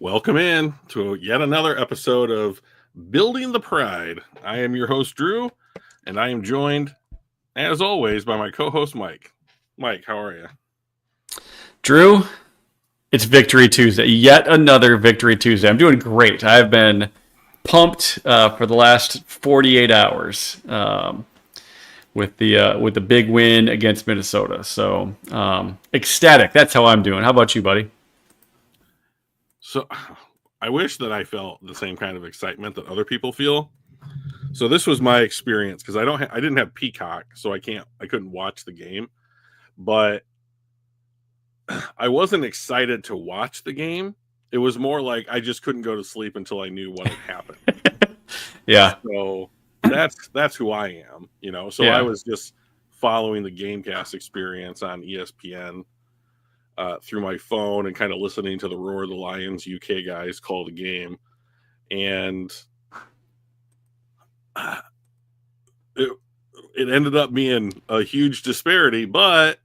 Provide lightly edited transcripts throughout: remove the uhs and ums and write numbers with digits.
Welcome in to yet another episode of Building the Pride. I am your host, Drew, and I am joined, as always, by my co-host, Mike. Mike, how are you? Drew, it's Victory Tuesday. Yet another Victory Tuesday. I'm doing great. I've been pumped for the last 48 hours with the big win against Minnesota. So ecstatic. That's how I'm doing. How about you, buddy? So, I wish that I felt the same kind of excitement that other people feel. So this was my experience because I didn't have Peacock, so I couldn't watch the game, but I wasn't excited to watch the game. It was more like I just couldn't go to sleep until I knew what had happened. Yeah. So that's who I am, So Yeah. I was just following the Gamecast experience on ESPN through my phone and kind of listening to the Roar of the Lions UK guys call the game, and it ended up being a huge disparity, but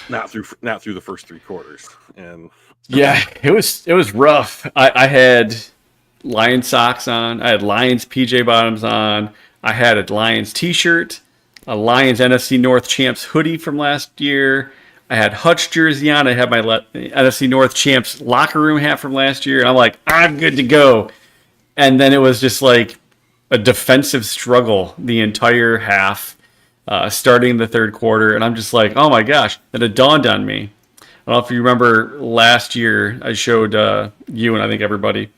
not through the first three quarters. And Yeah, it was rough. I had Lions socks on. I had Lions PJ bottoms on. I had a Lions t-shirt, a Lions NFC North Champs hoodie from last year. I had Hutch jersey on. I had my NFC North Champs locker room hat from last year. And I'm like, I'm good to go. And then it was just like a defensive struggle the entire half, starting the third quarter. And I'm just like, oh my gosh. Then it dawned on me. I don't know if you remember last year, I showed you and I think everybody,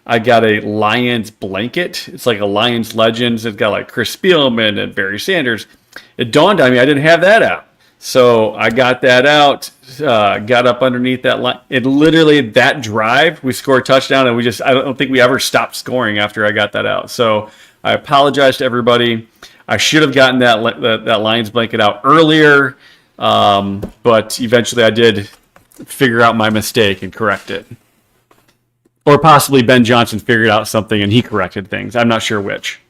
I got a Lions blanket. It's like a Lions Legends. It's got like Chris Spielman and Barry Sanders. It dawned on me I didn't have that out. So I got that out, got up underneath that line. It literally, that drive, we scored a touchdown, and I don't think we ever stopped scoring after I got that out. So I apologize to everybody. I should have gotten that Lions blanket out earlier, but eventually I did figure out my mistake and correct it. Or possibly Ben Johnson figured out something and he corrected things. I'm not sure which.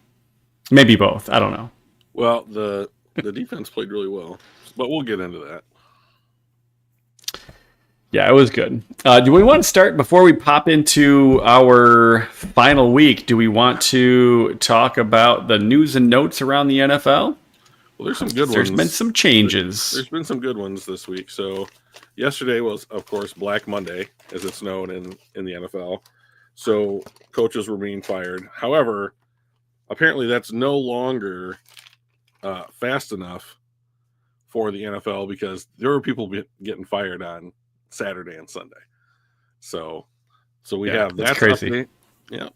Maybe both. I don't know. Well, the defense played really well, but we'll get into that. Yeah, it was good. Do we want to start before we pop into our final week? Do we want to talk about the news and notes around the NFL? Well, there's some good ones. There's been some changes. There's been some good ones this week. So yesterday was, of course, Black Monday, as it's known in the NFL. So coaches were being fired. However, apparently that's no longer fast enough for the NFL because there were people getting fired on Saturday and Sunday. So we have that crazy. Update. Yeah,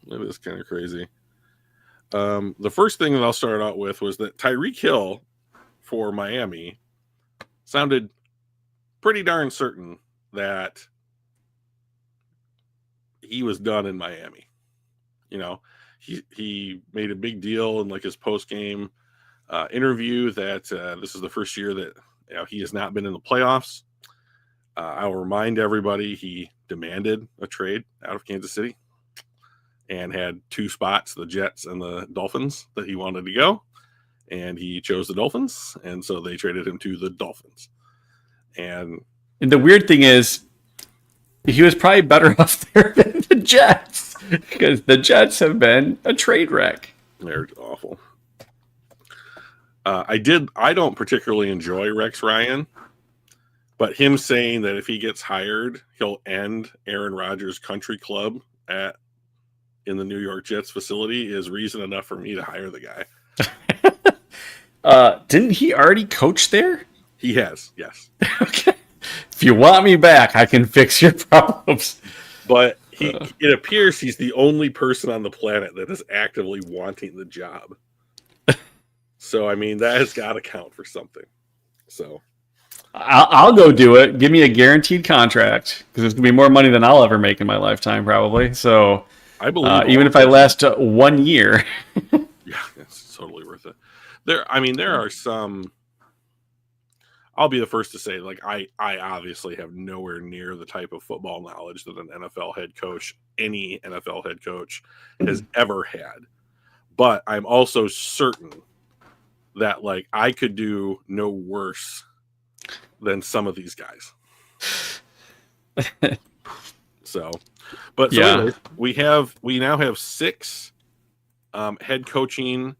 it is kind of crazy. The first thing that I'll start out with was that Tyreek Hill for Miami sounded pretty darn certain that he was done in Miami. He made a big deal in like his post-game interview that this is the first year that he has not been in the playoffs. I'll remind everybody he demanded a trade out of Kansas City and had two spots, the Jets and the Dolphins, that he wanted to go. And he chose the Dolphins, and so they traded him to the Dolphins. And the weird thing is, he was probably better off there than the Jets because the Jets have been a trade wreck. They're awful. I don't particularly enjoy Rex Ryan, but him saying that if he gets hired, he'll end Aaron Rodgers' country club in the New York Jets facility is reason enough for me to hire the guy. Didn't he already coach there? He has, yes. Okay. If you want me back, I can fix your problems. But it appears he's the only person on the planet that is actively wanting the job. So, I mean, that has got to count for something. So I'll go do it. Give me a guaranteed contract because it's going to be more money than I'll ever make in my lifetime, probably. So I believe even if I last 1 year. Yeah, it's totally worth it. There are some. I'll be the first to say, like, I obviously have nowhere near the type of football knowledge that any NFL head coach has ever had. But I'm also certain that, like, I could do no worse than some of these guys. So, but so Yeah. anyways, we now have 6 head coaching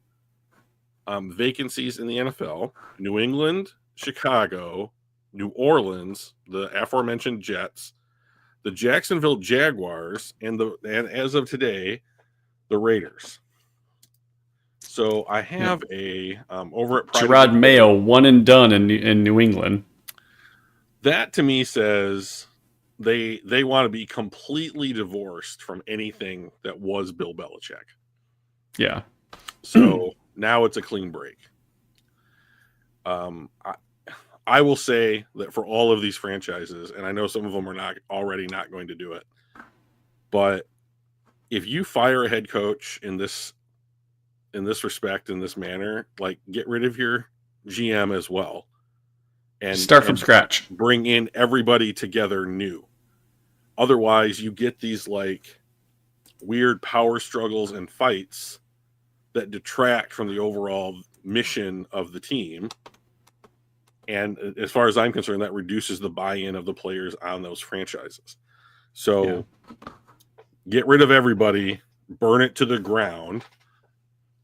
vacancies in the NFL: New England, Chicago, New Orleans, the aforementioned Jets, the Jacksonville Jaguars, and as of today, the Raiders. So I have a over at Pride of Gerard Detroit. Mayo, one and done in New England. That to me says they want to be completely divorced from anything that was Bill Belichick. Yeah. So now it's a clean break. I will say that for all of these franchises, and I know some of them are not going to do it, but if you fire a head coach in this respect, in this manner, like get rid of your GM as well, and Start from scratch. bring in everybody together new. Otherwise, you get these like weird power struggles and fights that detract from the overall mission of the team. And as far as I'm concerned, that reduces the buy-in of the players on those franchises. So get rid of everybody, burn it to the ground,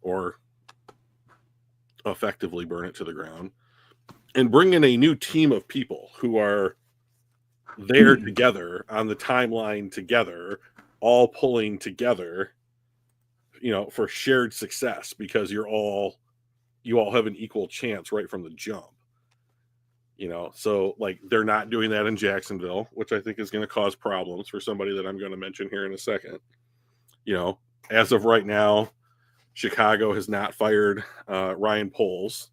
or effectively burn it to the ground, and bring in a new team of people who are there together on the timeline together, all pulling together, for shared success, because you all have an equal chance right from the jump. So like they're not doing that in Jacksonville, which I think is going to cause problems for somebody that I'm going to mention here in a second. As of right now, Chicago has not fired Ryan Poles,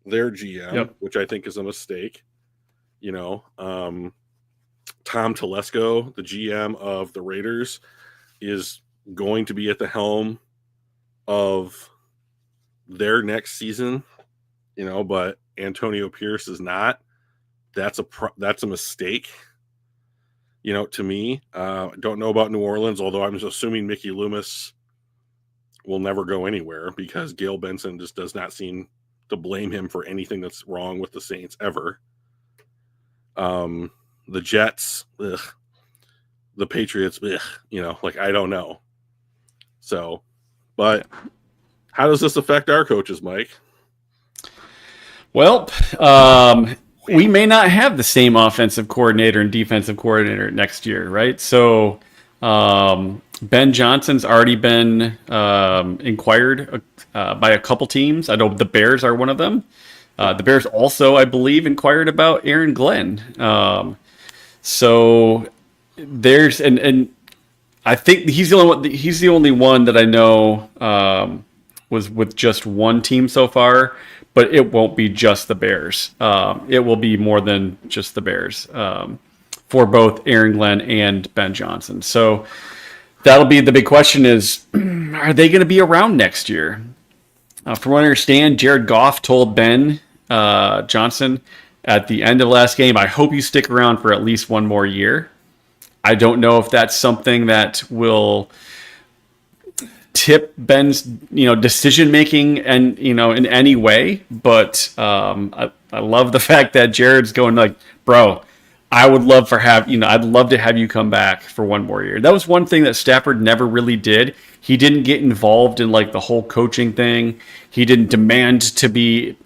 their GM, which I think is a mistake. Tom Telesco, the GM of the Raiders, is going to be at the helm of their next season, but Antonio Pierce is not. That's a mistake, to me. Don't know about New Orleans, although I'm just assuming Mickey Loomis will never go anywhere because Gail Benson just does not seem to blame him for anything that's wrong with the Saints ever. The Jets, ugh. The Patriots, ugh. I don't know. So, but how does this affect our coaches, Mike? Well, we may not have the same offensive coordinator and defensive coordinator next year, right? So Ben Johnson's already been inquired by a couple teams. I know the Bears are one of them. The Bears also, I believe, inquired about Aaron Glenn. So there's and I think he's the only one that I know was with just one team so far. But it won't be just the Bears. It will be more than just the Bears for both Aaron Glenn and Ben Johnson. So that'll be the big question is, are they going to be around next year? From what I understand, Jared Goff told Ben Johnson at the end of last game, I hope you stick around for at least one more year. I don't know if that's something that will tip Ben's decision making and in any way, but I love the fact that Jared's going like, bro, I would love I'd love to have you come back for one more year. That was one thing that Stafford never really did. He didn't get involved in like the whole coaching thing. He didn't demand to be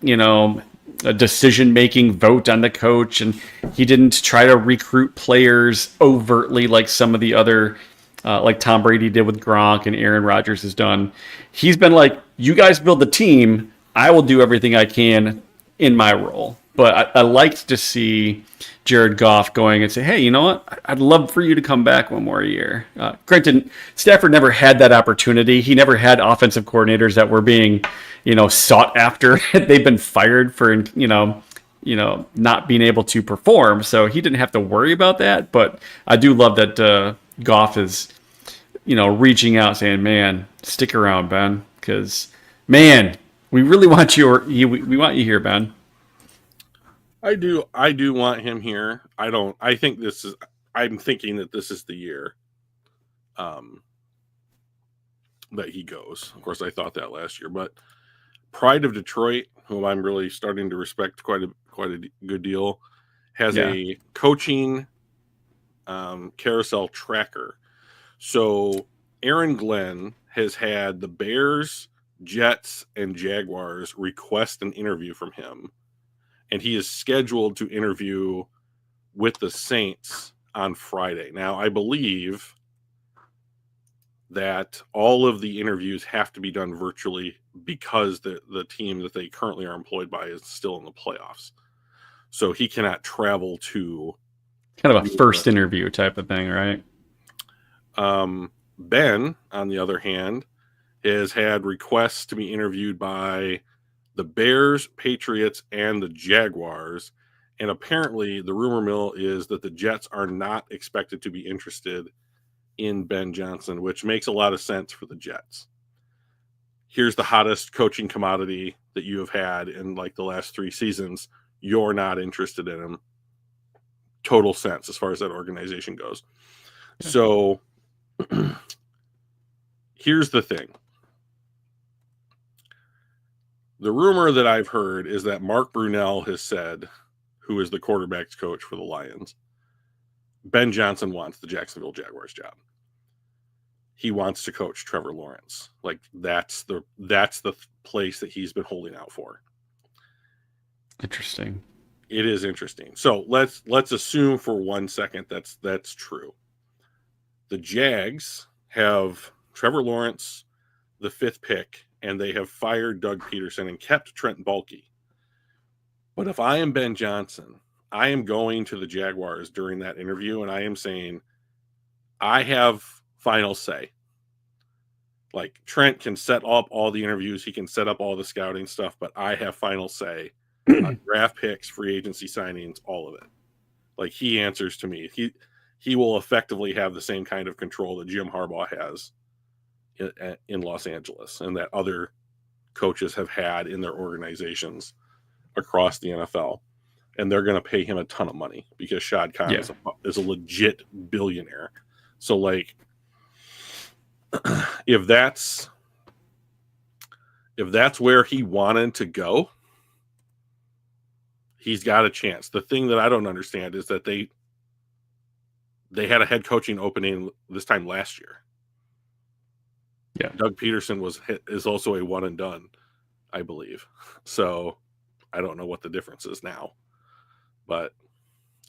a decision making vote on the coach, and he didn't try to recruit players overtly like some of the other like Tom Brady did with Gronk and Aaron Rodgers has done. He's been like, you guys build the team. I will do everything I can in my role. But I liked to see Jared Goff going and say, hey, you know what? I'd love for you to come back one more year. Granted, Stafford never had that opportunity. He never had offensive coordinators that were being, sought after. They've been fired for, not being able to perform. So he didn't have to worry about that. But I do love that Goff is, reaching out saying, man, stick around, Ben, because, man, we really want you. We want you here, Ben. I do want him here. I'm thinking that this is the year that he goes. Of course, I thought that last year, but Pride of Detroit, whom I'm really starting to respect quite a good deal, has a coaching carousel tracker. So Aaron Glenn has had the Bears, Jets, and Jaguars request an interview from him, and he is scheduled to interview with the Saints on Friday. Now, I believe that all of the interviews have to be done virtually because the team that they currently are employed by is still in the playoffs. So he cannot travel to Kind of a first interview type of thing, right? Ben, on the other hand, has had requests to be interviewed by the Bears, Patriots, and the Jaguars. And apparently the rumor mill is that the Jets are not expected to be interested in Ben Johnson, which makes a lot of sense for the Jets. Here's the hottest coaching commodity that you have had in like the last 3 seasons. You're not interested in him. Total sense as far as that organization goes. Yeah. So here's the thing. The rumor that I've heard is that Mark Brunell has said, who is the quarterback's coach for the Lions, Ben Johnson wants the Jacksonville Jaguars job. He wants to coach Trevor Lawrence. Like that's the place that he's been holding out for. Interesting. It is interesting. So let's assume for 1 second that's true. The Jags have Trevor Lawrence, the 5th pick, and they have fired Doug Peterson and kept Trent Baalke. But if I am Ben Johnson, I am going to the Jaguars during that interview and I am saying, I have final say. Like Trent can set up all the interviews, he can set up all the scouting stuff, but I have final say on draft picks, free agency signings, all of it. Like he answers to me. He will effectively have the same kind of control that Jim Harbaugh has in Los Angeles and that other coaches have had in their organizations across the NFL. And they're going to pay him a ton of money because Shad Khan is a legit billionaire. So like, if that's where he wanted to go, he's got a chance. The thing that I don't understand is that they had a head coaching opening this time last year. Yeah, Doug Peterson is also a one and done, I believe. So I don't know what the difference is now, but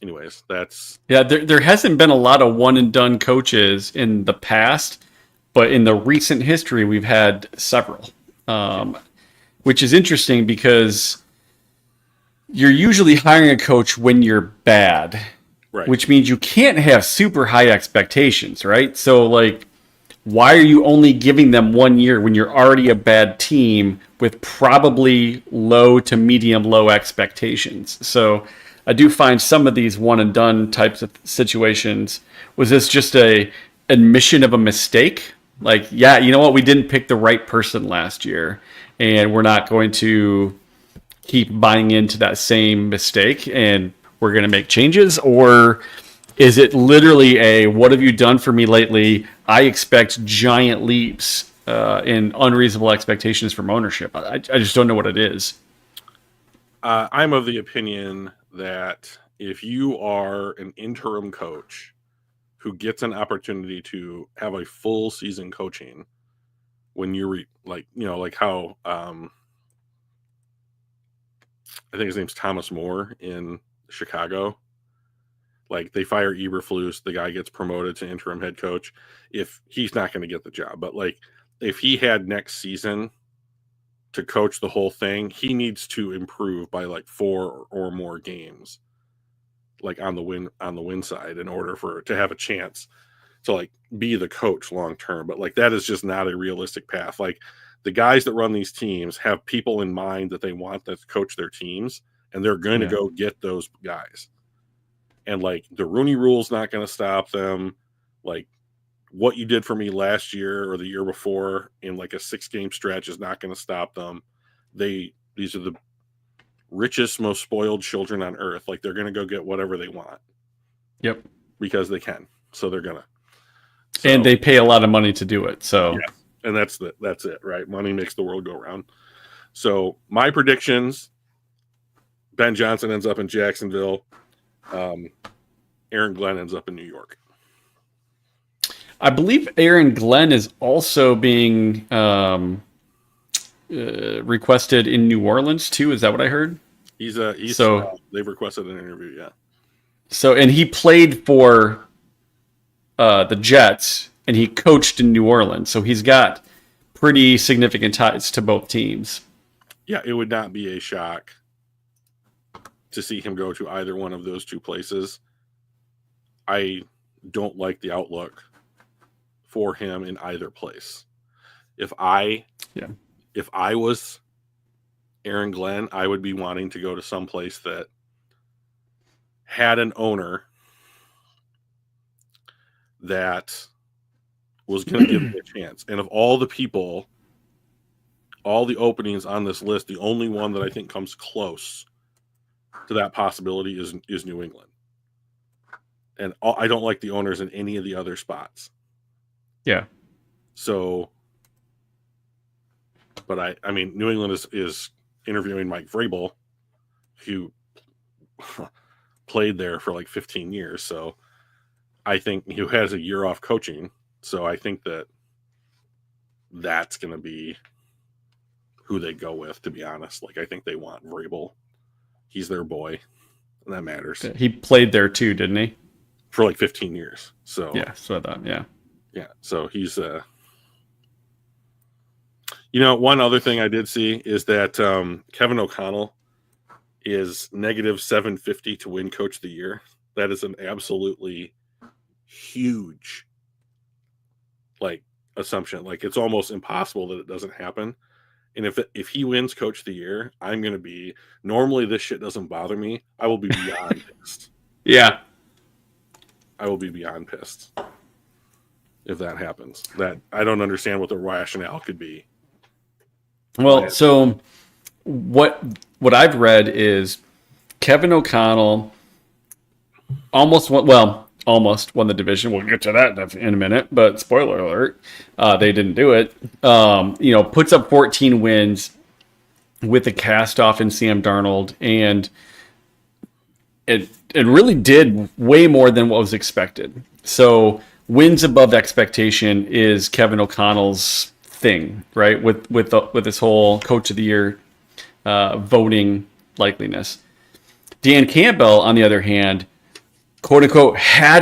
anyways, that's there hasn't been a lot of one and done coaches in the past, but in the recent history we've had several, which is interesting because you're usually hiring a coach when you're bad, right? Which means you can't have super high expectations, right? So like, why are you only giving them 1 year when you're already a bad team with probably low to medium low expectations? So I do find some of these one and done types of situations. Was this just a admission of a mistake? Like, yeah, you know what? We didn't pick the right person last year and we're not going to keep buying into that same mistake and we're going to make changes? Or is it literally a, what have you done for me lately? I expect giant leaps in unreasonable expectations from ownership. I just don't know what it is. I'm of the opinion that if you are an interim coach who gets an opportunity to have a full season coaching, when you're like how I think his name's Thomas Moore in Chicago. Like they fire Eberflus, the guy gets promoted to interim head coach. If he's not going to get the job, but like if he had next season to coach the whole thing, he needs to improve by like 4 or more games, like on the win side, in order to have a chance to like be the coach long term. But like that is just not a realistic path. Like the guys that run these teams have people in mind that they want to coach their teams, and they're going to go get those guys. And like the Rooney Rule's not going to stop them. Like what you did for me last year or the year before in like a 6-game stretch is not going to stop them. These are the richest, most spoiled children on earth. Like they're going to go get whatever they want. Yep. Because they can. So they're going to. So, and they pay a lot of money to do it. So yeah. And that's it, right? Money makes the world go round. So my predictions, Ben Johnson ends up in Jacksonville. Aaron Glenn ends up in New York. I believe Aaron Glenn is also being requested in New Orleans too. Is that what I heard? So they've requested an interview. Yeah. So and he played for the Jets and he coached in New Orleans. So he's got pretty significant ties to both teams. Yeah, it would not be a shock to see him go to either one of those two places. I don't like the outlook for him in either place. If I was Aaron Glenn, I would be wanting to go to some place that had an owner that was going to give me a chance. And of all the people, all the openings on this list, the only one that I think comes close to that possibility is New England. And I don't like the owners in any of the other spots. Yeah. So, but I mean, New England is interviewing Mike Vrabel, who played there for like 15 years. So I think he has a year off coaching. So I think that's going to be who they go with, to be honest. Like, I think they want Vrabel. He's their boy, and that matters. He played there too, didn't he? For like 15 years. So yeah, so I thought, yeah. Yeah, so he's one other thing I did see is that Kevin O'Connell is negative 750 to win Coach of the Year. That is an absolutely huge assumption. Like, it's almost impossible that it doesn't happen. And if he wins Coach of the Year, I'm going to be, normally this shit doesn't bother me. I will be beyond pissed. Yeah. I will be beyond pissed if that happens. That I don't understand what the rationale could be. Well, so what I've read is Kevin O'Connell almost won the division. We'll get to that in a minute, but spoiler alert, they didn't do it. Puts up 14 wins with a cast off in Sam Darnold, and it really did way more than what was expected. So wins above expectation is Kevin O'Connell's thing, right? With this whole Coach of the Year voting likeliness. Dan Campbell, on the other hand, quote unquote, had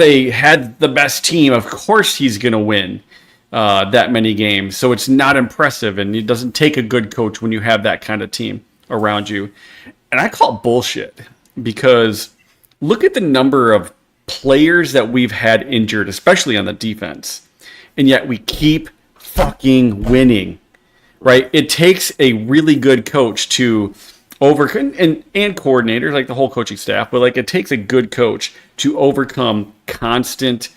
the best team. Of course, he's going to win that many games. So it's not impressive, and it doesn't take a good coach when you have that kind of team around you. And I call bullshit, because look at the number of players that we've had injured, especially on the defense, and yet we keep fucking winning, right? It takes a really good coach to overcome, and coordinators, like the whole coaching staff, but it takes a good coach to overcome constant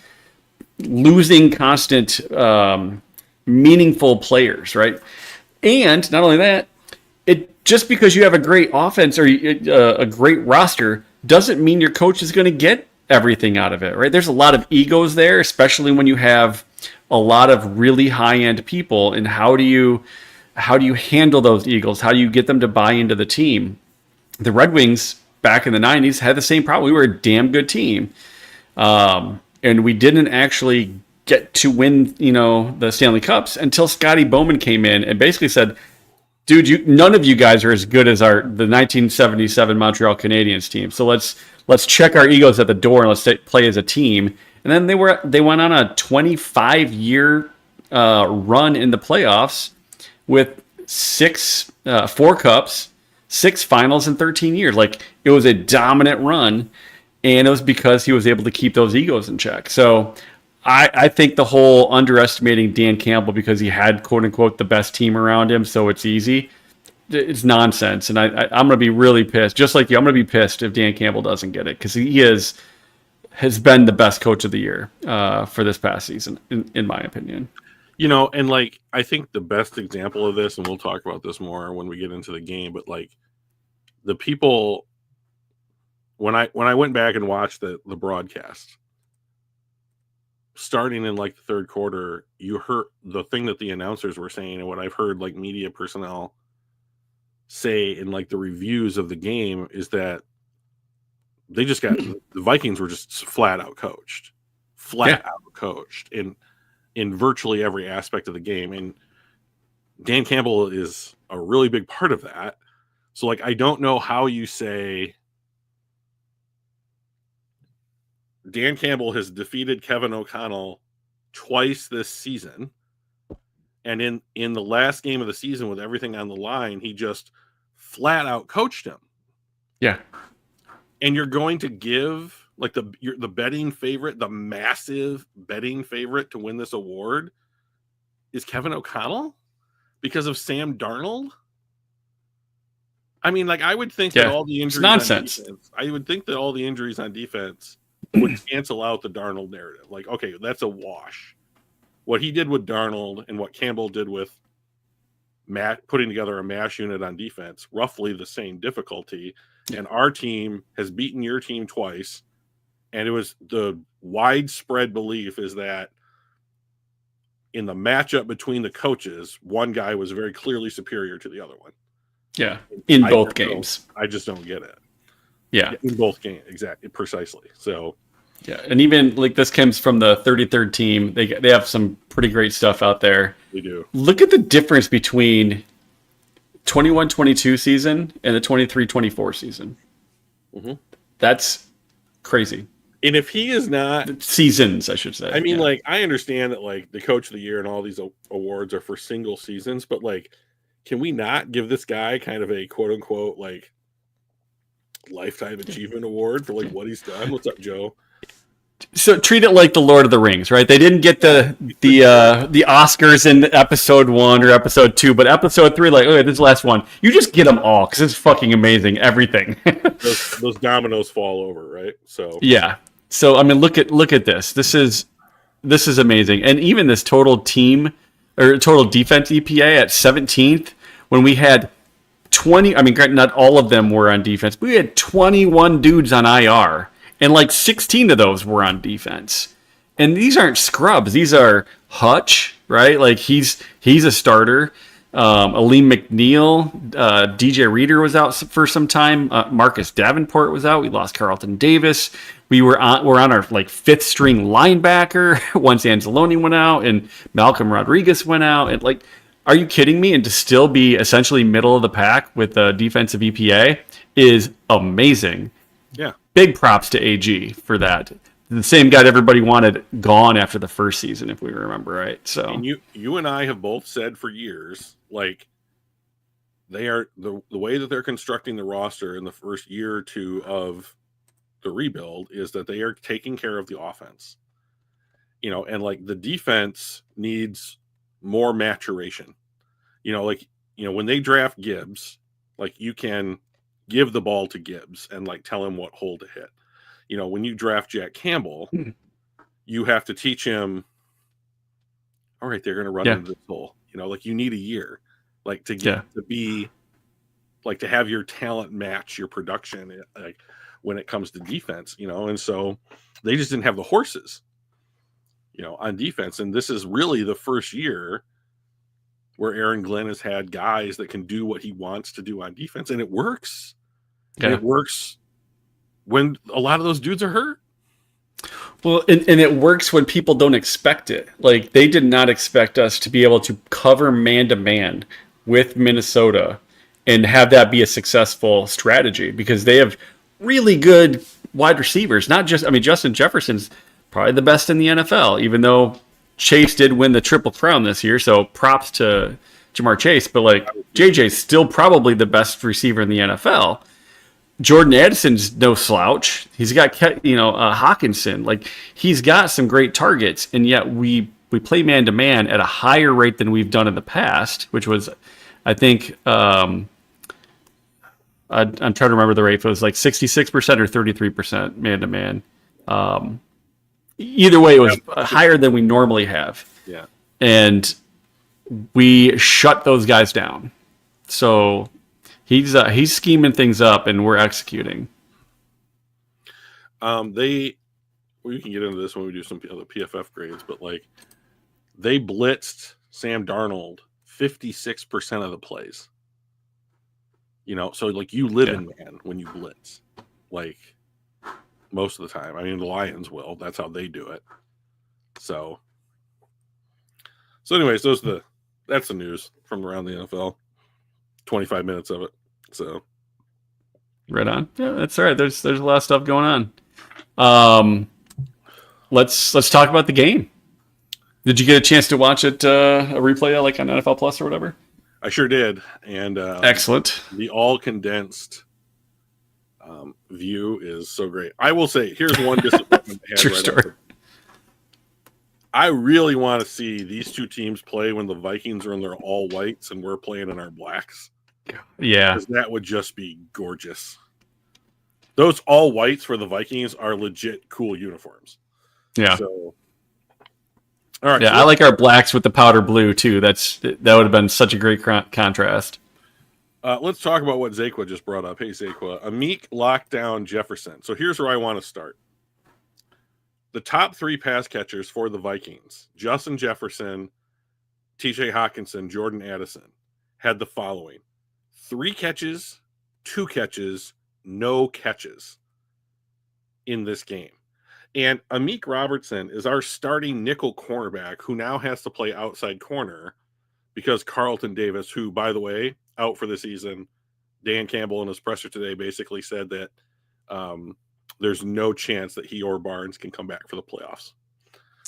meaningful players, right? And not only that, just because you have a great offense or a great roster doesn't mean your coach is going to get everything out of it, right? There's a lot of egos there, especially when you have a lot of really high-end people. And how do you handle those egos? How do you get them to buy into the team? The Red Wings back in the 90s had the same problem. We were a damn good team. And we didn't actually get to win, the Stanley Cups until Scotty Bowman came in and basically said, dude, none of you guys are as good as the 1977 Montreal Canadiens team. So let's check our egos at the door and let's play as a team. And then they went on a 25-year run in the playoffs with 4 cups, 6 finals in 13 years. It was a dominant run, and it was because he was able to keep those egos in check. So I think the whole underestimating Dan Campbell because he had, quote unquote, the best team around him, so it's easy, it's nonsense. And I'm going to be really pissed. Just like you, I'm going to be pissed if Dan Campbell doesn't get it, because he has been the best coach of the year for this past season, in my opinion. And I think the best example of this, and we'll talk about this more when we get into the game, but the people, when I went back and watched the broadcast, starting in the third quarter, you heard the thing that the announcers were saying, and what I've heard media personnel say in the reviews of the game is that they just got the Vikings were just flat out coached in virtually every aspect of the game. And Dan Campbell is a really big part of that. So like, I don't know how you say Dan Campbell has defeated Kevin O'Connell twice this season. And in the last game of the season with everything on the line, he just flat out coached him. Yeah. And you're going to give like the betting favorite, the massive betting favorite to win this award is Kevin O'Connell because of Sam Darnold. I mean, like I would think that all the injuries on defense, I would think that all the injuries on defense would cancel out the Darnold narrative. Like, okay, that's a wash. What he did with Darnold and what Campbell did with Matt putting together a mash unit on defense, roughly the same difficulty. And our team has beaten your team twice. And it was the widespread belief is that in the matchup between the coaches, one guy was very clearly superior to the other one. Yeah. In both games. I just don't get it. Yeah. In both games. Exactly. Precisely. So. Yeah. And even like this comes from the 33rd team. They have some pretty great stuff out there. They do. Look at the difference between 21-22 season and the 23-24 season. Mm-hmm. That's crazy. And if he is not seasons, I should say. I mean, like I understand that like the coach of the year and all these awards are for single seasons, but like, can we not give this guy kind of a quote unquote like lifetime achievement award for like what he's done? What's up, Joe? So treat it like the Lord of the Rings, right? They didn't get the Oscars in episode 1 or episode 2, but episode 3, like, okay, this is the last one. You just get them all because it's fucking amazing. Everything. those dominoes fall over, right? So yeah. So I mean, look at this. This is amazing, and even this total team or total defense EPA at 17th when we had 20. I mean, granted, not all of them were on defense. But we had 21 dudes on IR. And like 16 of those were on defense. And these aren't scrubs. These are Hutch, right? Like he's a starter. Aleem McNeil, DJ Reader was out for some time. Marcus Davenport was out. We lost Carlton Davis. We're on our like 5th string linebacker once Anzalone went out and Malcolm Rodriguez went out. And like, are you kidding me? And to still be essentially middle of the pack with a defensive EPA is amazing. Yeah. Big props to AG for that. The same guy that everybody wanted gone after the first season, if we remember right. So, and you and I have both said for years, like they are the way that they're constructing the roster in the first year or two of the rebuild is that they are taking care of the offense. You know, and like the defense needs more maturation. You know, like when they draft Gibbs, like you can give the ball to Gibbs and like tell him what hole to hit. You know, when you draft Jack Campbell, you have to teach him, all right, they're going to run into this hole. You know, like you need a year, like to get to be, like to have your talent match your production, like when it comes to defense. You know, and so they just didn't have the horses, you know, on defense. And this is really the first year where Aaron Glenn has had guys that can do what he wants to do on defense, and it works. Yeah. It works when a lot of those dudes are hurt. Well, and it works when people don't expect it. Like, they did not expect us to be able to cover man-to-man with Minnesota and have that be a successful strategy because they have really good wide receivers. Not just, I mean, Justin Jefferson's probably the best in the NFL, even though Chase did win the Triple Crown this year, so props to Jamar Chase. But, like, JJ's still probably the best receiver in the NFL. Jordan Addison's no slouch. He's got, Hawkinson. Like, he's got some great targets, and yet we play man-to-man at a higher rate than we've done in the past, which was, I think, I'm trying to remember the rate. If it was like 66% or 33% man-to-man. Either way, it was higher than we normally have. Yeah. And we shut those guys down. So he's scheming things up, and we're executing. We can get into this when we do some other PFF grades, but like they blitzed Sam Darnold 56% of the plays. You know, so like you live in man when you blitz. Like most of the time. I mean, the Lions will. That's how they do it. So anyways, that's the news from around the NFL. 25 minutes of it. So Right on. Yeah, that's all right. There's a lot of stuff going on. Let's talk about the game. Did you get a chance to watch it, a replay like on NFL Plus or whatever? I sure did. And Excellent. The all condensed view is so great. I will say, here's one disappointment I had. True story. I really want to see these two teams play when the Vikings are in their all whites and we're playing in our blacks. Yeah. Because that would just be gorgeous. Those all whites for the Vikings are legit cool uniforms. Yeah. So, all right. Yeah, I like our blacks with the powder blue too. That would have been such a great contrast. Let's talk about what Zakwa just brought up. Hey, Zakwa. Amik locked down Jefferson. So here's where I want to start. The top three pass catchers for the Vikings, Justin Jefferson, TJ Hawkinson, Jordan Addison, had the following: 3 catches, 2 catches, no catches in this game. And Amik Robertson is our starting nickel cornerback who now has to play outside corner because Carlton Davis, who, by the way, out for the season, Dan Campbell in his presser today basically said that there's no chance that he or Barnes can come back for the playoffs.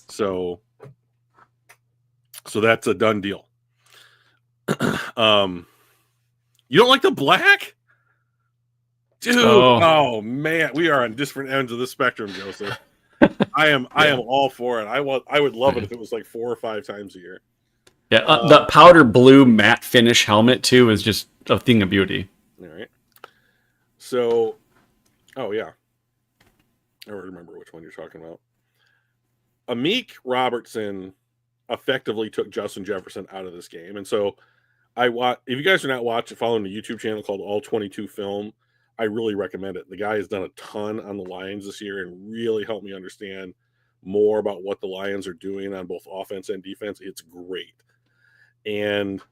So that's a done deal. You don't like the black? Dude, oh man, we are on different ends of the spectrum, Joseph. I am all for it. I would love it if it was like 4 or 5 times a year. Yeah, the powder blue matte finish helmet too is just a thing of beauty. All right. So, oh yeah, I don't remember which one you're talking about. Amik Robertson effectively took Justin Jefferson out of this game, and so if you guys are not following the YouTube channel called All 22 Film, I really recommend it. The guy has done a ton on the Lions this year and really helped me understand more about what the Lions are doing on both offense and defense. It's great. And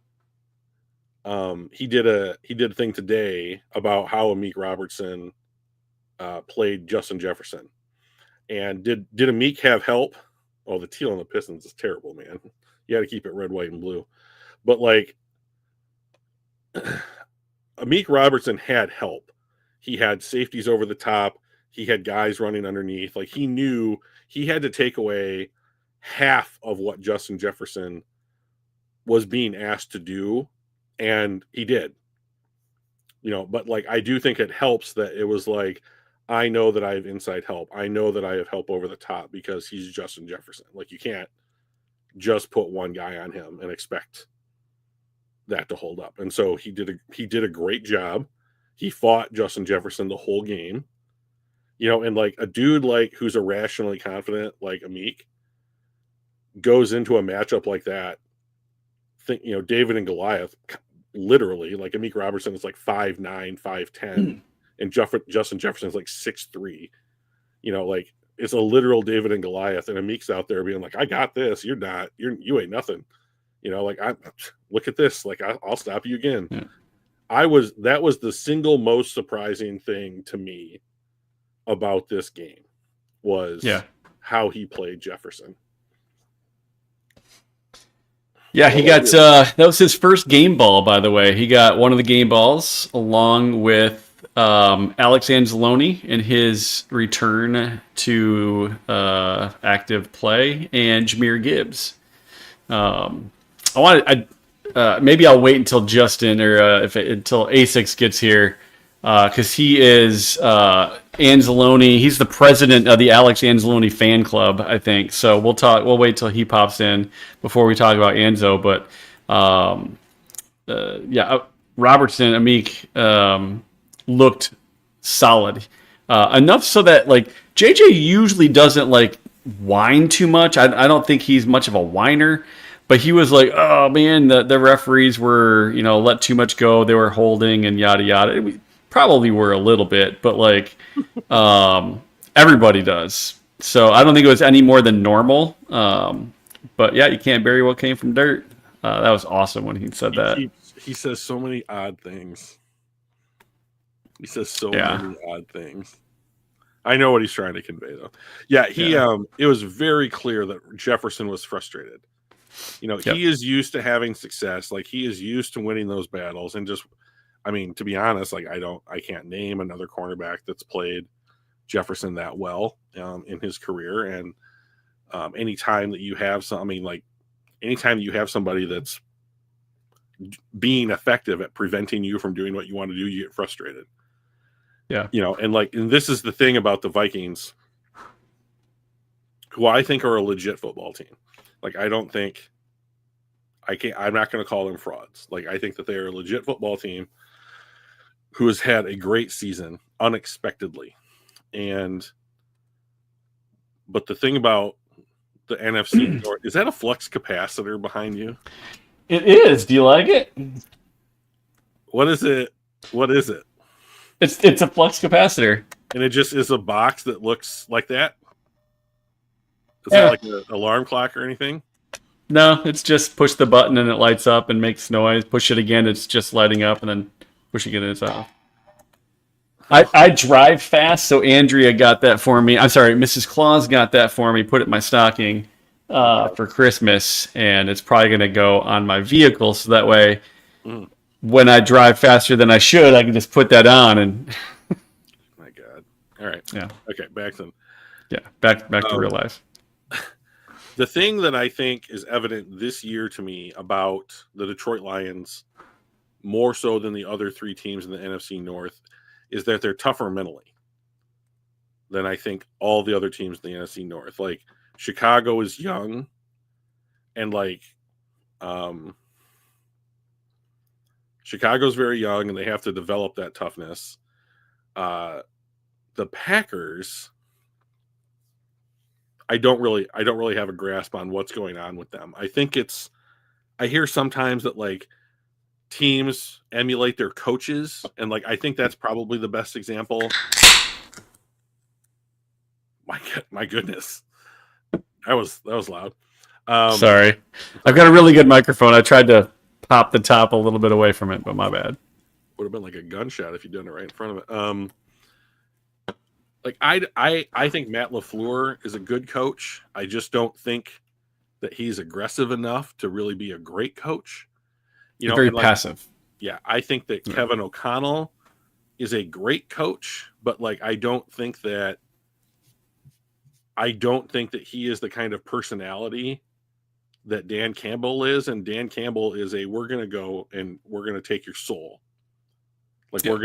he did a thing today about how Amik Robertson played Justin Jefferson. And did Amik have help? Oh, the teal on the Pistons is terrible, man. You got to keep it red, white, and blue. But like Amik Robertson had help. He had safeties over the top. He had guys running underneath. Like he knew he had to take away half of what Justin Jefferson was being asked to do, and he did. But like I do think it helps that it was like, I know that I have inside help. I know that I have help over the top because he's Justin Jefferson. Like you can't just put one guy on him and expect that to hold up. And so he did a great job. He fought Justin Jefferson the whole game. And like a dude like who's irrationally confident like Amik goes into a matchup like that. Think David and Goliath, literally. Like Amik Robertson is like 5'9", 5'10", and Justin Jefferson is like 6'3". Like it's a literal David and Goliath, and Amik's out there being like, "I got this. You're not. You ain't nothing." Like I look at this. Like I'll stop you again. Yeah. That was the single most surprising thing to me about this game was how he played Jefferson. Yeah, he got that was his first game ball, by the way. He got one of the game balls along with Alex Anzalone in his return to active play, and Jahmyr Gibbs. Maybe I'll wait until Justin or until A6 gets here because he is Anzalone. He's the president of the Alex Anzalone fan club, I think. So we'll wait till he pops in before we talk about Anzo. But Robertson, Amik looked solid enough so that like JJ usually doesn't like whine too much. I don't think he's much of a whiner. But he was like, oh, man, the referees were, let too much go. They were holding and yada, yada. We probably were a little bit, but, like, everybody does. So I don't think it was any more than normal. But, yeah, you can't bury what came from dirt. That was awesome when he said that. He says so many odd things. He says so many odd things. I know what he's trying to convey, though. Yeah, it was very clear that Jefferson was frustrated. Yep. He is used to having success. Like, he is used to winning those battles. And just, I mean, to be honest, like, I can't name another cornerback that's played Jefferson that well in his career. And anytime that you have anytime you have somebody that's being effective at preventing you from doing what you want to do, you get frustrated. Yeah. And this is the thing about the Vikings, who I think are a legit football team. Like, I'm not going to call them frauds. Like, I think that they are a legit football team who has had a great season unexpectedly. But the thing about the NFC North, is that a flux capacitor behind you? It is. Do you like it? What is it? It's a flux capacitor. And it just is a box that looks like that? Is that like an alarm clock or anything? No, it's just push the button and it lights up and makes noise. Push it again, it's just lighting up, and then push it again and it's off. I drive fast, so Andrea got that for me. I'm sorry, Mrs. Claus got that for me, put it in my stocking for Christmas, and it's probably going to go on my vehicle, so that way when I drive faster than I should, I can just put that on and... My God. All right. Yeah. Okay, back to real life. The thing that I think is evident this year to me about the Detroit Lions, more so than the other three teams in the NFC North, is that they're tougher mentally than I think all the other teams in the NFC North. Like, Chicago is young, and Chicago's very young, and they have to develop that toughness. The Packers, I don't really have a grasp on what's going on with them. I hear sometimes that like teams emulate their coaches, and like I think that's probably the best example. My goodness, that was loud. Sorry, I've got a really good microphone. I tried to pop the top a little bit away from it, but my bad. Would have been like a gunshot if you'd done it right in front of it. Like I think Matt LaFleur is a good coach. I just don't think that he's aggressive enough to really be a great coach. Very passive. Yeah, I think that Kevin O'Connell is a great coach, but like I don't think that he is the kind of personality that Dan Campbell is, and Dan Campbell is we're going to go and we're going to take your soul. Like we're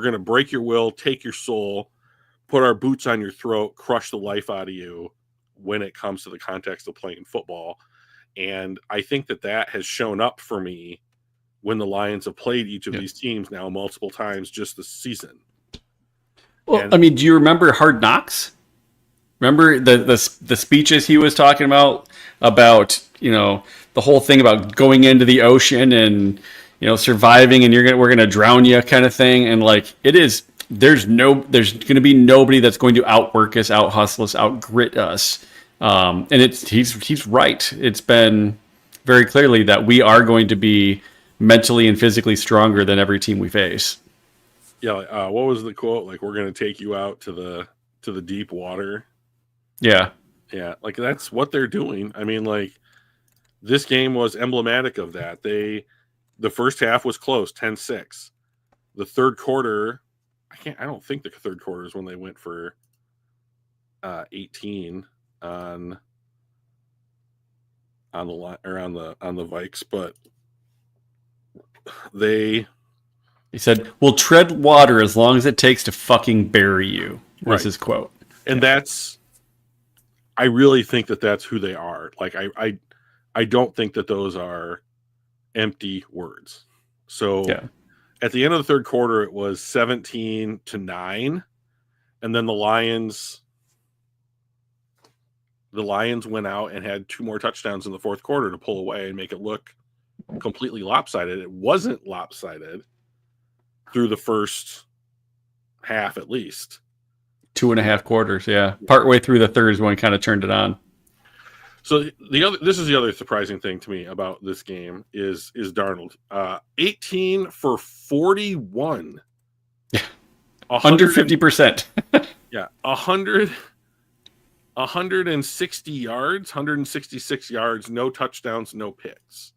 going to break your will, take your soul, put our boots on your throat, crush the life out of you when it comes to the context of playing football. And I think that has shown up for me when the Lions have played each of these teams now multiple times just this season. Well, do you remember Hard Knocks? Remember the speeches he was talking about the whole thing about going into the ocean and surviving, and we're gonna drown you kind of thing, and like it is. There's going to be nobody that's going to outwork us, out hustle us, out grit us, and he's right. It's been very clearly that we are going to be mentally and physically stronger than every team we face. Yeah. What was the quote? Like, we're going to take you out to the deep water. Yeah. Yeah. Like that's what they're doing. I mean, like this game was emblematic of that. The first half was close, 10-6. The third quarter, I don't think the third quarter is when they went for 18 on the line or on the Vikes, but he said, "We'll tread water as long as it takes to fucking bury you." Was his quote. And I really think that's who they are. Like I don't think that those are empty words. So at the end of the third quarter, it was 17-9, and then the Lions went out and had two more touchdowns in the fourth quarter to pull away and make it look completely lopsided. It wasn't lopsided through the first half, at least 2.5 quarters. Yeah, partway through the third is when kind of turned it on. So this is the other surprising thing to me about this game is Darnold, 18 for 41, under 50%. Yeah, 160 yards, 166 yards, no touchdowns, no picks.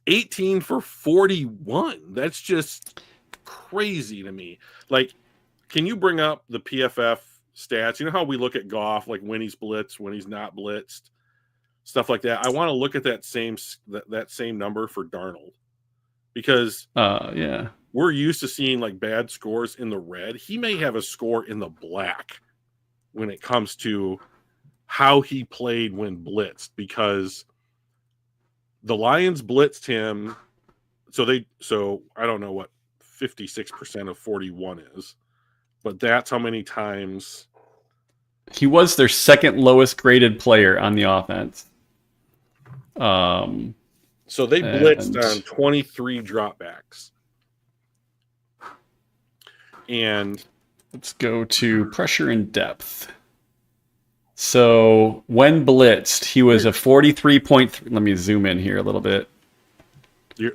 18 for 41. That's just crazy to me. Like, can you bring up the PFF stats? You know how we look at Goff, like when he's blitzed, when he's not blitzed, stuff like that. I want to look at that same number for Darnold, because Yeah. we're used to seeing like bad scores in the red. He may have a score in the black when it comes to how he played when blitzed, because the Lions blitzed him. So I don't know what 56% of 41 is, but that's how many times. He was their second lowest graded player on the offense. So they blitzed on 23 dropbacks. And let's go to pressure and depth. So when blitzed, he was a 43.3. Let me zoom in here a little bit.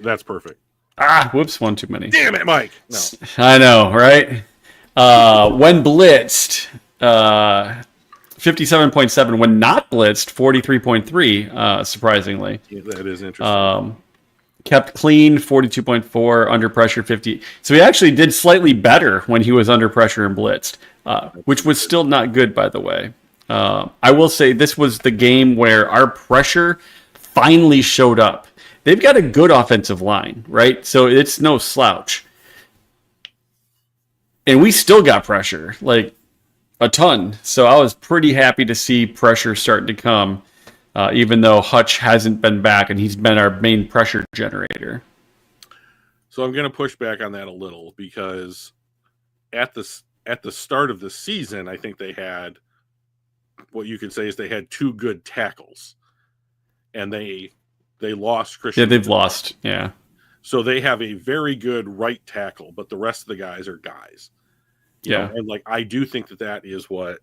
That's perfect. Whoops, one too many. Damn it, Mike. No. I know, right? When blitzed, 57.7. When not blitzed, 43.3, surprisingly. Yeah, that is interesting. Kept clean, 42.4. Under pressure, 50. So he actually did slightly better when he was under pressure and blitzed, which was still not good, by the way. I will say this was the game where our pressure finally showed up. They've got a good offensive line, right? So it's no slouch. And we still got pressure, like a ton. So I was pretty happy to see pressure starting to come, even though Hutch hasn't been back and he's been our main pressure generator. So I'm going to push back on that a little, because at the start of the season, I think they had, what you could say is they had two good tackles, and they lost Christian. Yeah, they've lost. Yeah. So they have a very good right tackle, but the rest of the guys are guys. You know? And like, I do think that is what,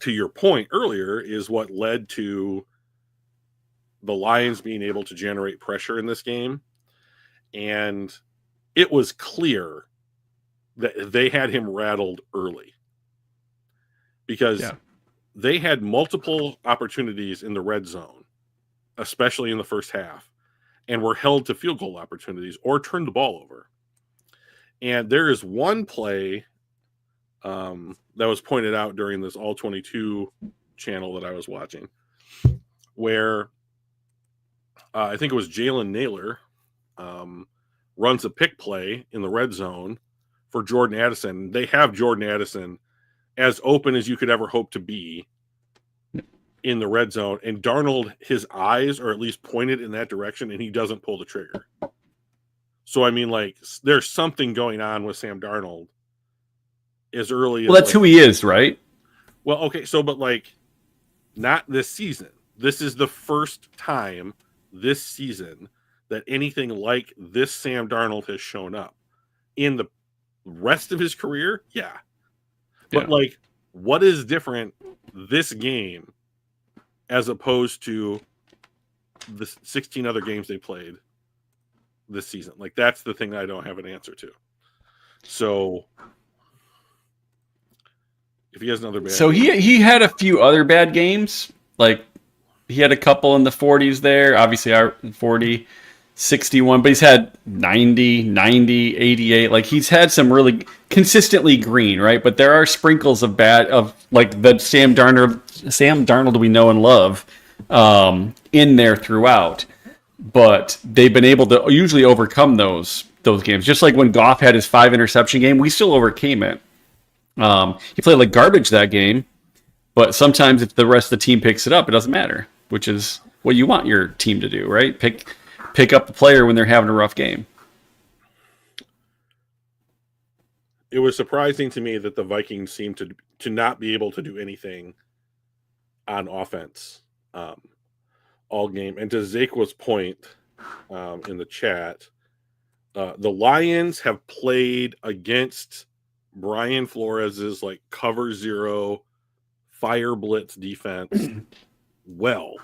to your point earlier, is what led to the Lions being able to generate pressure in this game. And it was clear that they had him rattled early, because they had multiple opportunities in the red zone, especially in the first half, and were held to field goal opportunities or turned the ball over. And there is one play that was pointed out during this All 22 channel that I was watching, where I think it was Jalen Naylor runs a pick play in the red zone for Jordan Addison. They have Jordan Addison as open as you could ever hope to be in the red zone, and Darnold, his eyes are at least pointed in that direction, and he doesn't pull the trigger. So I mean, like, there's something going on with Sam Darnold as early as, well, that's like, who he is, right? Well, okay, so but like, not this season. This is the first time this season that anything like this Sam Darnold has shown up. In the rest of his career, but like, what is different this game as opposed to the 16 other games they played this season? Like, that's the thing that I don't have an answer to. So if he has another bad game. he had a few other bad games. Like, he had a couple in the 40s there. Obviously, our 40, 61, but he's had 90, 90, 88. Like, he's had some really consistently green, right? But there are sprinkles of bad, of like the Sam Darnold we know and love in there throughout. But they've been able to usually overcome those games. Just like when Goff had his 5 interception game, we still overcame it. He played like garbage that game, but sometimes if the rest of the team picks it up, it doesn't matter, which is what you want your team to do, right? Pick up the player when they're having a rough game. It was surprising to me that the Vikings seemed to not be able to do anything on offense all game. And to Zaqua's point in the chat, the Lions have played against Brian Flores's like cover 0 fire blitz defense well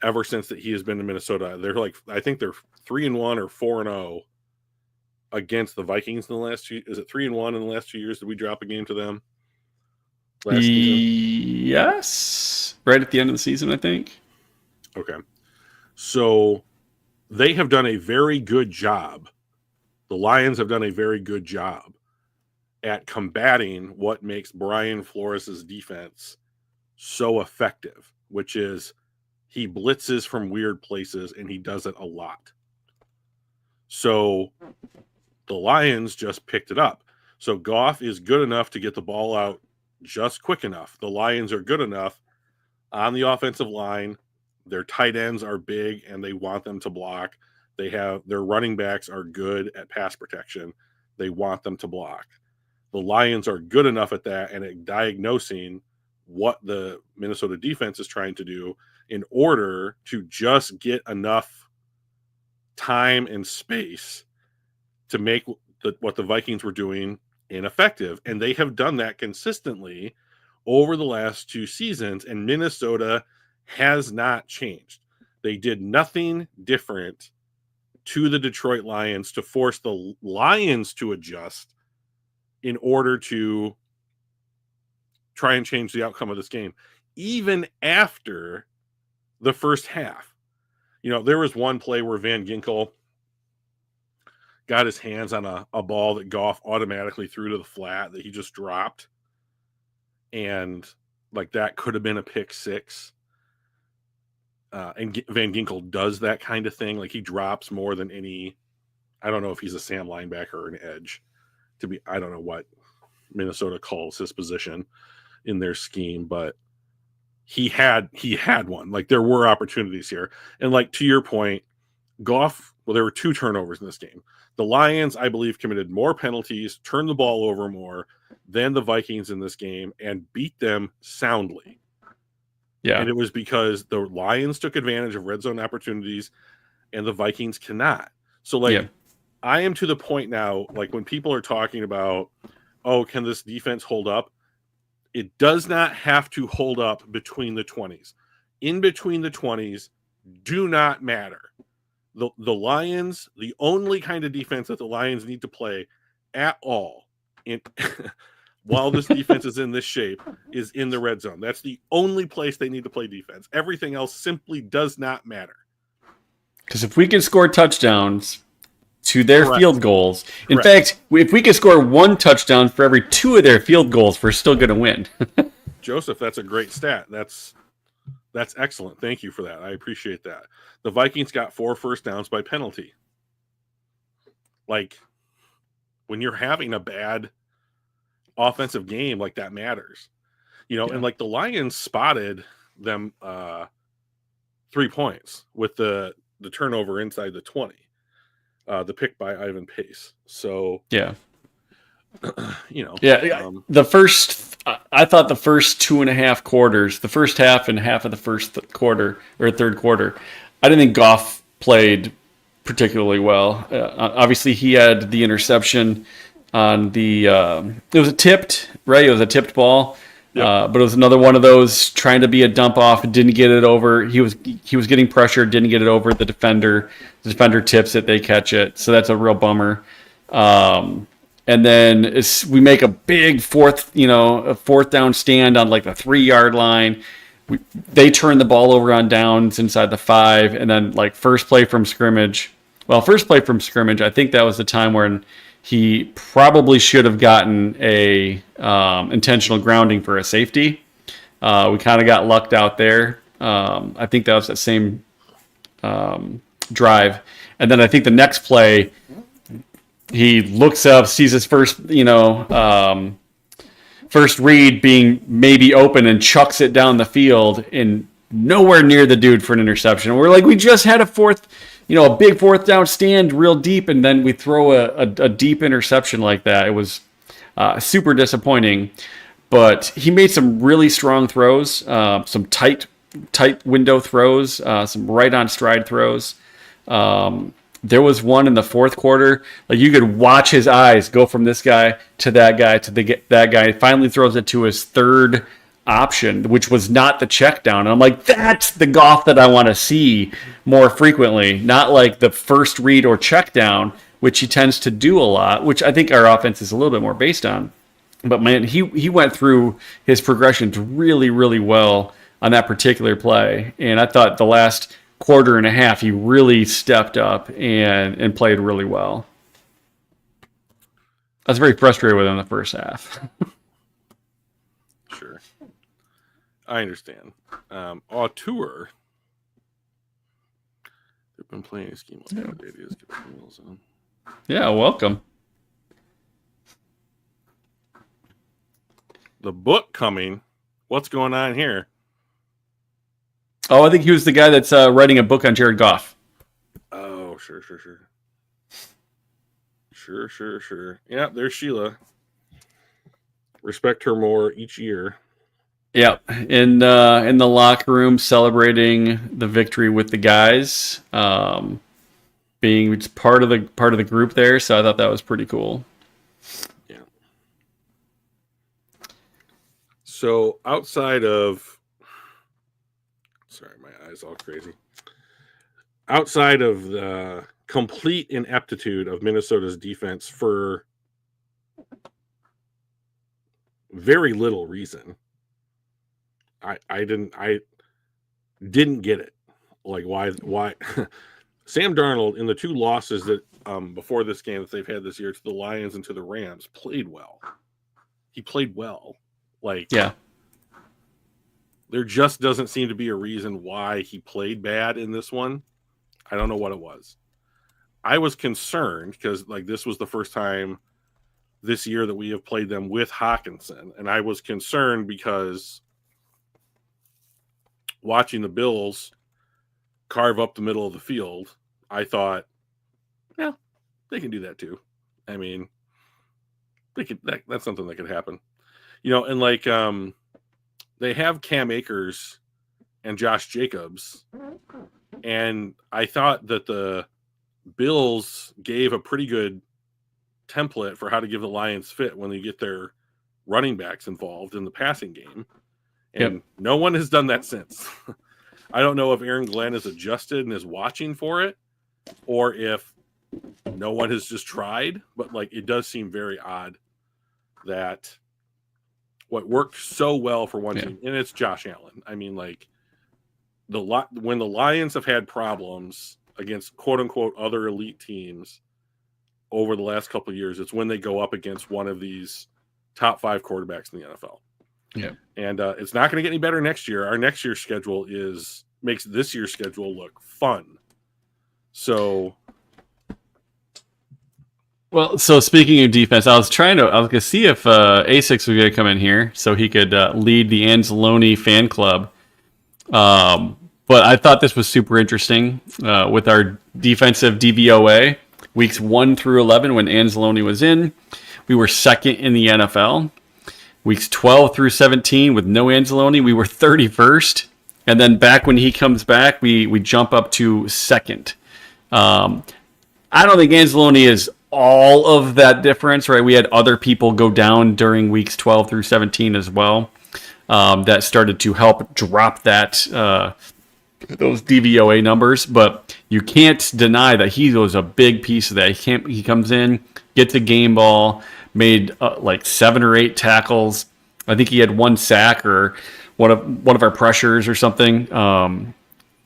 ever since that he has been in Minnesota. They're like, I think they're 3-1 or 4-0 against the Vikings in the last 2. Is it 3-1 in the last 2 years? Did we drop a game to them last season? Yes, right at the end of the season, I think. Okay, so they have done a very good job. The Lions have done a very good job at combating what makes Brian Flores' defense so effective, which is he blitzes from weird places, and he does it a lot. So the Lions just picked it up. So Goff is good enough to get the ball out just quick enough. The Lions are good enough on the offensive line. Their tight ends are big, and they want them to block. Their running backs are good at pass protection. They want them to block. The Lions are good enough at that and at diagnosing what the Minnesota defense is trying to do in order to just get enough time and space to make what the Vikings were doing ineffective. And they have done that consistently over the last 2 seasons, and Minnesota has not changed. They did nothing different to the Detroit Lions to force the Lions to adjust in order to try and change the outcome of this game, even after the first half. There was one play where Van Ginkel got his hands on a ball that Goff automatically threw to the flat that he just dropped. And that could have been a pick six. And Van Ginkel does that kind of thing. He drops more than any. I don't know if he's a Sam linebacker or an edge. I don't know what Minnesota calls his position in their scheme, but he had one. There were opportunities here. And to your point, Goff, there were 2 turnovers in this game. The Lions, I believe, committed more penalties, turned the ball over more than the Vikings in this game, and beat them soundly. Yeah. And it was because the Lions took advantage of red zone opportunities and the Vikings cannot. So I am to the point now, when people are talking about, can this defense hold up? It does not have to hold up between the 20s. In between the 20s do not matter. The Lions, the only kind of defense that the Lions need to play at all while this defense is in this shape is in the red zone. That's the only place they need to play defense. Everything else simply does not matter. Because if we can score touchdowns to their field goals, in fact, if we can score 1 touchdown for every 2 of their field goals, we're still going to win. Joseph, that's a great stat. That's excellent. Thank you for that. I appreciate that. The Vikings got 4 first downs by penalty. When you're having a bad offensive game, that matters. And the Lions spotted them 3 points with the turnover inside the 20. The pick by Ivan Pace. So I thought the first 2.5 quarters, the first half and half of the first quarter or third quarter, I didn't think Goff played particularly well. Obviously, he had the interception on the. It was a tipped, right? It was a tipped ball. Yep. But it was another one of those trying to be a dump off, didn't get it over. He was getting pressured, didn't get it over the defender. The defender tips it, they catch it. So that's a real bummer. And then we make a big fourth down stand on the 3-yard line. They turn the ball over on downs inside the 5, and then first play from scrimmage. Well, first play from scrimmage, I think that was the time when he probably should have gotten a intentional grounding for a safety. We kind of got lucked out there. I think that was that same drive. And then I think the next play, he looks up, sees his first read being maybe open and chucks it down the field and nowhere near the dude for an interception. We're we just had a big 4th down stand real deep, and then we throw a deep interception like that. It was super disappointing, but he made some really strong throws, some tight window throws, some right on stride throws. There was one in the 4th quarter, you could watch his eyes go from this guy to that guy to that guy. He finally throws it to his 3rd option, which was not the check down. And I'm that's the Goff that I want to see more frequently. Not the first read or check down, which he tends to do a lot, which I think our offense is a little bit more based on. But man, he went through his progressions really, really well on that particular play. And I thought the last quarter and a half, he really stepped up and played really well. I was very frustrated with him in the first half. Sure. I understand. Auteur. They've been playing a scheme like that. Ideas get emails on. Yeah, welcome. The book coming. What's going on here? Oh, I think he was the guy that's writing a book on Jared Goff. Oh, sure. Sure. Yeah, there's Sheila. Respect her more each year. Yeah, in the locker room celebrating the victory with the guys, being part of the group there. So I thought that was pretty cool. Yeah. So outside of, sorry, my eyes all crazy. Outside of the complete ineptitude of Minnesota's defense for very little reason, I didn't get it. Like why Sam Darnold in the two losses that before this game that they've had this year to the Lions and to the Rams played well. He played well. Like, yeah, there just doesn't seem to be a reason why he played bad in this one. I don't know what it was. I was concerned because like this was the first time this year that we have played them with Hawkinson, and I was concerned because watching the Bills carve up the middle of the field, I thought, yeah, they can do that too. I mean, they could. That's something that could happen, and like they have Cam Akers and Josh Jacobs, and I thought that the Bills gave a pretty good template for how to give the Lions fit when they get their running backs involved in the passing game. And no one has done that since. I don't know if Aaron Glenn is adjusted and is watching for it, or if no one has just tried. But like, it does seem very odd that what worked so well for one team, and it's Josh Allen. I mean, like when the Lions have had problems against quote unquote other elite teams over the last couple of years, it's when they go up against one of these top 5 quarterbacks in the NFL. Yeah. And it's not going to get any better next year. Our next year's schedule makes this year's schedule look fun. So, well, so speaking of defense, I was going to see if A6 was going to come in here so he could lead the Anzalone fan club. But I thought this was super interesting with our defensive DVOA. Weeks 1 through 11, when Anzalone was in, we were second in the NFL. Weeks 12 through 17, with no Anzalone, we were 31st. And then back when he comes back, we jump up to second. I don't think Anzalone is all of that difference, right? We had other people go down during weeks 12 through 17 as well. That started to help drop that those DVOA numbers, but you can't deny that he was a big piece of that. He comes in, gets a game ball, made like 7 or 8 tackles. I think he had 1 sack or one of our pressures or something.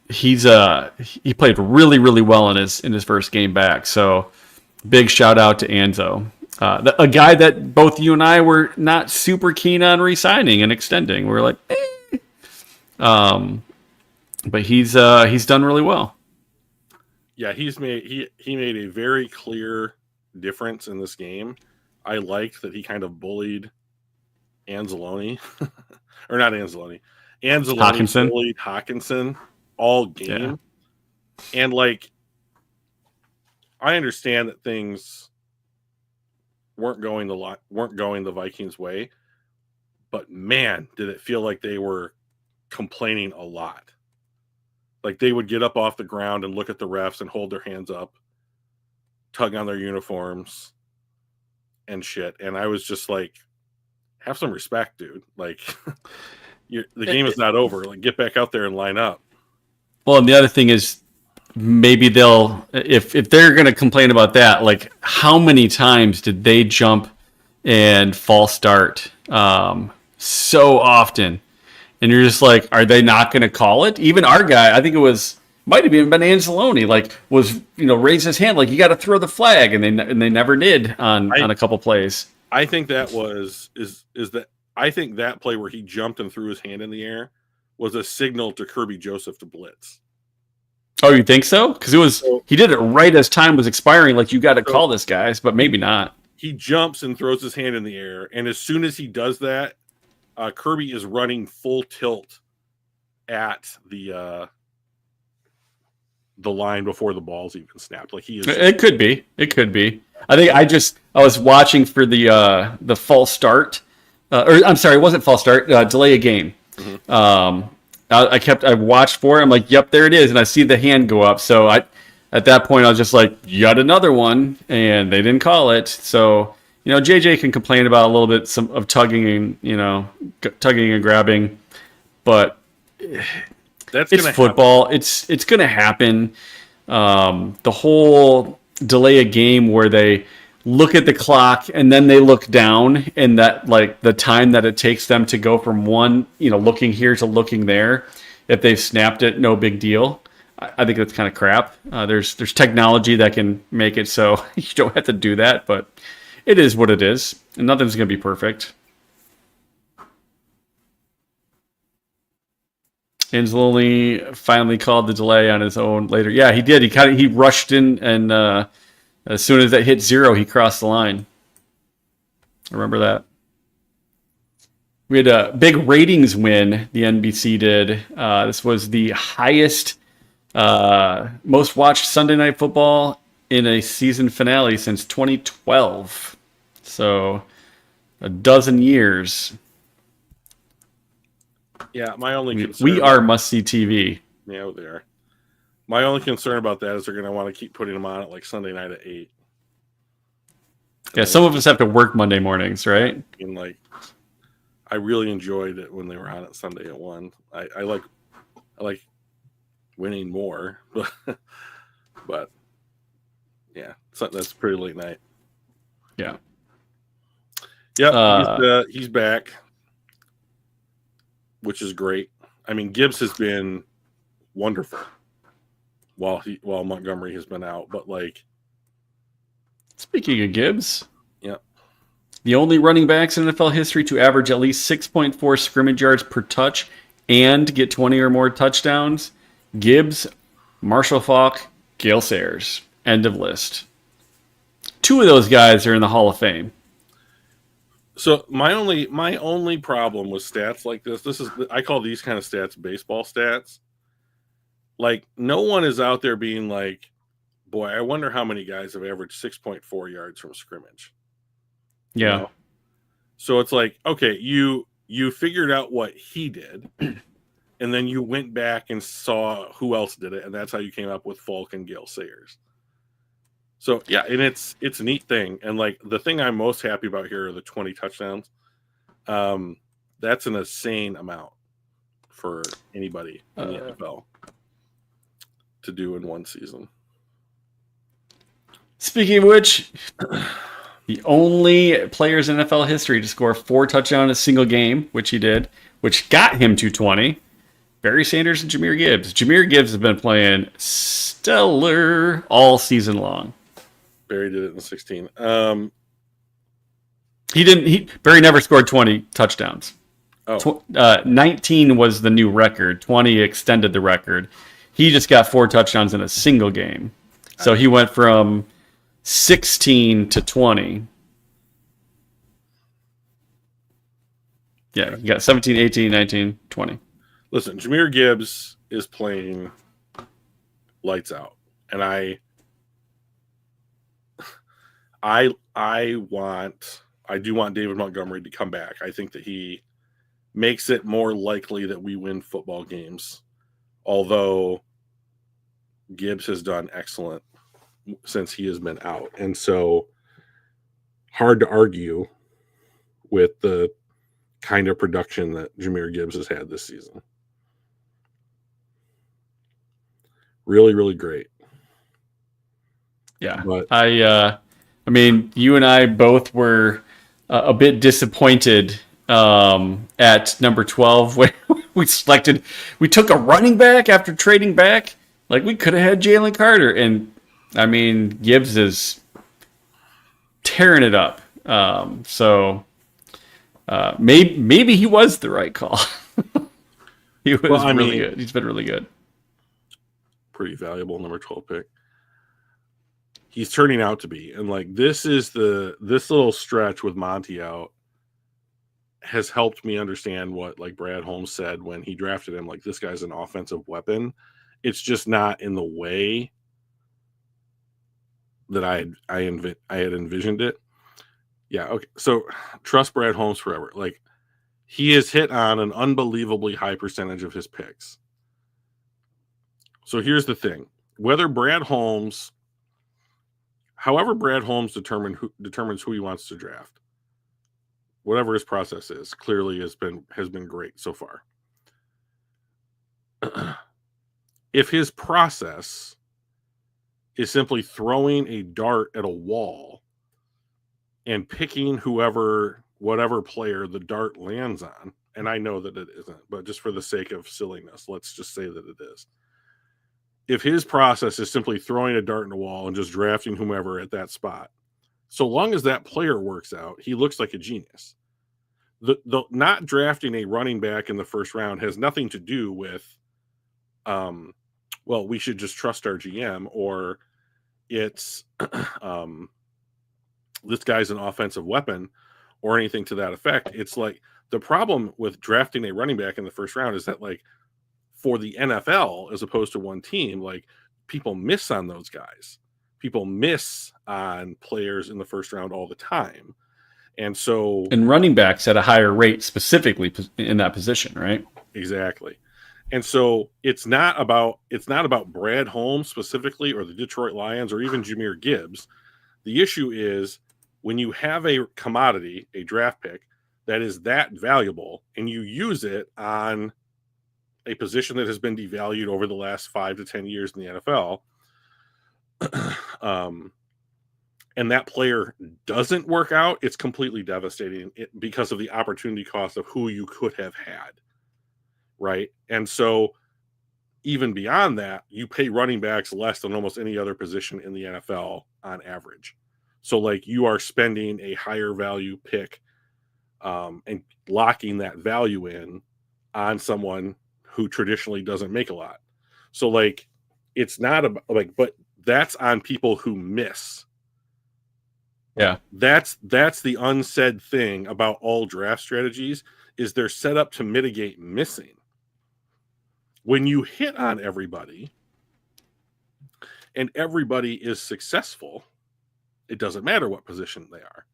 He played really, really well in his first game back. So big shout out to Anzo. A guy that both you and I were not super keen on re-signing and extending. We're like, but he's done really well. Yeah, he made a very clear difference in this game. I liked that he kind of bullied Anzalone, or not Anzalone. Anzalone bullied Hawkinson all game, and like, I understand that things weren't going the Vikings' way, but man, did it feel like they were complaining a lot. Like they would get up off the ground and look at the refs and hold their hands up, tug on their uniforms and shit. And I was just like, have some respect, dude. Like the game is not over. Like, get back out there and line up. Well, and the other thing is, maybe they'll if they're going to complain about that, like how many times did they jump and false start so often? And you're just like, are they not going to call it? Even our guy, I think it was might have even been Anzalone, like was raised his hand like you got to throw the flag, and they never did on a couple plays. I think that I think that play where he jumped and threw his hand in the air was a signal to Kirby Joseph to blitz. Oh, you think so? Because he did it right as time was expiring. Like you got to call this, guys, but maybe not. He jumps and throws his hand in the air, and as soon as he does that, Kirby is running full tilt at the line before the ball's even snapped. Like he is. It could be. It could be. I think I was watching for the false start, or I'm sorry, it wasn't false start. Delay a game. Mm-hmm. I watched for it. I'm like, yep, there it is, and I see the hand go up. So at that point, I was just like, yet another one, and they didn't call it. So JJ can complain about a little bit of tugging and tugging and grabbing, but it's football. Happen. It's going to happen. The whole delay a game where they look at the clock and then they look down, and that like the time that it takes them to go from one looking here to looking there, if they've snapped it, no big deal. I think that's kind of crap. There's technology that can make it so you don't have to do that, but it is what it is, and nothing's going to be perfect. Anzalone finally called the delay on his own later. Yeah, he did. He rushed in, and as soon as that hit 0, he crossed the line. I remember that. We had a big ratings win. The NBC did. This was the highest, most watched Sunday Night Football in a season finale since 2012. So, a dozen years. Yeah, my only concern. We are must-see TV. Yeah, they are. My only concern about that is they're going to want to keep putting them on at like Sunday night at 8. Yeah, some of us have to work Monday mornings, right? And like, I really enjoyed it when they were on it Sunday at 1. I like winning more, but yeah, that's a pretty late night. Yeah. Yep, he's back, which is great. I mean, Gibbs has been wonderful while Montgomery has been out. But like, speaking of Gibbs, yeah, the only running backs in NFL history to average at least 6.4 scrimmage yards per touch and get 20 or more touchdowns: Gibbs, Marshall Faulk, Gale Sayers. End of list. 2 of those guys are in the Hall of Fame. So my only problem with stats like this is I call these kind of stats baseball stats. Like, no one is out there being like, boy, I wonder how many guys have averaged 6.4 yards from scrimmage. Yeah. So it's like, okay, you figured out what he did, and then you went back and saw who else did it, and that's how you came up with Faulk and Gale Sayers. So yeah, and it's a neat thing. And like, the thing I'm most happy about here are the 20 touchdowns. That's an insane amount for anybody in the NFL to do in one season. Speaking of which, the only players in NFL history to score 4 touchdowns in a single game, which he did, which got him to 20, Barry Sanders and Jahmyr Gibbs. Jahmyr Gibbs has been playing stellar all season long. Barry did it in 16. Barry never scored 20 touchdowns. 19 was the new record. 20 extended the record. He just got 4 touchdowns in a single game. So he went from 16 to 20. Yeah, you got 17, 18, 19, 20. Listen, Jahmyr Gibbs is playing lights out. And I do want David Montgomery to come back. I think that he makes it more likely that we win football games. Although Gibbs has done excellent since he has been out. And so hard to argue with the kind of production that Jahmyr Gibbs has had this season. Really, really great. Yeah. But I mean, you and I both were a bit disappointed at number 12 when we took a running back after trading back. Like, we could have had Jalen Carter. And, I mean, Gibbs is tearing it up. Maybe he was the right call. He was really good. He's been really good. Pretty valuable number 12 pick. He's turning out to be. And like this little stretch with Monty out has helped me understand what like Brad Holmes said when he drafted him. Like, this guy's an offensive weapon. It's just not in the way that I had envisioned it. Yeah, okay. So trust Brad Holmes forever. Like, he has hit on an unbelievably high percentage of his picks. So here's the thing. However Brad Holmes determines who he wants to draft, whatever his process is, clearly has been great so far. If his process is simply throwing a dart at a wall and picking whatever player the dart lands on, and I know that it isn't, but just for the sake of silliness, let's just say that it is. If his process is simply throwing a dart in a wall and just drafting whomever at that spot, so long as that player works out, he looks like a genius. The not drafting a running back in the first round has nothing to do with, well, we should just trust our GM, or it's this guy's an offensive weapon, or anything to that effect. It's like the problem with drafting a running back in the first round is that, like, for the NFL, as opposed to one team, like, people miss on those guys. People miss on players in the first round all the time. And so, and running backs at a higher rate specifically in that position, right? Exactly. And so it's not about Brad Holmes specifically, or the Detroit Lions, or even Jahmyr Gibbs. The issue is when you have a commodity, a draft pick that is that valuable, and you use it on a position that has been devalued over the last 5 to 10 years in the NFL, and that player doesn't work out, it's completely devastating because of the opportunity cost of who you could have had, right? And so even beyond that, you pay running backs less than almost any other position in the NFL on average. So, like, you are spending a higher value pick and locking that value in on someone who traditionally doesn't make a lot. So, like, it's not about, like, but that's on people who miss. Yeah. That's the unsaid thing about all draft strategies, is they're set up to mitigate missing. When you hit on everybody and everybody is successful, it doesn't matter what position they are.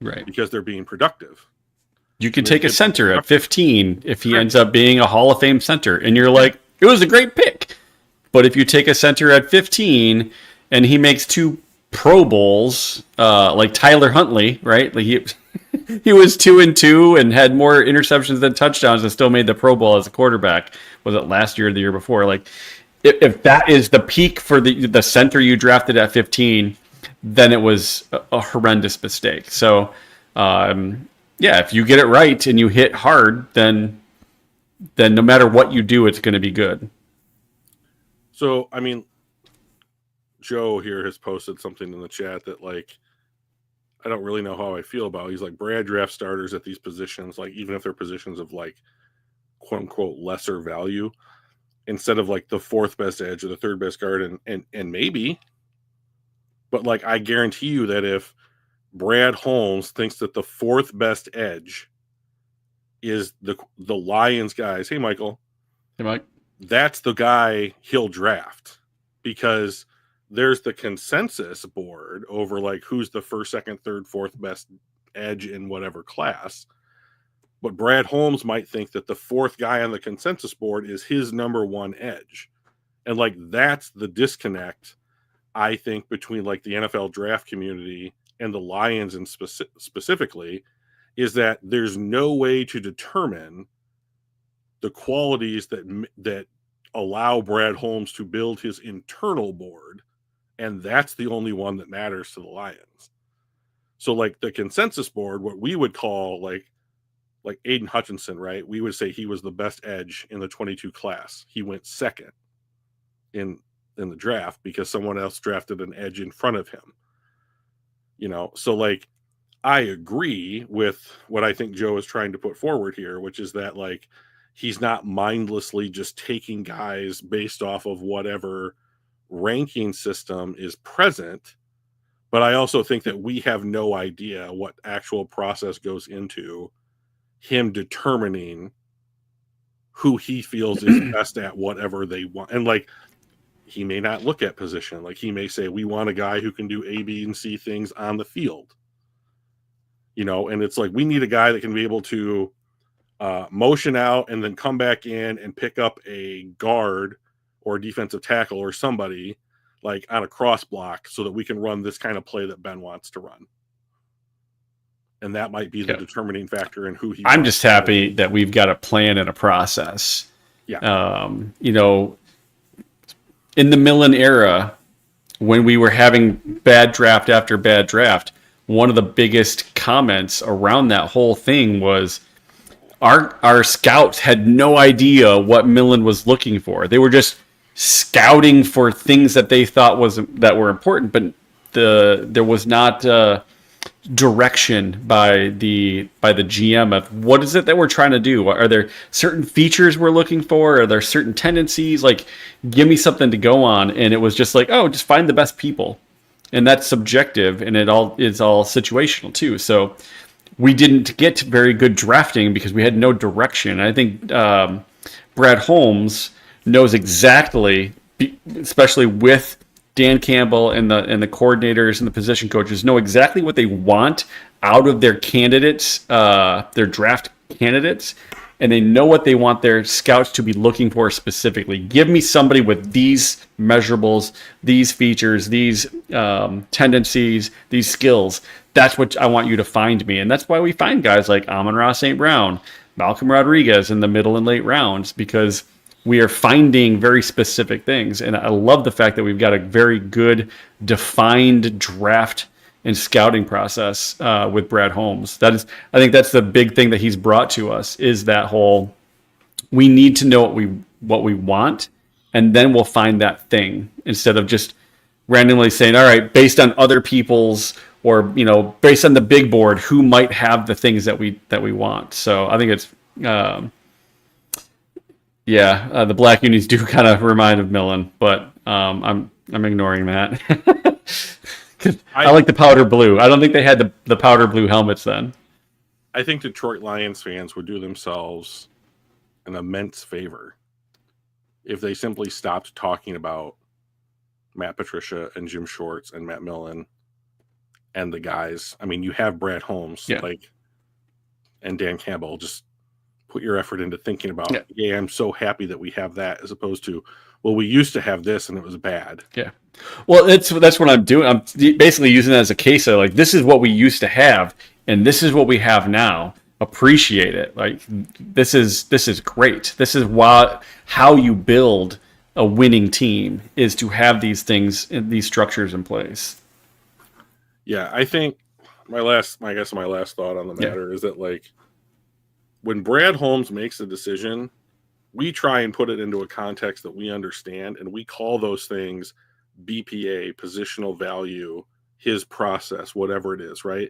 Right. Because they're being productive. You can take a center at 15 if he ends up being a Hall of Fame center, and you're like, it was a great pick. But if you take a center at 15 and he makes 2 Pro Bowls, like Tyler Huntley, right? Like he was 2-2 and had more interceptions than touchdowns and still made the Pro Bowl as a quarterback. Was it last year or the year before? Like, if that is the peak for the center you drafted at 15, then it was a horrendous mistake. So, yeah, if you get it right and you hit hard, then no matter what you do, it's going to be good. So, I mean, Joe here has posted something in the chat that, like, I don't really know how I feel about. He's like, Brad draft starters at these positions, like, even if they're positions of, like, quote unquote lesser value, instead of like the 4th best edge or the 3rd best guard, and maybe, but like, I guarantee you that if Brad Holmes thinks that the 4th best edge is the Lions guys, hey Michael, Hey Mike, that's the guy he'll draft, because there's the consensus board over like who's the 1st, 2nd, 3rd, 4th best edge in whatever class. But Brad Holmes might think that the 4th guy on the consensus board is his number 1 edge. And like, that's the disconnect, I think, between like the NFL draft community and the Lions, and specifically, is that there's no way to determine the qualities that allow Brad Holmes to build his internal board, and that's the only one that matters to the Lions. So like the consensus board, what we would call like Aiden Hutchinson, right? We would say he was the best edge in the 22 class. He went second in the draft because someone else drafted an edge in front of him. So like I agree with what I think Joe is trying to put forward here, which is that like he's not mindlessly just taking guys based off of whatever ranking system is present. But I also think that we have no idea what actual process goes into him determining who he feels is best at whatever they want. And like, he may not look at position. Like he may say, we want a guy who can do A, B, and C things on the field. And it's like, we need a guy that can be able to motion out and then come back in and pick up a guard or defensive tackle or somebody like on a cross block so that we can run this kind of play that Ben wants to run. And that might be the determining factor in who he I'm just happy that we've got a plan and a process. Yeah. In the Millen era, when we were having bad draft after bad draft, one of the biggest comments around that whole thing was our scouts had no idea what Millen was looking for. They were just scouting for things that they thought that were important, but there was not direction by the GM of what is it that we're trying to do. Are there certain features we're looking for? Are there certain tendencies? Like, give me something to go on. And it was just like, oh, just find the best people, and that's subjective, and it's all situational too. So we didn't get very good drafting because we had no direction. I think Brad Holmes knows exactly, especially with Dan Campbell and the coordinators and the position coaches, know exactly what they want out of their candidates, their draft candidates, and they know what they want their scouts to be looking for specifically. Give me somebody with these measurables, these features, these tendencies, these skills. That's what I want you to find me. And that's why we find guys like Amon-Ra St. Brown, Malcolm Rodriguez in the middle and late rounds, because we are finding very specific things. And I love the fact that we've got a very good defined draft and scouting process with Brad Holmes. I think that's the big thing that he's brought to us, is that whole, we need to know what we want, and then we'll find that thing, instead of just randomly saying, all right, based on other people's, or based on the big board, who might have the things that we want. So I think it's the black unis do kind of remind of Millen, but I'm ignoring that. I like the powder blue. I don't think they had the powder blue helmets then. I think Detroit Lions fans would do themselves an immense favor if they simply stopped talking about Matt Patricia and Jim Schwartz and Matt Millen and the guys. I mean, you have Brad Holmes, and Dan Campbell. Just put your effort into thinking about, I'm so happy that we have that, as opposed to, well, we used to have this and it was bad. Yeah. Well, that's what I'm doing. I'm basically using it as a case of, like, this is what we used to have and this is what we have now. Appreciate it. Like, this is great. This is how you build a winning team, is to have these things, these structures in place. Yeah, I think my last thought on the matter is that, like, when Brad Holmes makes a decision, we try and put it into a context that we understand, and we call those things BPA, positional value, his process, whatever it is, right?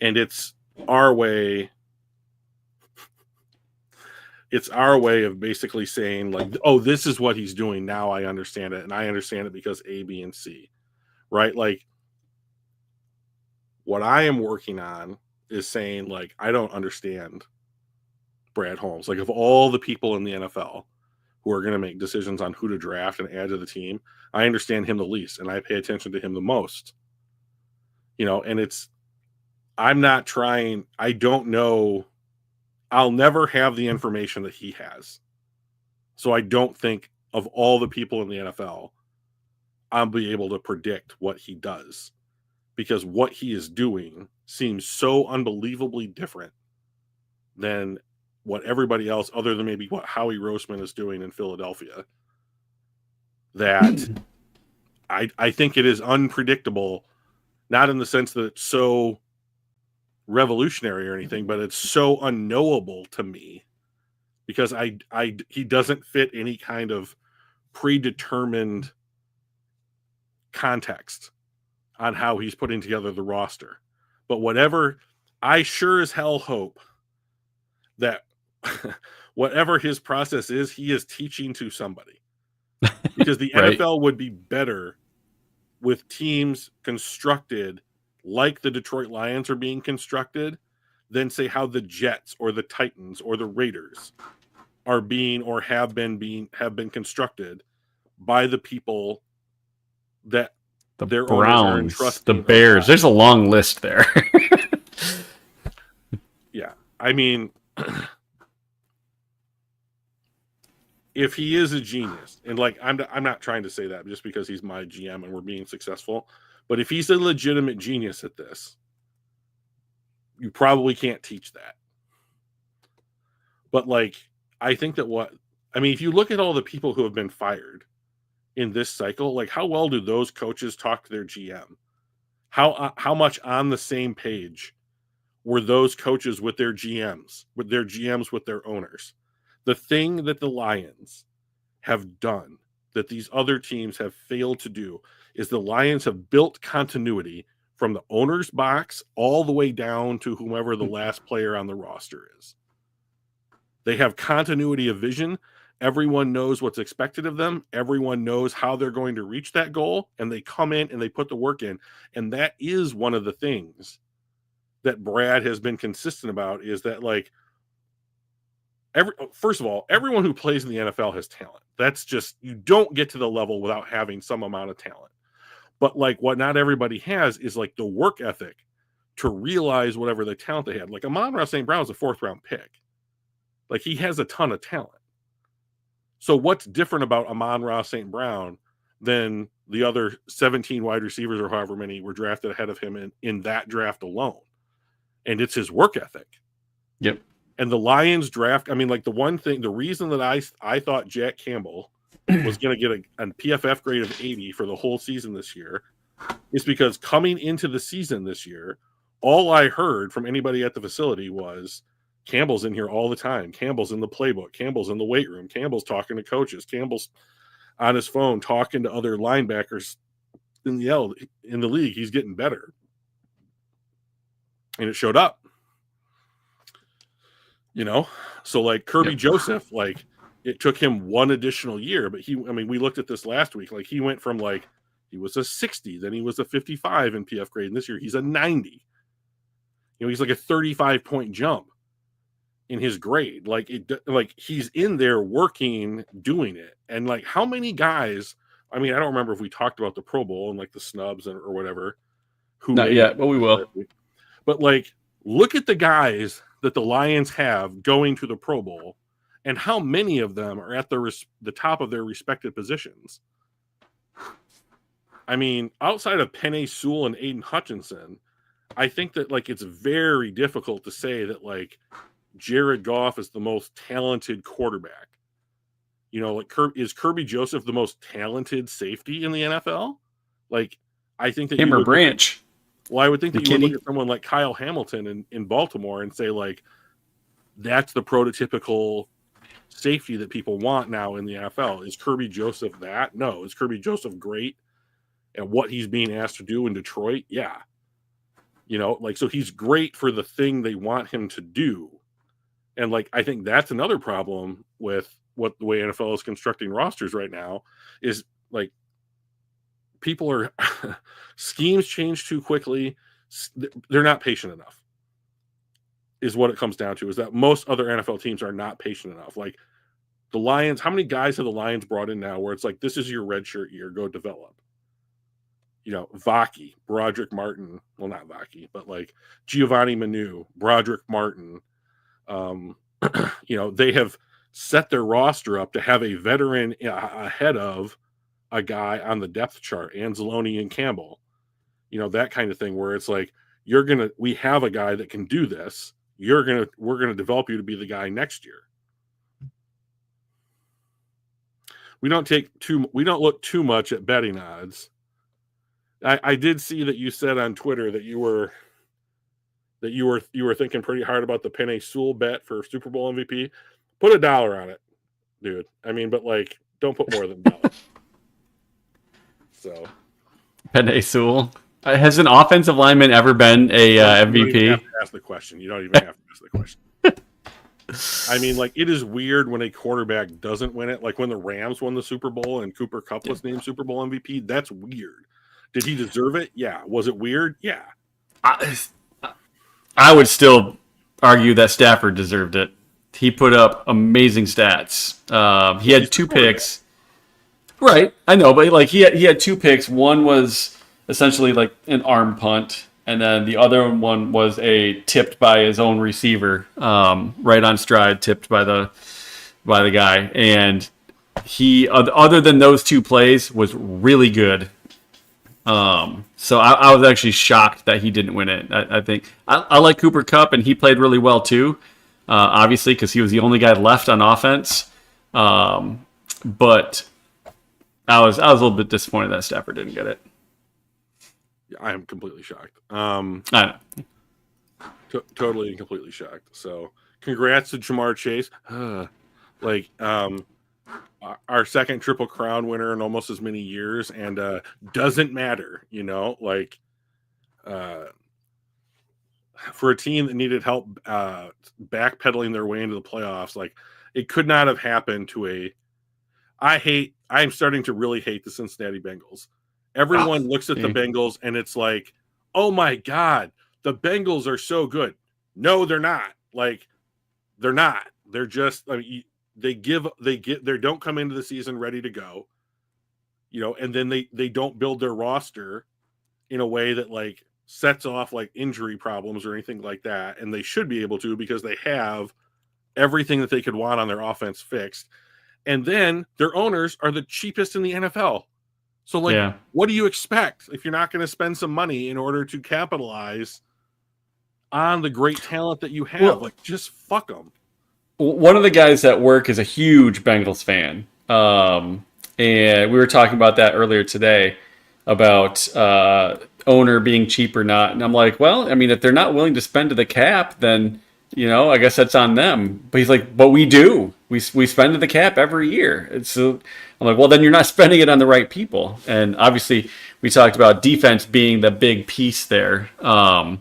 And it's our way of basically saying, like, oh, this is what he's doing. Now I understand it. And I understand it because A, B, and C, right? Like, what I am working on is saying, like, I don't understand Brad Holmes. Like, of all the people in the NFL who are going to make decisions on who to draft and add to the team, I understand him the least, and I pay attention to him the most. And I don't know. I'll never have the information that he has. So I don't think, of all the people in the NFL, I'll be able to predict what he does, because what he is doing seems so unbelievably different than what everybody else, other than maybe what Howie Roseman is doing in Philadelphia. that I think it is unpredictable, not in the sense that it's so revolutionary or anything, but it's so unknowable to me because he doesn't fit any kind of predetermined context on how he's putting together the roster. But whatever, I sure as hell hope that whatever his process is, he is teaching to somebody. Because the Right. NFL would be better with teams constructed like the Detroit Lions are being constructed than say how the Jets or the Titans or the Raiders are being or have been constructed by the people that The their owners are Browns, the entrusting. Bears. There's a long list there. Yeah. I mean, if he is a genius, and like I'm not trying to say that just because he's my GM and we're being successful, but if he's a legitimate genius at this, you probably can't teach that. But like, I think that if you look at all the people who have been fired in this cycle, like how well do those coaches talk to their GM? How much on the same page were those coaches with their GMs, with their owners? The thing that the Lions have done that these other teams have failed to do is the Lions have built continuity from the owner's box all the way down to whomever the last player on the roster is. They have continuity of vision. Everyone knows what's expected of them. Everyone knows how they're going to reach that goal, and they come in and they put the work in. And that is one of the things that Brad has been consistent about, is that like first of all, everyone who plays in the NFL has talent. That's just, you don't get to the level without having some amount of talent. But like what not everybody has is like the work ethic to realize whatever the talent they had. Like Amon-Ra St. Brown is a 4th round pick. Like he has a ton of talent. So what's different about Amon-Ra St. Brown than the other 17 wide receivers or however many were drafted ahead of him in that draft alone? And it's his work ethic. Yep. And the Lions draft, I mean, like the reason that I thought Jack Campbell was going to get a PFF grade of 80 for the whole season this year is because coming into the season this year, all I heard from anybody at the facility was Campbell's in here all the time. Campbell's in the playbook. Campbell's in the weight room. Campbell's talking to coaches. Campbell's on his phone talking to other linebackers in the league. He's getting better. And it showed up. You know, so like Kirby Joseph, like it took him one additional year, but we looked at this last week. Like he went from like, he was a 60, then he was a 55 in PF grade. And this year he's a 90. You know, he's like a 35-point jump in his grade. Like he's in there working, doing it. And like how many guys, I don't remember if we talked about the Pro Bowl and like the snubs or whatever. Not yet, but we will. But like, look at the guys that the Lions have going to the Pro Bowl and how many of them are at the top of their respective positions. I mean, outside of Penei Sewell and Aiden Hutchinson, I think that like it's very difficult to say that like Jared Goff is the most talented quarterback. You know, like is Kirby Joseph the most talented safety in the NFL? Like, I think that Hammer Branch. I would think that you would look at someone like Kyle Hamilton in Baltimore and say, like, that's the prototypical safety that people want now in the NFL. Is Kirby Joseph that? No. Is Kirby Joseph great at what he's being asked to do in Detroit? Yeah. You know, like, so he's great for the thing they want him to do. And, like, I think that's another problem with the way NFL is constructing rosters right now is, like, people are schemes change too quickly. They're not patient enough is what it comes down to, is that most other NFL teams are not patient enough. Like the Lions, how many guys have the Lions brought in now where it's like, this is your redshirt year, go develop? You know, Vaki, Broderick Martin, well, not Vaki, but like Giovanni Manu, Broderick Martin. You know, they have set their roster up to have a veteran ahead of a guy on the depth chart, Anzalone and Campbell, you know, that kind of thing, where it's like, we have a guy that can do this. We're going to develop you to be the guy next year. we don't look too much at betting odds. I did see that you said on Twitter that you were thinking pretty hard about the Penei Sewell bet for Super Bowl MVP. Put $1 on it, dude. I mean, but like, don't put more than $1. So, Penei Sewell. Has an offensive lineman ever been a you don't even MVP? have to ask the question. You don't even have to ask the question. I mean, like, it is weird when a quarterback doesn't win it. Like when the Rams won the Super Bowl and Cooper Kupp was named Super Bowl MVP. That's weird. Did he deserve it? Yeah. Was it weird? Yeah. I would still argue that Stafford deserved it. He put up amazing stats. He had 2 picks. Right, I know, but like he had 2 picks. One was essentially like an arm punt, and then the other one was a tipped by his own receiver, right on stride, tipped by the guy. And he, other than those 2 plays, was really good. So I was actually shocked that he didn't win it. I think I like Cooper Kupp, and he played really well too. Obviously, because he was the only guy left on offense. But I was a little bit disappointed that Stafford didn't get it. Yeah, I am completely shocked. I know. Totally and completely shocked. So, congrats to Jamar Chase. Our second Triple Crown winner in almost as many years, and doesn't matter, like for a team that needed help backpedaling their way into the playoffs, like it could not have happened to I'm starting to really hate the Cincinnati Bengals. Everyone looks at the Bengals and it's like, oh my God, the Bengals are so good. No, they're not. Like, they're not. They're just, I mean, they don't come into the season ready to go, and then they don't build their roster in a way that like sets off like injury problems or anything like that. And they should be able to, because they have everything that they could want on their offense fixed. And then their owners are the cheapest in the NFL. So like, What do you expect if you're not going to spend some money in order to capitalize on the great talent that you have? Well, like, just fuck them. One of the guys at work is a huge Bengals fan. And we were talking about that earlier today about owner being cheap or not. And I'm like, well, I mean, if they're not willing to spend to the cap, then, I guess that's on them. But he's like, but we do. We spend to the cap every year. And so I'm like, well, then you're not spending it on the right people. And obviously, we talked about defense being the big piece there, that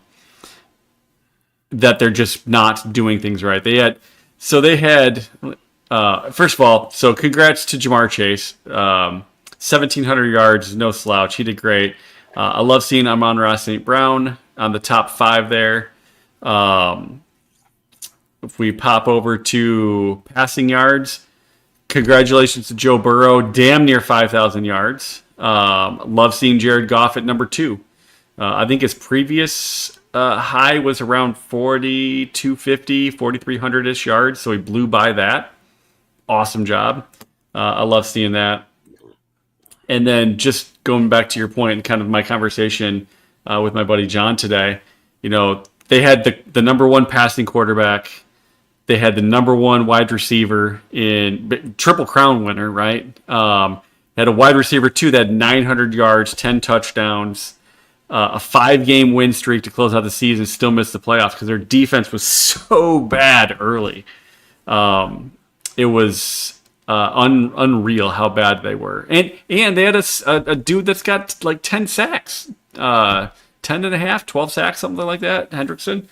they're just not doing things right. They had, first of all, so congrats to Jamar Chase. 1,700 yards, no slouch. He did great. I love seeing Amon-Ra St. Brown on the top 5 there. If we pop over to passing yards, congratulations to Joe Burrow, damn near 5,000 yards. Love seeing Jared Goff at number 2. I think his previous high was around 4,250, 4,300-ish yards, so he blew by that. Awesome job. I love seeing that. And then just going back to your point and kind of my conversation with my buddy John today, they had the number 1 passing quarterback. They had the number 1 wide receiver in Triple Crown winner, right? Had a wide receiver too that had 900 yards, 10 touchdowns, a 5-game win streak to close out the season, still missed the playoffs because their defense was so bad early. It was unreal how bad they were. And they had a dude that's got like 10 sacks, 10 and a half, 12 sacks, something like that, Hendrickson.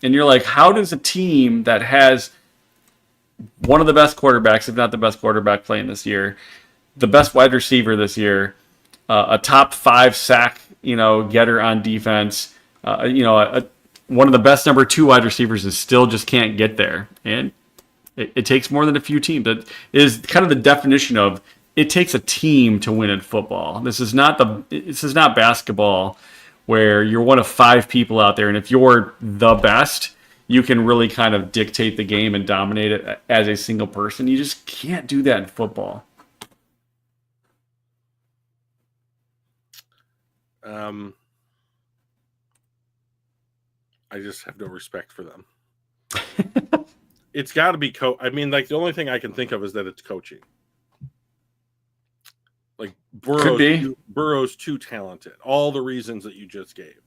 And you're like, how does a team that has one of the best quarterbacks, if not the best quarterback playing this year, the best wide receiver this year, a top 5 sack, getter on defense, one of the best number 2 wide receivers is still just can't get there. And it takes more than a few teams. That is kind of the definition of it takes a team to win in football. This is not basketball where you're one of 5 people out there, and if you're the best, you can really kind of dictate the game and dominate it as a single person. You just can't do that in football. I just have no respect for them. It's got to be I mean, like, the only thing I can think of is that it's coaching. Like Could be. Burrow's too talented. All the reasons that you just gave.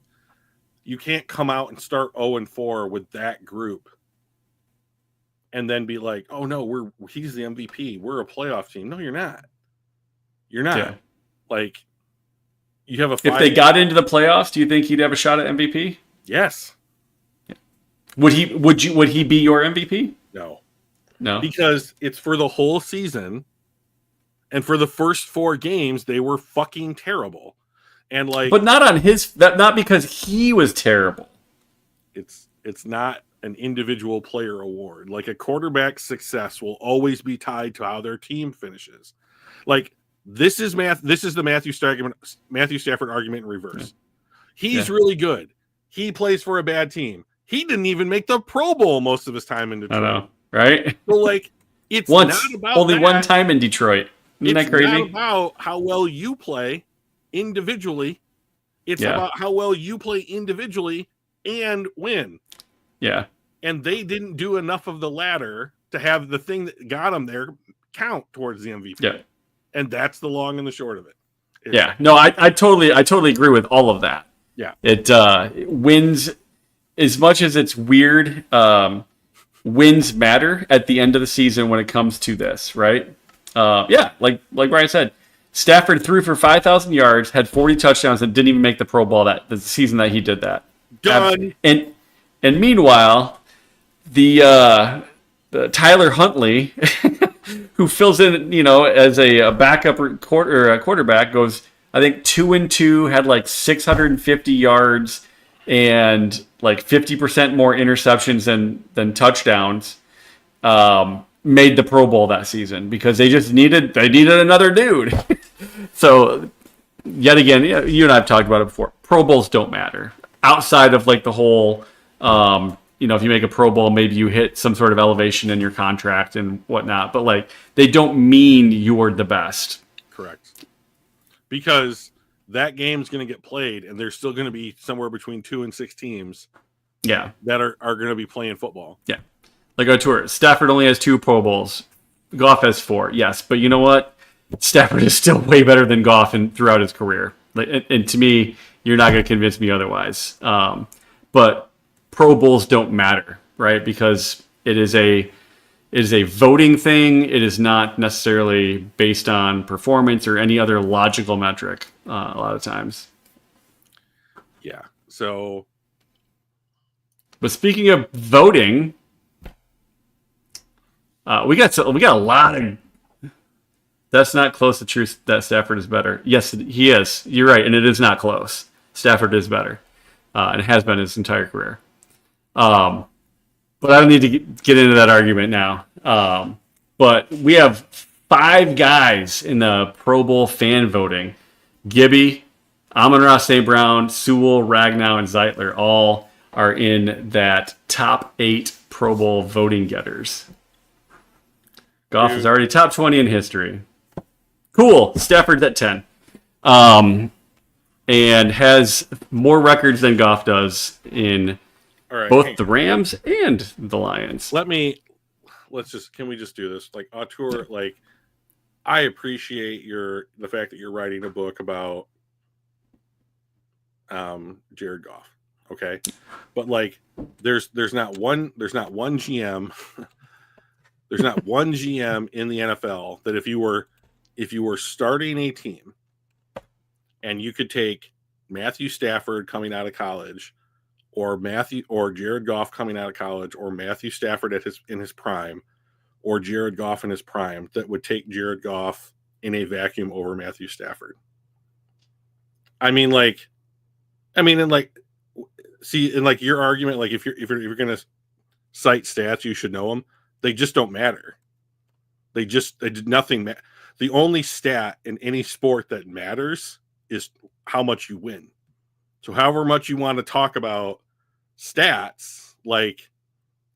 You can't come out and start 0-4 with that group and then be like, "Oh no, he's the MVP. We're a playoff team." No, you're not. You're not. Yeah. Like you have a If they got into the playoffs, do you think he'd have a shot at MVP? Yes. Would he be your MVP? No. No. Because it's for the whole season. And for the first 4 games, they were fucking terrible. And like, but not on not because he was terrible. It's not an individual player award. Like a quarterback's success will always be tied to how their team finishes. Like this is the Matthew Stafford argument in reverse. Yeah. He's really good. He plays for a bad team. He didn't even make the Pro Bowl most of his time in Detroit. I know, right? So like, it's not about only one time in Detroit. Isn't that crazy? It's not about how well you play individually. It's about how well you play individually and win. Yeah. And they didn't do enough of the latter to have the thing that got them there count towards the MVP. Yeah. And that's the long and the short of it. No, I totally agree with all of that. Yeah. It wins as much as it's weird. Wins matter at the end of the season when it comes to this, right? Like Brian said, Stafford threw for 5,000 yards, had 40 touchdowns, and didn't even make the Pro Bowl the season that he did that. Done. And meanwhile, the Tyler Huntley, who fills in, as a backup quarterback, goes, I think 2-2, had like 650 yards and like 50% more interceptions than touchdowns. Made the Pro Bowl that season because they needed another dude. So yet again, you and I have talked about it before. Pro Bowls don't matter outside of like the whole, if you make a Pro Bowl, maybe you hit some sort of elevation in your contract and whatnot, but like they don't mean you're the best. Correct. Because that game's going to get played and there's still going to be somewhere between 2 and 6 teams. Yeah. That are going to be playing football. Yeah. Like our tour, Stafford only has 2 Pro Bowls. Goff has 4, yes. But you know what? Stafford is still way better than Goff throughout his career. And to me, you're not going to convince me otherwise. But Pro Bowls don't matter, right? Because it is a voting thing. It is not necessarily based on performance or any other logical metric a lot of times. Yeah. So. But speaking of voting... we got a lot of. That's not close to truth that Stafford is better. Yes, he is. You're right, and it is not close. Stafford is better, and has been his entire career. But I don't need to get into that argument now. But we have 5 guys in the Pro Bowl fan voting: Gibby, Amon-Ra St. Brown, Sewell, Ragnow, and Zeitler all are in that top 8 Pro Bowl voting getters. Goff is already top 20 in history. Cool. Stafford's at 10. And has more records than Goff does in both the Rams and the Lions. Can we just do this? Like, Auteur, like, I appreciate the fact that you're writing a book about Jared Goff. Okay. But like, there's not one GM. There's not one GM in the NFL that if you were starting a team and you could take Matthew Stafford coming out of college or Jared Goff coming out of college or Matthew Stafford in his prime or Jared Goff in his prime, that would take Jared Goff in a vacuum over Matthew Stafford. See, in like your argument, like if you're going to cite stats, you should know them. They just don't matter. They did nothing. The only stat in any sport that matters is how much you win. So however much you want to talk about stats, like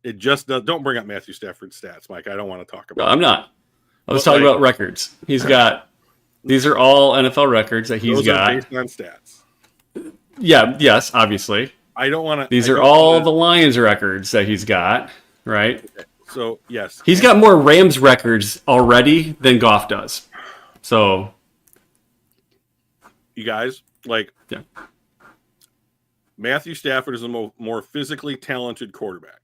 it just does. Don't bring up Matthew Stafford's stats, Mike. I don't want to talk about. No, I'm not. I was talking about records. He's got. These are all NFL records that he's got. Those are based on stats. Yeah. Yes. Obviously. I don't want to. These are all the Lions records that he's got. Right. Okay. So, yes. He's got more Rams records already than Goff does. So, you guys, like Yeah. Matthew Stafford is a more physically talented quarterback.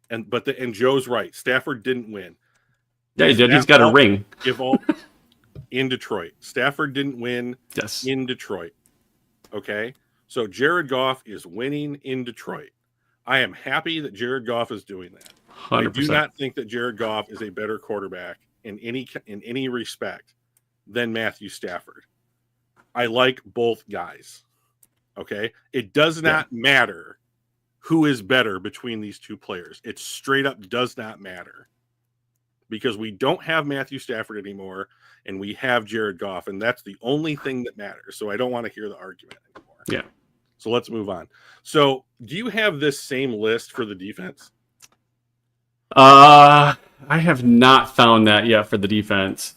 And Joe's right. Stafford didn't win. Yeah, he Is did. He's that got a all? ring. If all in Detroit, Stafford didn't win Yes. in Detroit. Okay, so Jared Goff is winning in Detroit. I am happy that Jared Goff is doing that. I do 100%. not think that Jared Goff is a better quarterback in any respect than Matthew Stafford. I like both guys. Okay, it does not matter who is better between these two players. It straight up does not matter because we don't have Matthew Stafford anymore and we have Jared Goff, and that's the only thing that matters. So I don't want to hear the argument anymore. Yeah. So let's move on. So do you have this same list for the defense? I have not found that yet for the defense.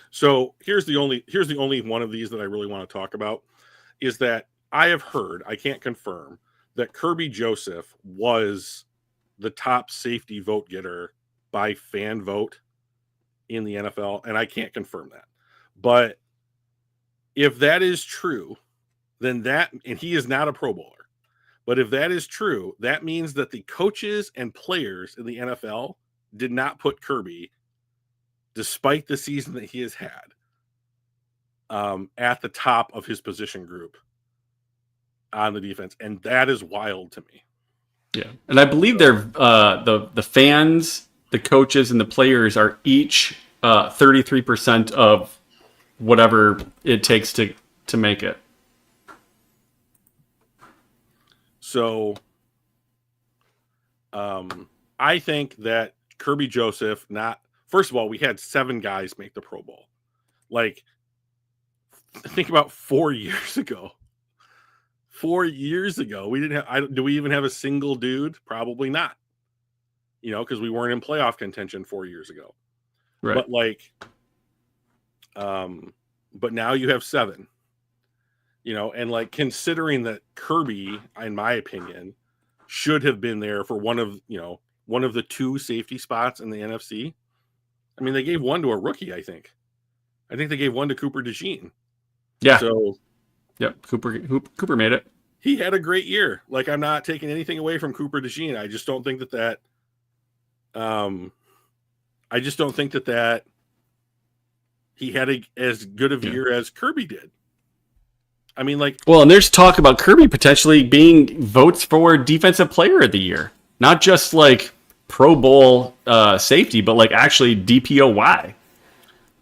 So here's the only one of these that I really want to talk about is that I have heard, I can't confirm, that Kirby Joseph was the top safety vote getter by fan vote in the NFL, and I can't confirm that. But if that is true, then and he is not a Pro Bowler. But if that is true, that means that the coaches and players in the NFL did not put Kirby, despite the season that he has had, at the top of his position group on the defense, and that is wild to me. Yeah, and I believe they're the fans, the coaches, and the players are each 33% of whatever it takes to make it. So, I think that Kirby Joseph, first of all, we had 7 guys make the Pro Bowl. Like, think about 4 years ago. 4 years ago, we didn't have. Do we even have a single dude? Probably not. Because we weren't in playoff contention 4 years ago. Right. But but now you have 7. And considering that Kirby, in my opinion, should have been there for one of the 2 safety spots in the NFC. I mean, they gave one to a rookie, I think. I think they gave one to Cooper DeJean. Yeah. So, yep, Cooper made it. He had a great year. Like, I'm not taking anything away from Cooper DeJean. I just don't think that he had as good of a year as Kirby did. I mean, well, and there's talk about Kirby potentially being votes for Defensive Player of the Year, not just Pro Bowl safety, but actually DPOY.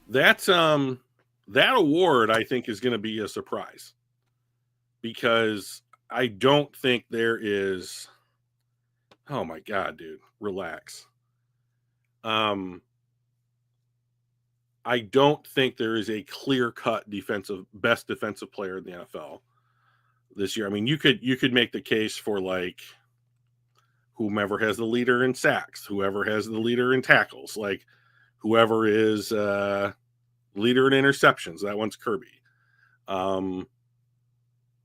That's that award I think is going to be a surprise because I don't think there is. Oh my God, dude, relax. I don't think there is a clear-cut best defensive player in the NFL this year. I mean, you could make the case for whomever has the leader in sacks, whoever has the leader in tackles, whoever is leader in interceptions. That one's Kirby. But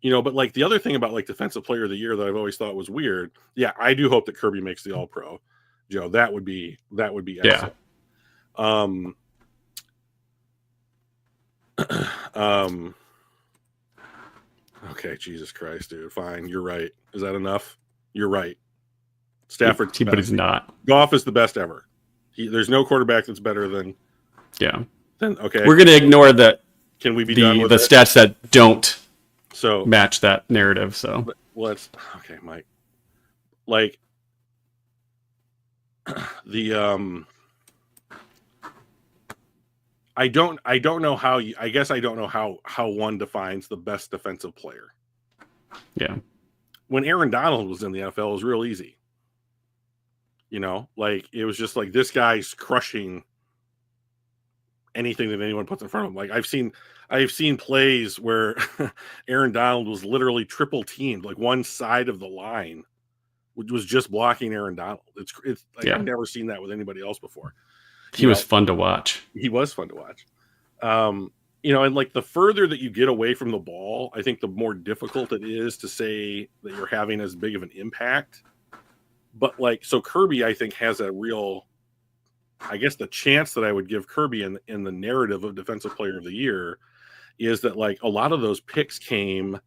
the other thing about defensive player of the year that I've always thought was weird. Yeah, I do hope that Kirby makes the All-Pro. Joe, that would be excellent. Yeah. Okay, Jesus Christ, dude. Fine, you're right. Is that enough? You're right. Stafford, but he's not. Goff is the best ever. There's no quarterback that's better than. Yeah. Okay. We're gonna ignore that. Can we be done with the stats that don't match that narrative? So let's. Okay, Mike. The I don't know how I guess I don't know how one defines the best defensive player. Yeah. When Aaron Donald was in the NFL, it was real easy. It was just this guy's crushing anything that anyone puts in front of him. I've seen plays where Aaron Donald was literally triple teamed, one side of the line, which was just blocking Aaron Donald. It's I've never seen that with anybody else before. He was fun to watch. He was fun to watch. And the further that you get away from the ball, I think the more difficult it is to say that you're having as big of an impact. But so Kirby, I think, has a real I guess the chance that I would give Kirby in the narrative of Defensive Player of the Year is that like a lot of those picks came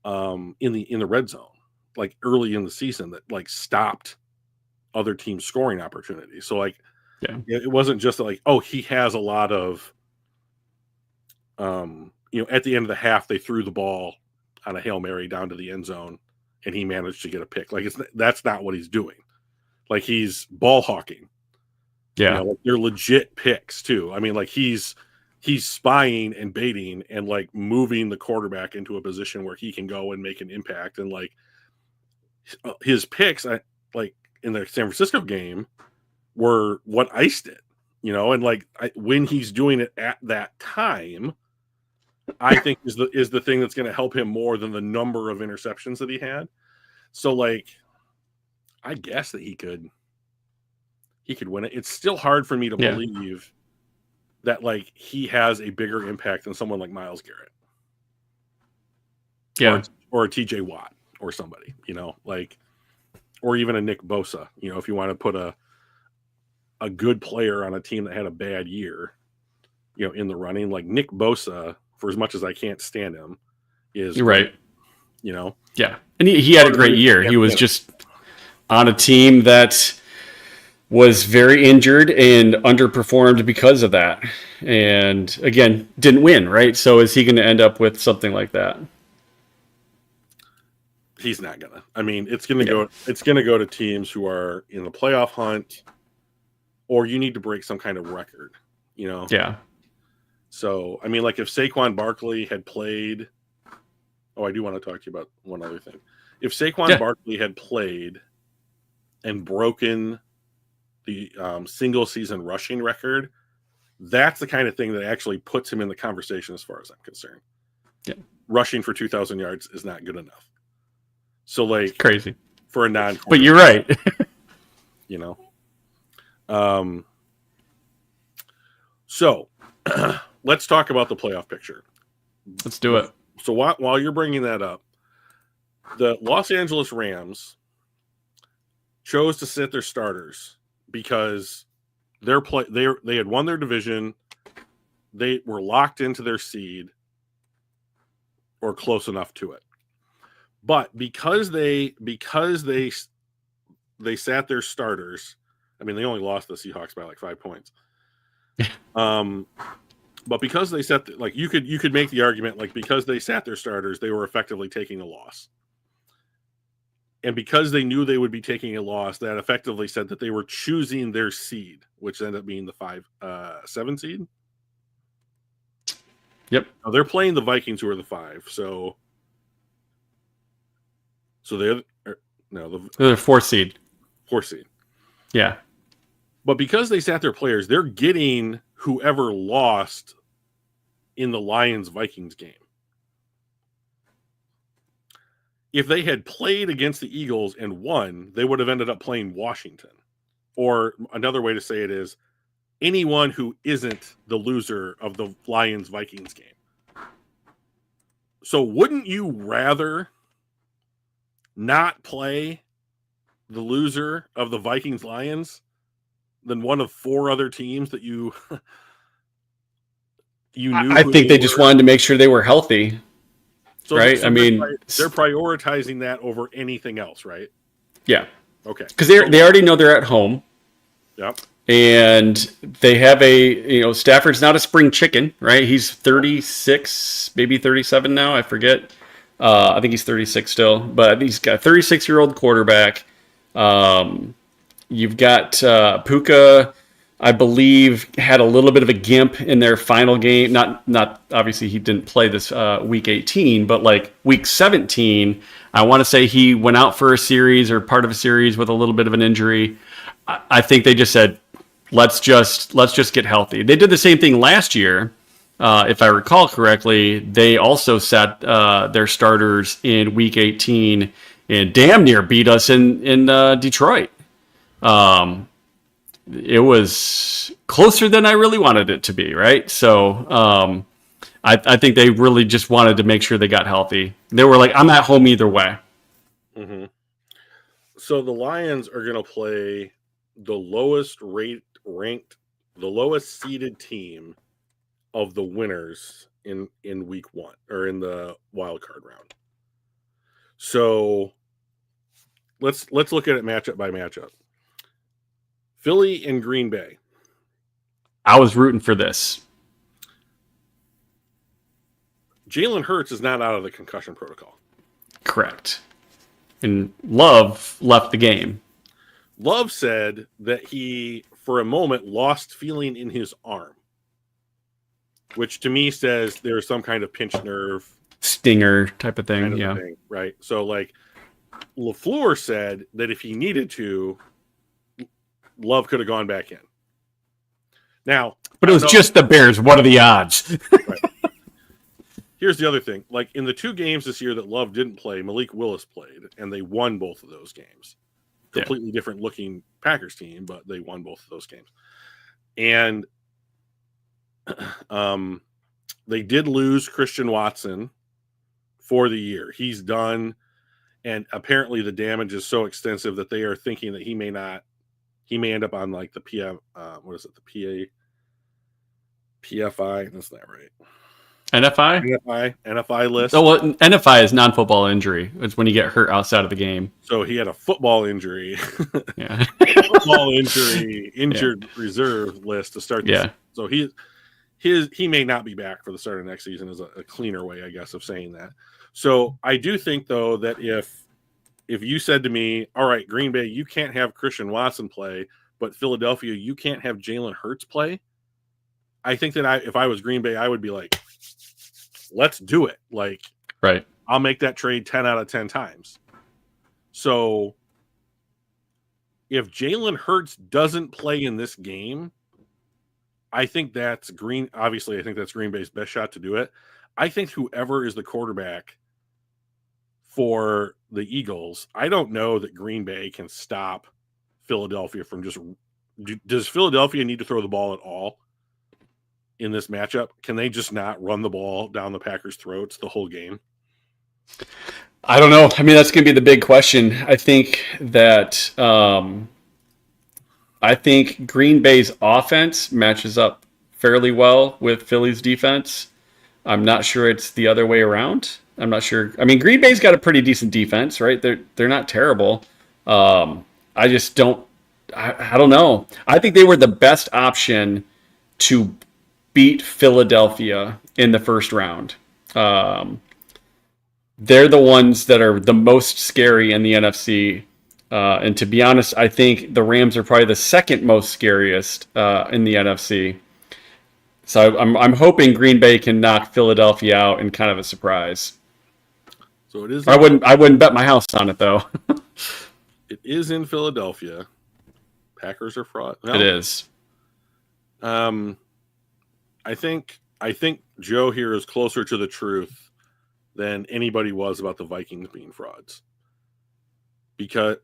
in the red zone, like early in the season, that like stopped other teams' scoring opportunities. So like it wasn't just like, oh, he has a lot of at the end of the half they threw the ball on a Hail Mary down to the end zone and he managed to get a pick. Like that's not what he's doing. Like he's ball hawking. Yeah. Like they're legit picks too. I mean, like he's spying and baiting and like moving the quarterback into a position where he can go and make an impact. And like his picks, like in the San Francisco game, were what iced it. And like when he's doing it at that time, I think is the thing that's going to help him more than the number of interceptions that he had. So like, I guess that he could win it. It's still hard for me to believe that like he has a bigger impact than someone like Myles Garrett. Yeah. Or a TJ Watt or somebody, like, or even a Nick Bosa, if you want to put a good player on a team that had a bad year, in the running, like Nick Bosa, for as much as I can't stand him, is right. Yeah. And he had a great year. He was just on a team that was very injured and underperformed because of that. And again, didn't win, right? So is he going to end up with something like that? He's not gonna. I mean, it's gonna go to teams who are in the playoff hunt, or you need to break some kind of record, Yeah. So I mean, like if Saquon Barkley had played, I do want to talk to you about one other thing. If Saquon Barkley had played and broken the single season rushing record, that's the kind of thing that actually puts him in the conversation as far as I'm concerned. Yeah. Rushing for 2,000 yards is not good enough. So like it's crazy for a non, but you're right. So let's talk about the playoff picture. Let's do it. So while you're bringing that up, the Los Angeles Rams chose to sit their starters because they had won their division, they were locked into their seed or close enough to it. But because they sat their starters, I mean they only lost the Seahawks by like 5 points. But because they you could make the argument like because they sat their starters, they were effectively taking a loss. And because they knew they would be taking a loss, that effectively said that they were choosing their seed, which ended up being the 7 seed. Yep. Now they're playing the Vikings, who are the 5. So they're the 4 seed. 4 seed. Yeah. But because they sat their players, they're getting whoever lost in the Lions-Vikings game. If they had played against the Eagles and won, they would have ended up playing Washington. Or another way to say it is anyone who isn't the loser of the Lions-Vikings game. So wouldn't you rather not play the loser of the Vikings-Lions than one of 4 other teams that you knew? I think they just wanted to make sure they were healthy. So right? So they're prioritizing that over anything else, right? Yeah. Okay. Because they already know they're at home. Yep. And they have Stafford's not a spring chicken, right? He's 36, maybe 37 now. I forget. I think he's 36 still, but he's got a 36-year-old quarterback. You've got Puka, I believe, had a little bit of a gimp in their final game. Not obviously he didn't play this week 18, but like week 17, I want to say he went out for a series or part of a series with a little bit of an injury. I think they just said, let's just get healthy. They did the same thing last year, if I recall correctly. They also sat their starters in week 18 and damn near beat us in Detroit. It was closer than I really wanted it to be, right? So I think they really just wanted to make sure they got healthy. They were like, I'm at home either way. Mm-hmm. So the Lions are going to play the lowest rate ranked the lowest seeded team of the winners in week 1 or in the wild card round. So let's look at it matchup by matchup. Philly and Green Bay. I was rooting for this. Jalen Hurts is not out of the concussion protocol. Correct. And Love left the game. Love said that he, for a moment, lost feeling in his arm, which to me says there's some kind of pinched nerve. Stinger type of thing, kind of yeah. thing, right? So, like, LaFleur said that if he needed to, Love could have gone back in. Now, but it was just the Bears. What are the odds? Right. Here's the other thing. Like, in the 2 games this year that Love didn't play, Malik Willis played, and they won both of those games. Completely different looking Packers team, but they won both of those games. And they did lose Christian Watson for the year. He's done, and apparently the damage is so extensive that they are thinking that he may end up on like the PFI. That's not right. NFI list. Oh, well, NFI is non-football injury. It's when you get hurt outside of the game. So he had a football injury. Yeah. Football injured reserve list to start the season. So he may not be back for the start of next season is a cleaner way, I guess, of saying that. So I do think, though, that if you said to me, all right, Green Bay, you can't have Christian Watson play, but Philadelphia, you can't have Jalen Hurts play, I think that if I was Green Bay, I would be like, let's do it. Like, right. I'll make that trade 10 out of 10 times. So if Jalen Hurts doesn't play in this game, I think that's Green Bay's best shot to do it. I think whoever is the quarterback for the Eagles, I don't know that Green Bay can stop Philadelphia from just. Does Philadelphia need to throw the ball at all in this matchup? Can they just not run the ball down the Packers' throats the whole game? I don't know. I mean, that's going to be the big question. I think that Green Bay's offense matches up fairly well with Philly's defense. I'm not sure it's the other way around. I'm not sure. I mean, Green Bay's got a pretty decent defense, right? They're not terrible. I just don't. I don't know. I think they were the best option to beat Philadelphia in the first round. They're the ones that are the most scary in the NFC. And to be honest, I think the Rams are probably the second most scariest in the NFC. So I'm hoping Green Bay can knock Philadelphia out in kind of a surprise. So it is. I wouldn't bet my house on it though. It is in Philadelphia. Packers are fraud. No. It is. I think Joe here is closer to the truth than anybody was about the Vikings being frauds. Because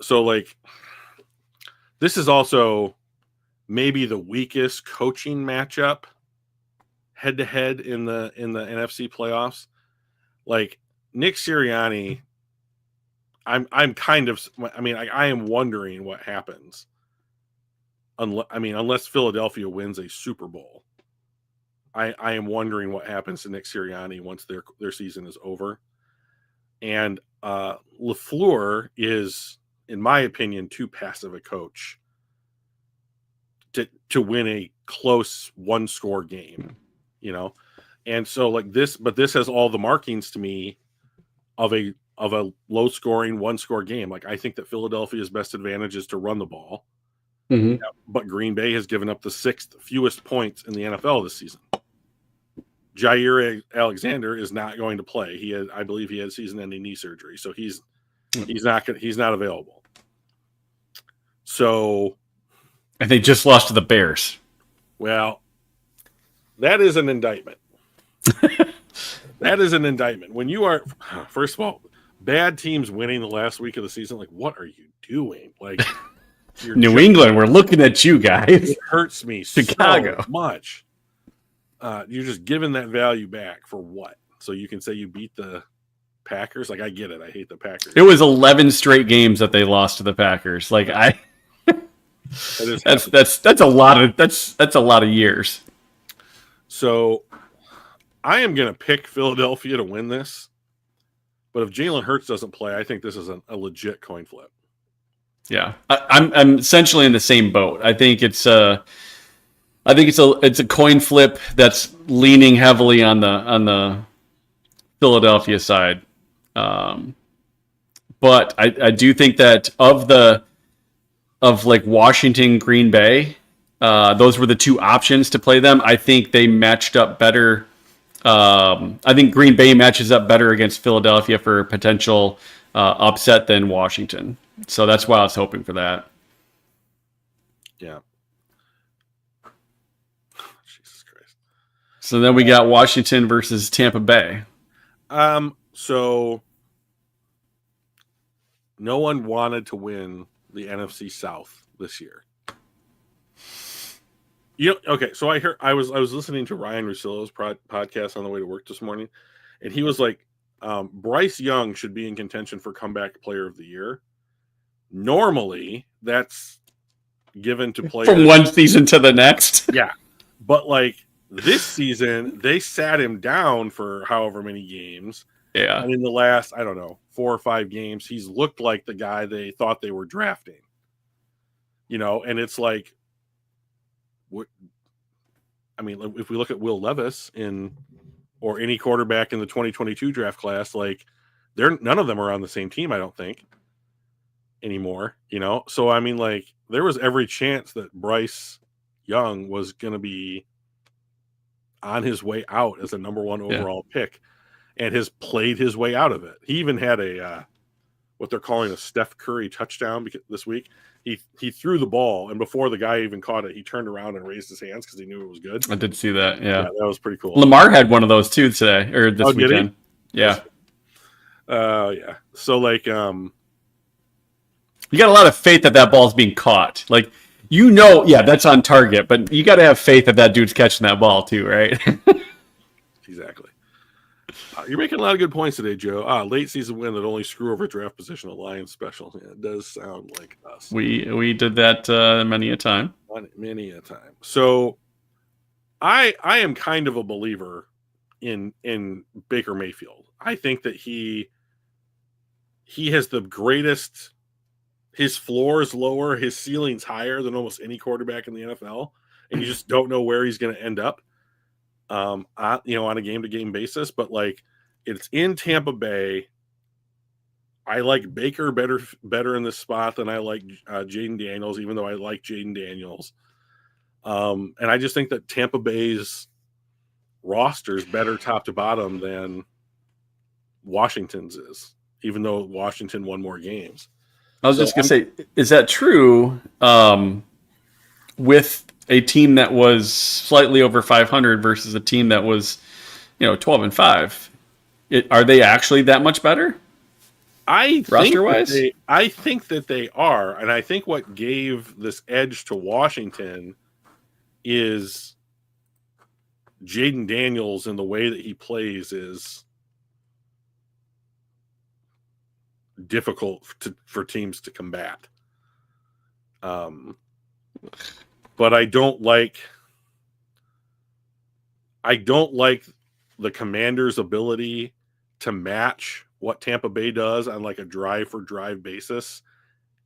this is also maybe the weakest coaching matchup head to head in the NFC playoffs. Like Nick Sirianni, I am wondering what happens. Unless Philadelphia wins a Super Bowl, I am wondering what happens to Nick Sirianni once their season is over. And LaFleur is, in my opinion, too passive a coach to win a close one-score game, you know. And so this has all the markings to me of a low-scoring one-score game. Like I think that Philadelphia's best advantage is to run the ball. Mm-hmm. But Green Bay has given up the 6th fewest points in the NFL this season. Jair Alexander is not going to play. I believe he had season-ending knee surgery, so he's not available. So, and they just lost to the Bears. Well, that is an indictment. That is an indictment. When you are, first of all, bad teams winning the last week of the season, like what are you doing? Like. New England, we're looking at you guys. It hurts me Chicago. So much. You're just giving that value back for what? So you can say you beat the Packers? Like, I get it. I hate the Packers. It was 11 straight games that they lost to the Packers. Like, That is That's a lot of that's a lot of years. So I am going to pick Philadelphia to win this, but if Jalen Hurts doesn't play, I think this is a legit coin flip. Yeah, I'm essentially in the same boat. I think it's a coin flip that's leaning heavily on the Philadelphia side. But I do think that of Washington, Green Bay, those were the two options to play them. I think they matched up better. I think Green Bay matches up better against Philadelphia for potential upset than Washington. So that's why I was hoping for that. Yeah. Jesus Christ. So then we got Washington versus Tampa Bay. So no one wanted to win the NFC South this year. Okay, so I was listening to Ryan Russillo's podcast on the way to work this morning, and he was like, Bryce Young should be in contention for comeback player of the year. Normally, that's given to players from one season to the next. Yeah, but like this season, they sat him down for however many games. Yeah, and in the last, I don't know, 4 or 5 games, he's looked like the guy they thought they were drafting. And it's like, if we look at Will Levis or any quarterback in the 2022 draft class, like none of them are on the same team, I don't think, anymore. So I mean, like, there was every chance that Bryce Young was going to be on his way out as a number 1 overall pick, and has played his way out of it. He even had a what they're calling a Steph Curry touchdown this week. He threw the ball, and before the guy even caught it, he turned around and raised his hands because he knew it was good. I did see that. Yeah, that was pretty cool. Lamar had one of those too today or this weekend. Yeah. Yeah. So like, you got a lot of faith that ball's being caught. Like, that's on target, but you got to have faith that dude's catching that ball too, right? Exactly. You're making a lot of good points today, Joe. Late season win that only screw over draft position, a Lions special. Yeah, it does sound like us. We did that many a time. Many a time. So I am kind of a believer in Baker Mayfield. I think that he has the greatest. His floor is lower, his ceiling's higher than almost any quarterback in the NFL, and you just don't know where he's going to end up. On a game-to-game basis, but like, it's in Tampa Bay. I like Baker better in this spot than I like Jaden Daniels, even though I like Jaden Daniels. And I just think that Tampa Bay's roster is better top to bottom than Washington's is, even though Washington won more games. I was just going to say, is that true with a team that was slightly over 500 versus a team that was, 12-5? Are they actually that much better? Roster-wise? I think that they are, and I think what gave this edge to Washington is Jaden Daniels, and the way that he plays is difficult for teams to combat. But I don't like the Commanders' ability to match what Tampa Bay does on like a drive for drive basis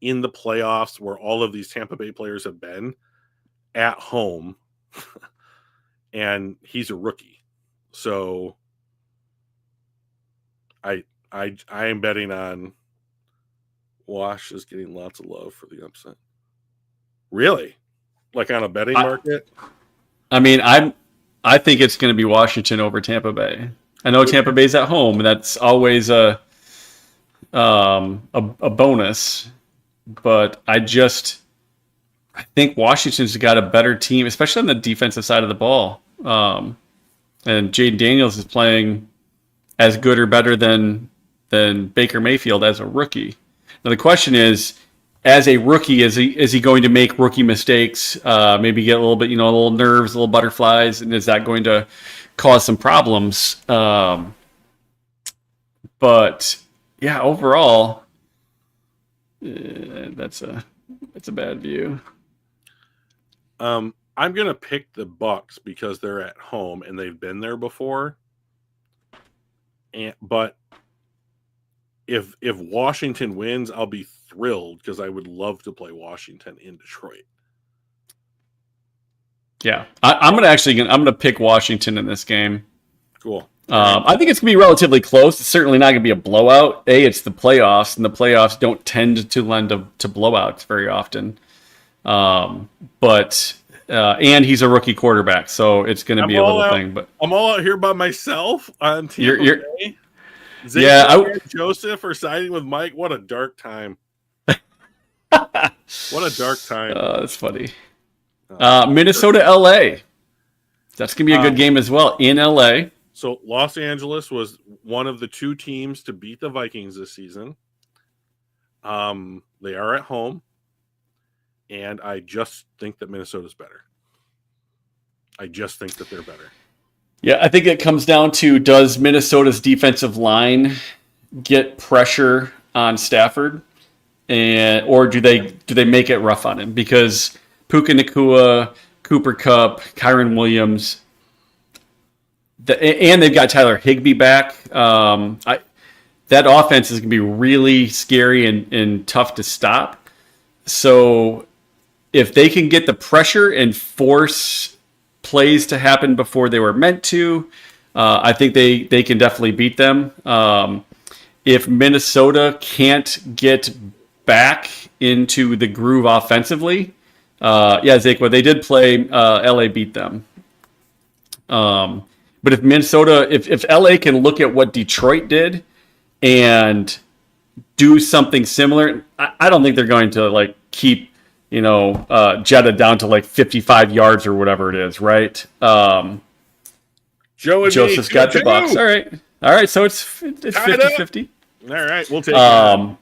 in the playoffs, where all of these Tampa Bay players have been at home. And he's a rookie. So I am betting on Wash is getting lots of love for the upset. Really? Like on a betting market? I mean, I think it's going to be Washington over Tampa Bay. I know Tampa Bay's at home, and that's always a bonus. But I think Washington's got a better team, especially on the defensive side of the ball. And Jaden Daniels is playing as good or better than Baker Mayfield as a rookie. Now the question is, as a rookie, is he going to make rookie mistakes? Maybe get a little bit, a little nerves, a little butterflies, and is that going to cause some problems? But yeah, overall, that's a bad view. I'm gonna pick the Bucks because they're at home and they've been there before. But if Washington wins, I'll be thrilled because I would love to play Washington in Detroit. Yeah, I'm gonna pick Washington in this game. Cool. I think it's gonna be relatively close. It's certainly not gonna be a blowout. It's the playoffs, and the playoffs don't tend to lend to blowouts very often. But he's a rookie quarterback, so it's gonna be a little thing. But I'm all out here by myself on Tampa Bay. Joseph are siding with Mike. What a dark time. What a dark time. That's funny. Minnesota, LA. That's going to be a good game as well in LA. So Los Angeles was one of the 2 teams to beat the Vikings this season. They are at home. And I just think that Minnesota's better. I just think that they're better. Yeah, I think it comes down to, does Minnesota's defensive line get pressure on Stafford? Or do they make it rough on him? Because Puka Nacua, Cooper Kupp, Kyron Williams, and they've got Tyler Higbee back. That offense is going to be really scary and tough to stop. So if they can get the pressure and force plays to happen before they were meant to, I think they can definitely beat them. If Minnesota can't get back into the groove offensively, Zakwa, they did play. LA beat them. But if Minnesota, if LA can look at what Detroit did and do something similar, I don't think they're going to keep Jetta down to 55 yards or whatever it is, right? Joseph's got the Bucks. All right. So it's 50-50. All right, we'll take it.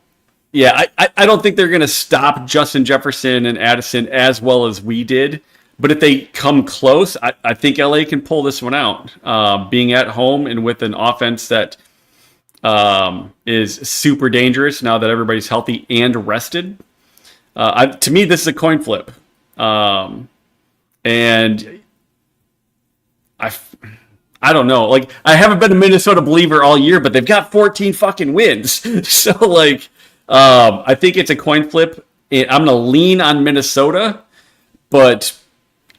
Yeah, I don't think they're going to stop Justin Jefferson and Addison as well as we did. But if they come close, I think LA can pull this one out. Being at home and with an offense that is super dangerous now that everybody's healthy and rested. To me, this is a coin flip. And I don't know. I haven't been a Minnesota believer all year, but they've got 14 fucking wins. So, I think it's a coin flip. I'm going to lean on Minnesota, but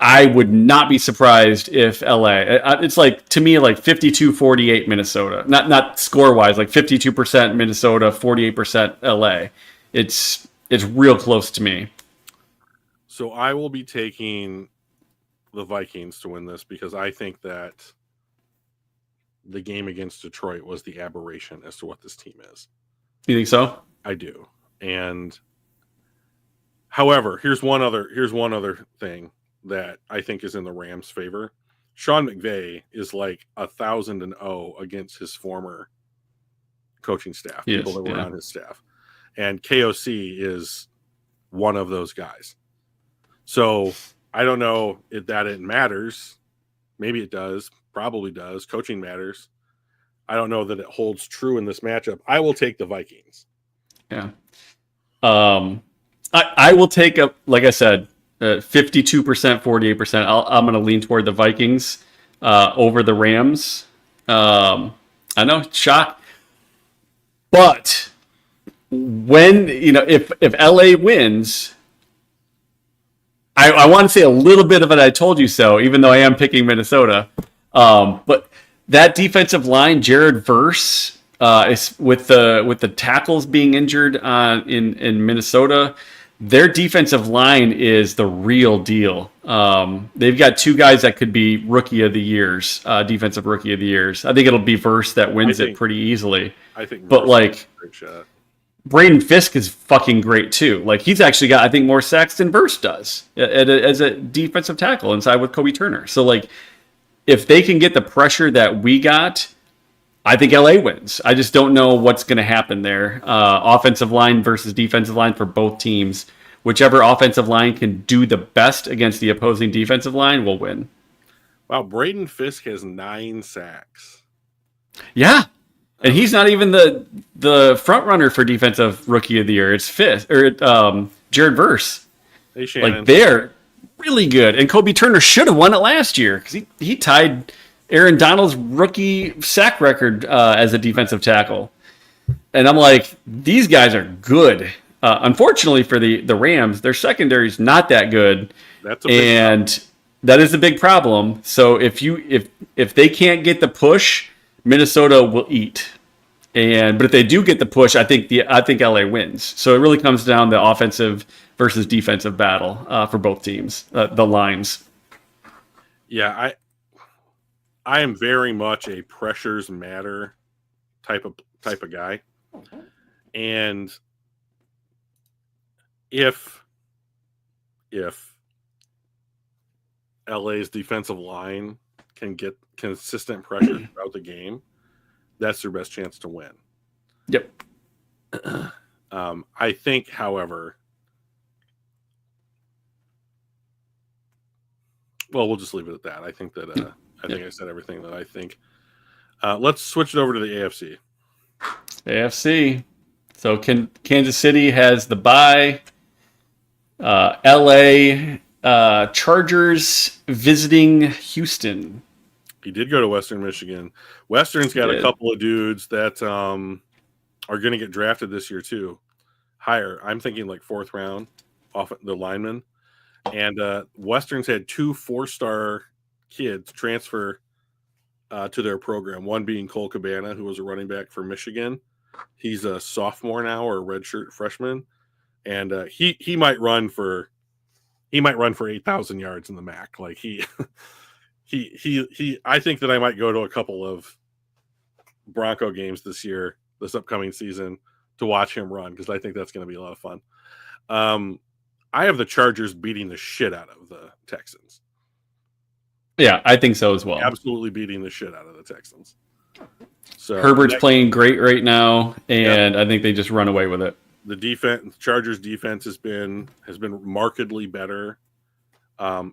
I would not be surprised if LA. It's to me 52-48 Minnesota. Not score wise, 52% Minnesota, 48% LA. It's real close to me. So I will be taking the Vikings to win this because I think that the game against Detroit was the aberration as to what this team is. You think so? I do. And however, here's one other thing that I think is in the Rams' favor. Sean McVay is 1,000-0 against his former coaching staff, people that were on his staff. And KOC is one of those guys. So I don't know if it matters. Maybe it does. Probably does. Coaching matters. I don't know that it holds true in this matchup. I will take the Vikings. Yeah. I will take like I said, 52%, 48%. I'm going to lean toward the Vikings over the Rams. I know, shock. But when, if LA wins, I want to say a little bit of it, I told you so, even though I am picking Minnesota. But that defensive line, Jared Verse, is with the tackles being injured in Minnesota, their defensive line is the real deal. They've got 2 guys that could be rookie of the years, defensive rookie of the years. I think it'll be Verse that wins it pretty easily. I think, but great shot. Braden Fisk is fucking great too. He's actually got, I think, more sacks than Verse does as a defensive tackle inside with Kobe Turner. So if they can get the pressure that we got, I think LA wins. I just don't know what's going to happen there. Offensive line versus defensive line for both teams. Whichever offensive line can do the best against the opposing defensive line will win. Wow, Braden Fisk has 9 sacks. Yeah. And he's not even the front runner for defensive rookie of the year. It's Fisk or Jared Verse. Hey, Shannon. really good. And Kobe Turner should have won it last year because he tied Aaron Donald's rookie sack record as a defensive tackle. And I'm like, these guys are good. Unfortunately for the Rams, their secondary is not that good, That's a big and that is a big problem. So if they can't get the push, Minnesota will eat. But if they do get the push, I think LA wins. So it really comes down to offensive versus defensive battle for both teams, the lines. Yeah, I am very much a pressures matter type of guy. And if LA's defensive line can get consistent pressure throughout the game, that's their best chance to win. Yep. I think, however, well, we'll just leave it at that. I think that I think I said everything that I think. Let's switch it over to the AFC. AFC. So Kansas City has the bye. LA Chargers visiting Houston. He did go to Western Michigan. Western's got a couple of dudes that are going to get drafted this year too. Higher. I'm thinking like 4th round off the linemen. And Western's had 2 4-star kids transfer to their program. One being Cole Cabana, who was a running back for Michigan. He's a sophomore now, or a redshirt freshman, and he might run for 8,000 yards in the MAC. Like he I think that I might go to a couple of Bronco games this upcoming season, to watch him run, because I think that's going to be a lot of fun. I have the Chargers beating the shit out of the Texans. Yeah, I think so as well. Absolutely beating the shit out of the Texans. So Herbert's playing great right now, and I think they just run away with it. The Chargers defense has been markedly better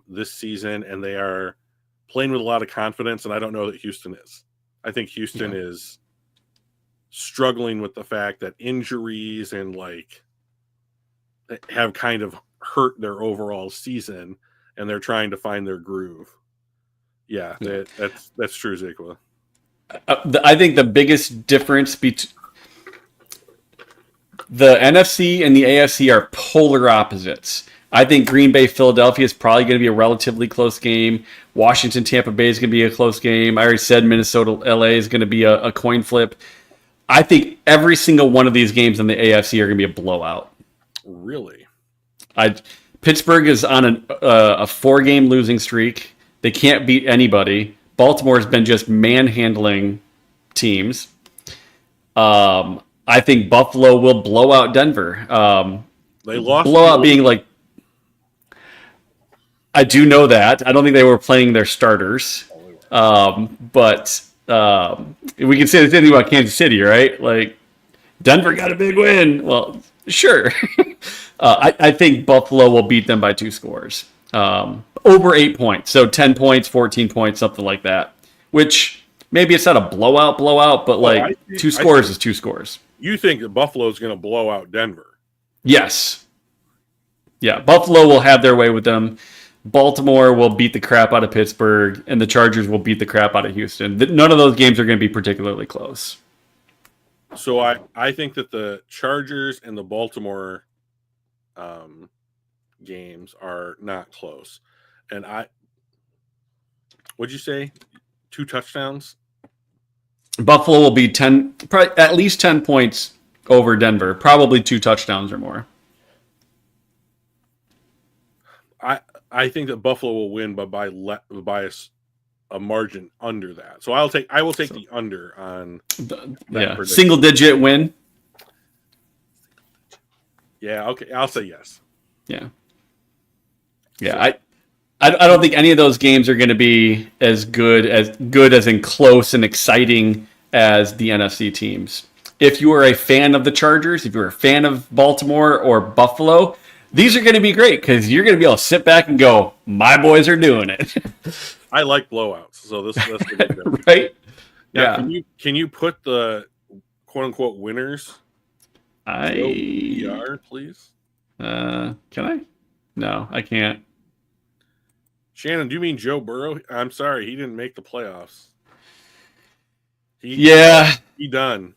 this season, and they are playing with a lot of confidence, and I don't know that Houston is. I think Houston is struggling with the fact that injuries and have kind of hurt their overall season, and they're trying to find their groove. Yeah, that's true, Zekwa. I think the biggest difference between the NFC and the AFC are polar opposites. I think Green Bay, Philadelphia is probably going to be a relatively close game. Washington, Tampa Bay is going to be a close game. I already said Minnesota, LA is going to be a coin flip. I think every single one of these games in the AFC are going to be a blowout. Really? Pittsburgh is on a 4-game losing streak. They can't beat anybody. Baltimore has been just manhandling teams. I think Buffalo will blow out Denver. They lost. Blowout being like, I do know that. I don't think they were playing their starters. But we can say the same thing about Kansas City, right? Like, Denver got a big win. Well, sure. I think Buffalo will beat them by 2 scores. Over 8 points. So 10 points, 14 points, something like that. Which, maybe it's not a blowout, but 2 scores is 2 scores. You think that Buffalo's going to blow out Denver? Yes. Yeah, Buffalo will have their way with them. Baltimore will beat the crap out of Pittsburgh, and the Chargers will beat the crap out of Houston. None of those games are going to be particularly close. So I think that the Chargers and the Baltimore games are not close. And what'd you say? 2 touchdowns? Buffalo will be probably at least 10 points over Denver. Probably 2 touchdowns or more. I think that Buffalo will win, but by a margin under that. So I will take the under on that single digit win. Yeah, okay, I'll say yes. Yeah. I don't think any of those games are going to be as good as in close and exciting as the NFC teams. If you are a fan of the Chargers, if you're a fan of Baltimore or Buffalo, these are going to be great because you're going to be able to sit back and go, my boys are doing it. I like blowouts, so that's good. Right? Now, can you put the quote unquote winners? PR, please. Can I? No, I can't. Shannon, do you mean Joe Burrow? I'm sorry, he didn't make the playoffs. Yeah. He done.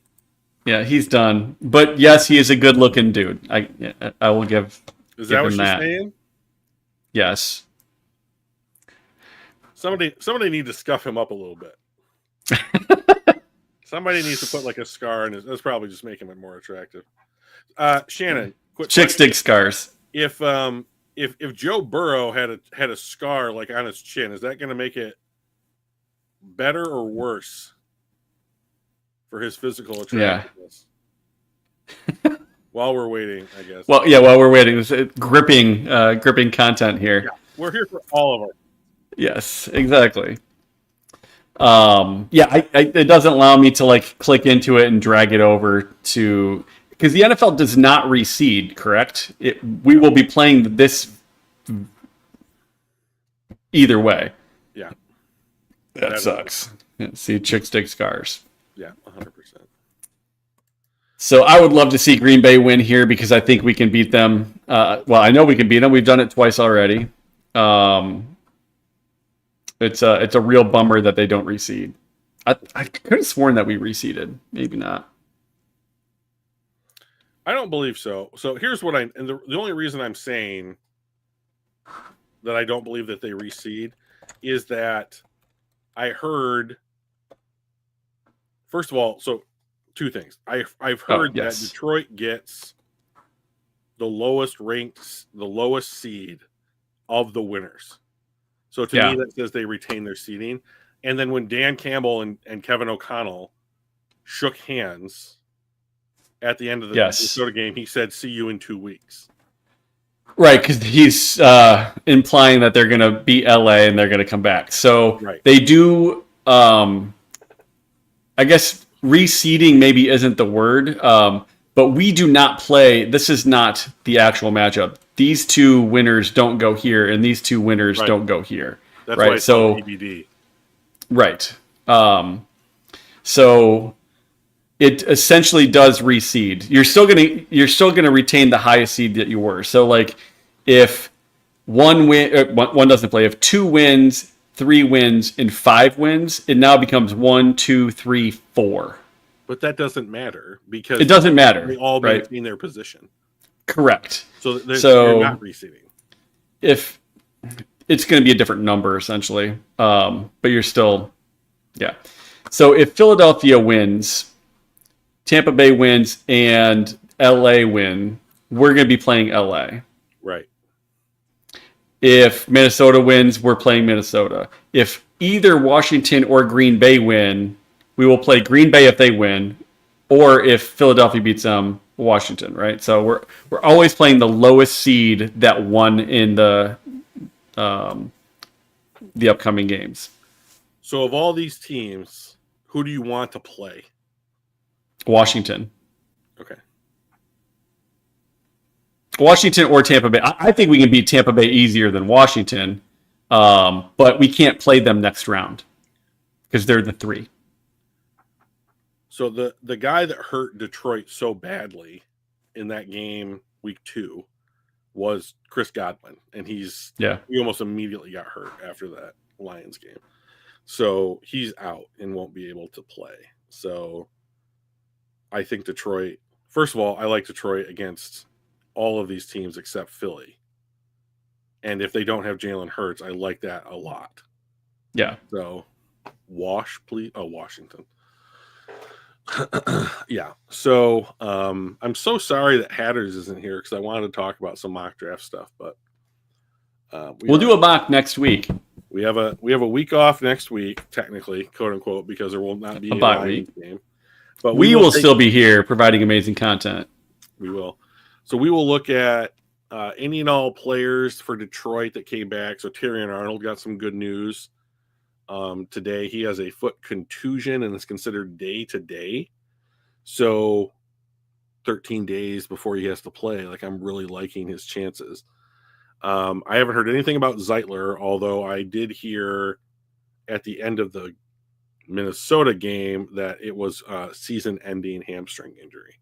Yeah, he's done. But yes, he is a good-looking dude. I will give Is that what him you're that. saying? Yes. Somebody need to scuff him up a little bit. Somebody needs to put like a scar in his. That's probably just making him more attractive. Shannon, quick Chicks question. dig scars. If Joe Burrow had a scar like on his chin, is that going to make it better or worse for his physical attractiveness? Yeah. While we're waiting, I guess. Well, yeah. While we're waiting, it's gripping content here. Yeah, we're here for all of them. Yes, exactly. Yeah, it doesn't allow me to like click into it and drag it over to, because the NFL does not reseed, correct? We will be playing this either way. Yeah, that sucks. Yeah, see, chicks dig scars. Yeah, 100%. So I would love to see Green Bay win here because I think we can beat them. Well, I know we can beat them. We've done it twice already. It's a real bummer that they don't reseed. I could have sworn that we reseeded. Maybe not. I don't believe so. So here's what and the only reason I'm saying that I don't believe that they reseed is that I heard, first of all, so two things. I've heard that Detroit gets the lowest seed of the winners. So to me, that says they retain their seeding. And then when Dan Campbell and Kevin O'Connell shook hands at the end of the Minnesota game, he said, "See you in 2 weeks." Right, because he's implying that they're going to beat LA and they're going to come back. So they do, I guess reseeding maybe isn't the word, but we do not play. This is not the actual matchup. These two winners don't go here, and these two winners don't go here. That's why it's called EBD. Right. So it essentially does reseed. You're still gonna retain the highest seed that you were. So like if one doesn't play, if 2 wins, 3 wins, and 5 wins, it now becomes 1, 2, 3, 4. But that doesn't matter because it doesn't matter. They all maintain their position. Correct. So you're not reseeding. If it's going to be a different number essentially, but you're still, yeah. So if Philadelphia wins, Tampa Bay wins, and LA win, we're going to be playing LA. Right. If Minnesota wins, we're playing Minnesota. If either Washington or Green Bay win, we will play Green Bay if they win, or if Philadelphia beats them, Washington, right? So we're always playing the lowest seed that won in the upcoming games. So of all these teams, who do you want to play? Washington. Okay. Washington or Tampa Bay. I think we can beat Tampa Bay easier than Washington, but we can't play them next round because they're the 3. So the guy that hurt Detroit so badly in that game week 2 was Chris Godwin, and he almost immediately got hurt after that Lions game. So he's out and won't be able to play. So I think Detroit, first of all, I like Detroit against all of these teams except Philly. And if they don't have Jalen Hurts, I like that a lot. Yeah. So please. Oh, Washington. Yeah. So I'm so sorry that Hatters isn't here because I wanted to talk about some mock draft stuff, but we'll do a mock next week. We have a week off next week, technically, quote unquote, because there will not be a bye week game. But we will still be here providing amazing content. We will. So we will look at any and all players for Detroit that came back. So Terrion Arnold got some good news today. He has a foot contusion and is considered day to day. So 13 days before he has to play. Like, I'm really liking his chances. I haven't heard anything about Zeitler, although I did hear at the end of the Minnesota game that it was a season-ending hamstring injury.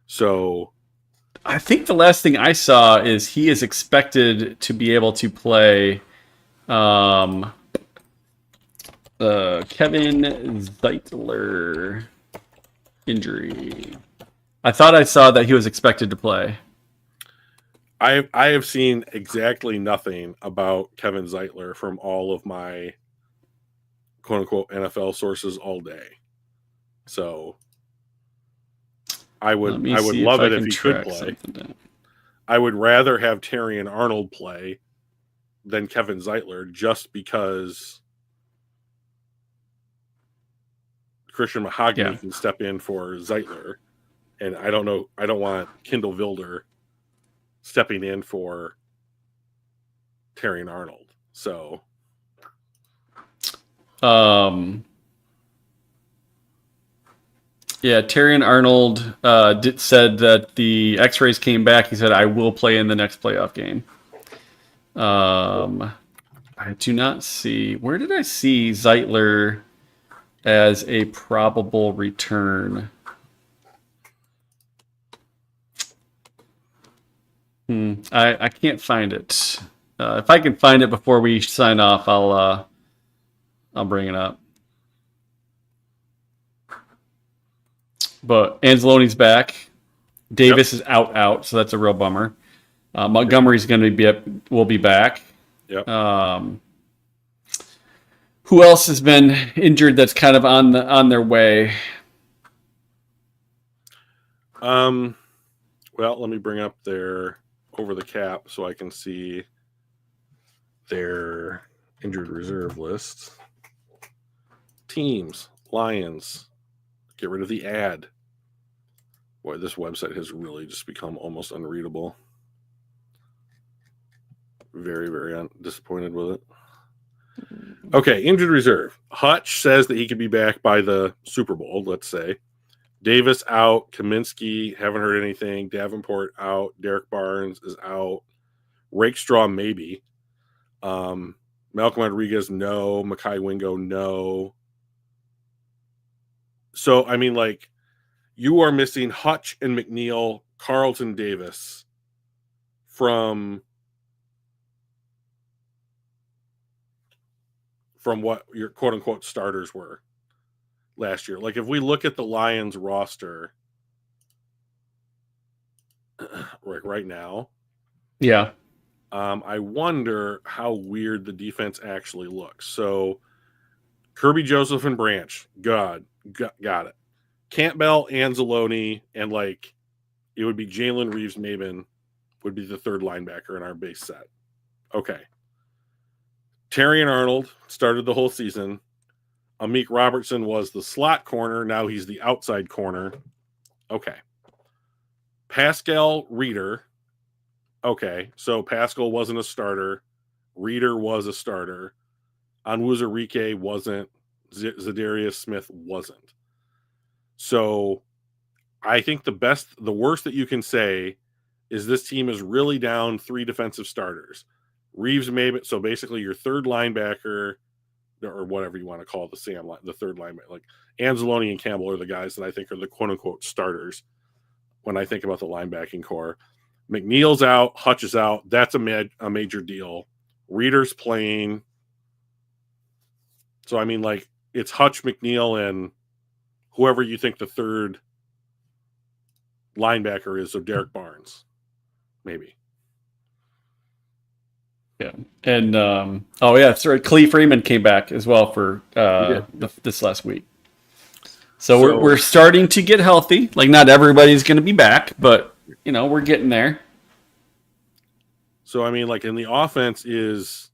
So I think the last thing I saw is he is expected to be able to play Kevin Zeitler injury. I thought I saw that he was expected to play. I have seen exactly nothing about Kevin Zeitler from all of my quote unquote NFL sources all day. So I Let would me see if love I it if can he could track play. something down. I would rather have Terry and Arnold play than Kevin Zeitler, just because Christian Mahogany can step in for Zeitler, and I don't want Kendall Vilder stepping in for Terry and Arnold. So yeah, Terry and Arnold said that the X-rays came back. He said, "I will play in the next playoff game." I do not see. Where did I see Zeitler as a probable return? I can't find it. If I can find it before we sign off, I'll bring it up. But Anzalone's back. Davis is out, so that's a real bummer. Montgomery's going to will be back. Yep. Who else has been injured that's kind of on their way? Well, let me bring up their over the cap so I can see their injured reserve list. Teams, Lions. Get rid of the ad. Boy, this website has really just become almost unreadable. Very, very disappointed with it. Okay, injured reserve. Hutch says that he could be back by the Super Bowl, let's say. Davis out. Kaminsky, haven't heard anything. Davenport out. Derek Barnes is out. Rakestraw, maybe. Malcolm Rodriguez, no. Mekhi Wingo, no. So, I mean, like, you are missing Hutch and McNeil, Carlton Davis from what your quote-unquote starters were last year. Like, if we look at the Lions roster right now, yeah, I wonder how weird the defense actually looks. So, Kirby Joseph and Branch, got it. Campbell, Anzalone, and like it would be Jalen Reeves-Maybin would be the third linebacker in our base set. Okay. Terry and Arnold started the whole season. Amik Robertson was the slot corner. Now he's the outside corner. Okay. Pascal Reeder. Okay. So Pascal wasn't a starter. Reeder was a starter. Onwuzurike wasn't. Zadarius Smith wasn't. So I think the worst that you can say is this team is really down 3 defensive starters. Reeves-Maybin, so basically your third linebacker, or whatever you want to call the third linebacker, like Anzalone and Campbell are the guys that I think are the quote-unquote starters when I think about the linebacking core. McNeil's out, Hutch is out. That's a major deal. Reeder's playing. So, I mean, like, it's Hutch, McNeil, and whoever you think the third linebacker is, so Derek Barnes, maybe. Yeah, and that's right. Clee Freeman came back as well for this last week. So we're starting to get healthy. Like, not everybody's going to be back, but we're getting there. So I mean, like, in the offense is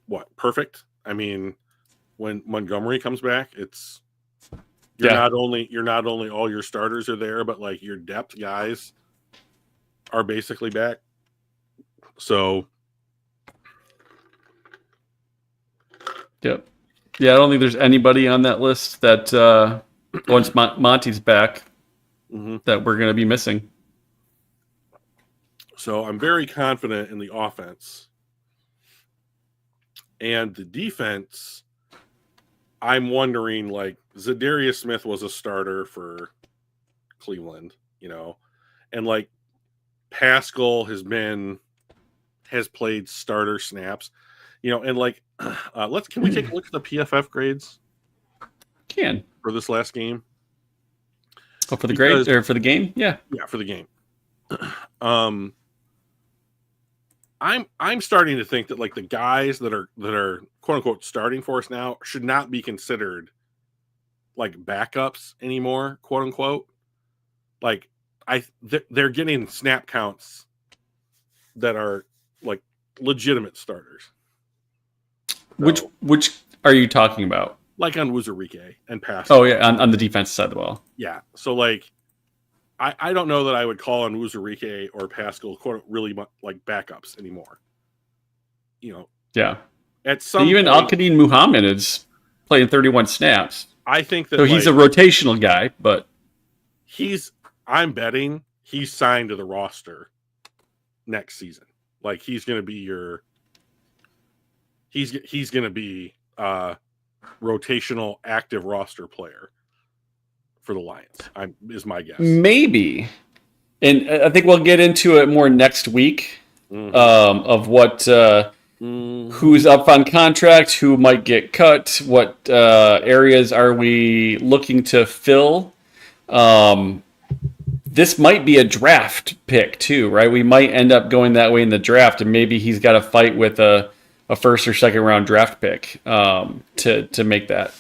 what perfect. I mean, when Montgomery comes back, it's you're not only all your starters are there, but like your depth guys are basically back. So yep. Yeah, I don't think there's anybody on that list that once Monty's back that we're going to be missing. So I'm very confident in the offense. And the defense, I'm wondering, like, Zadarius Smith was a starter for Cleveland, and like Pascal has played starter snaps. and like, can we take a look at the PFF grades Can. for this last game? Oh, for the grade or for the game? Yeah. Yeah, for the game. I'm starting to think that like the guys that are quote unquote starting for us now should not be considered like backups anymore, quote unquote. Like they're getting snap counts that are like legitimate starters. So, Which are you talking about? like on Wuzurike and pass. Oh yeah, on the defense side of the ball. Yeah. So like I don't know that I would call on Wuzurike or Pascal really like backups anymore. Yeah. At some even point, Al-Qadim Muhammad is playing 31 snaps. I think that So he's a rotational guy, but I'm betting he's signed to the roster next season. Like he's going to be he's going to be rotational active roster player for the Lions. Is my guess. Maybe. And I think we'll get into it more next week of what who's up on contract, who might get cut, what areas are we looking to fill. This might be a draft pick too, right? We might end up going that way in the draft, and maybe he's got to fight with a first or second round draft pick to make that.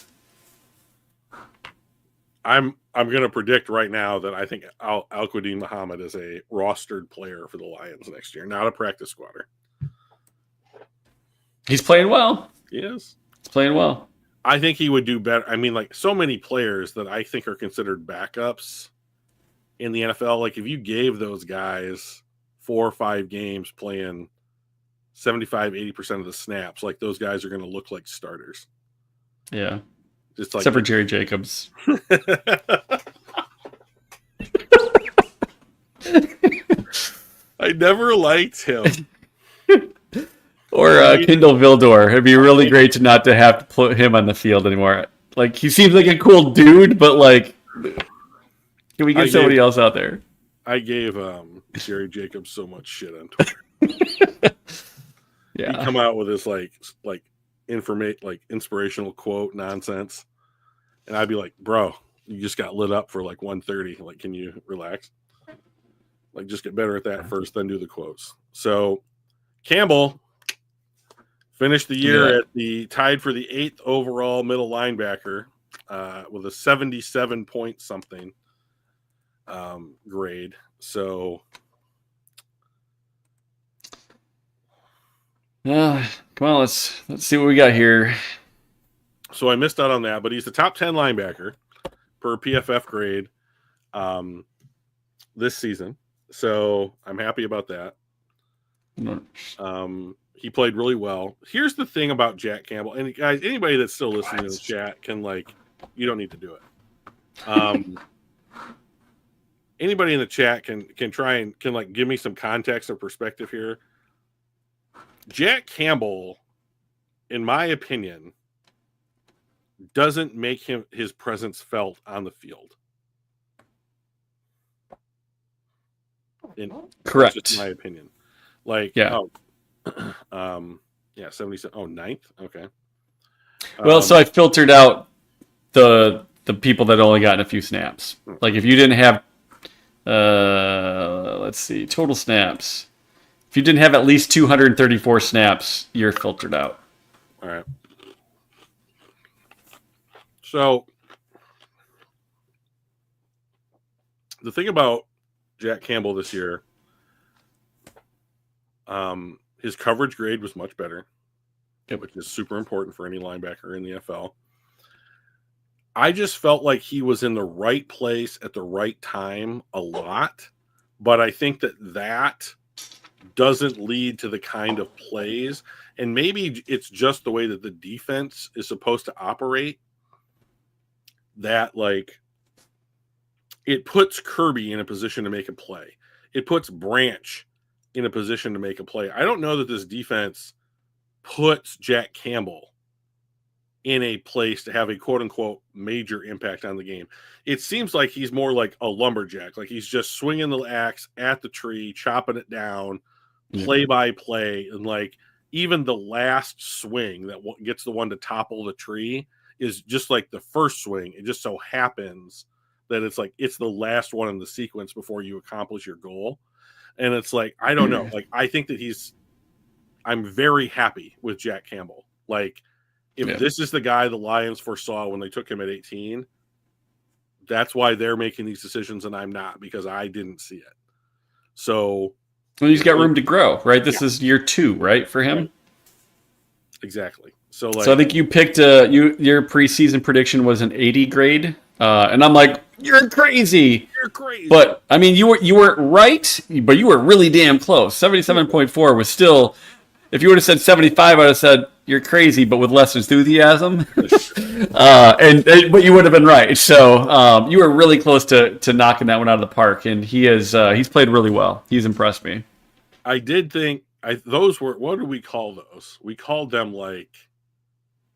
I'm going to predict right now that I think Al-Qadim Muhammad is a rostered player for the Lions next year, not a practice squatter. He's playing well. He is. He's playing well. I think he would do better. I mean, like so many players that I think are considered backups in the NFL. Like if you gave those guys 4 or 5 games playing 75-80% of the snaps, like those guys are going to look like starters. Yeah. Just like, except for Jerry Jacobs. I never liked him. Or Kendall Vildor. It'd be really great to not to have to put him on the field anymore. Like he seems like a cool dude, but like, can we get somebody else out there? I gave Jerry Jacobs so much shit on Twitter. Yeah, he come out with this like inspirational quote nonsense, and I'd be like, bro, you just got lit up for like 130. Like, can you relax? Like, just get better at that first, then do the quotes. So Campbell finished the year at tied for the 8th overall middle linebacker with a 77 point something grade. So come on, let's see what we got here. So I missed out on that, but he's the top 10 linebacker per PFF grade this season. So I'm happy about that. He played really well. Here's the thing about Jack Campbell, and guys, anybody that's still listening to the chat can you don't need to do it. Anybody in the chat can try and can give me some context or perspective here. Jack Campbell, in my opinion, doesn't make his presence felt on the field. Correct. That's just my opinion. 77. Oh, 9th. Okay. Well, so I filtered out the people that only gotten a few snaps. Like if you didn't have, let's see, total snaps. If you didn't have at least 234 snaps, you're filtered out. All right. So the thing about Jack Campbell this year, his coverage grade was much better, which is super important for any linebacker in the NFL. I just felt like he was in the right place at the right time a lot, but I think that doesn't lead to the kind of plays, and maybe it's just the way that the defense is supposed to operate, that it puts Kirby in a position to make a play. It puts Branch in a position to make a play. I don't know that this defense puts Jack Campbell in a place to have a quote-unquote major impact on the game. It seems like he's more like a lumberjack. Like he's just swinging the axe at the tree, chopping it down, play by play. And even the last swing that gets the one to topple the tree is just like the first swing. It just so happens that it's like it's the last one in the sequence before you accomplish your goal. And it's like, I don't know. Like, I think that I'm very happy with Jack Campbell. Like, if this is the guy the Lions foresaw when they took him at 18, that's why they're making these decisions and I'm not, because I didn't see it. So well, he's got room to grow, right? This is year 2, right, for him? Right. Exactly. So I think you picked your preseason prediction was an 80 grade. And I'm like, you're crazy. You're crazy. But I mean, you weren't right, but you were really damn close. 77.4 was still. If you would have said 75, I would have said you're crazy, but with less enthusiasm. But you would have been right. So you were really close to knocking that one out of the park, and he's played really well. He's impressed me. I did think those were, what do we call those? We called them like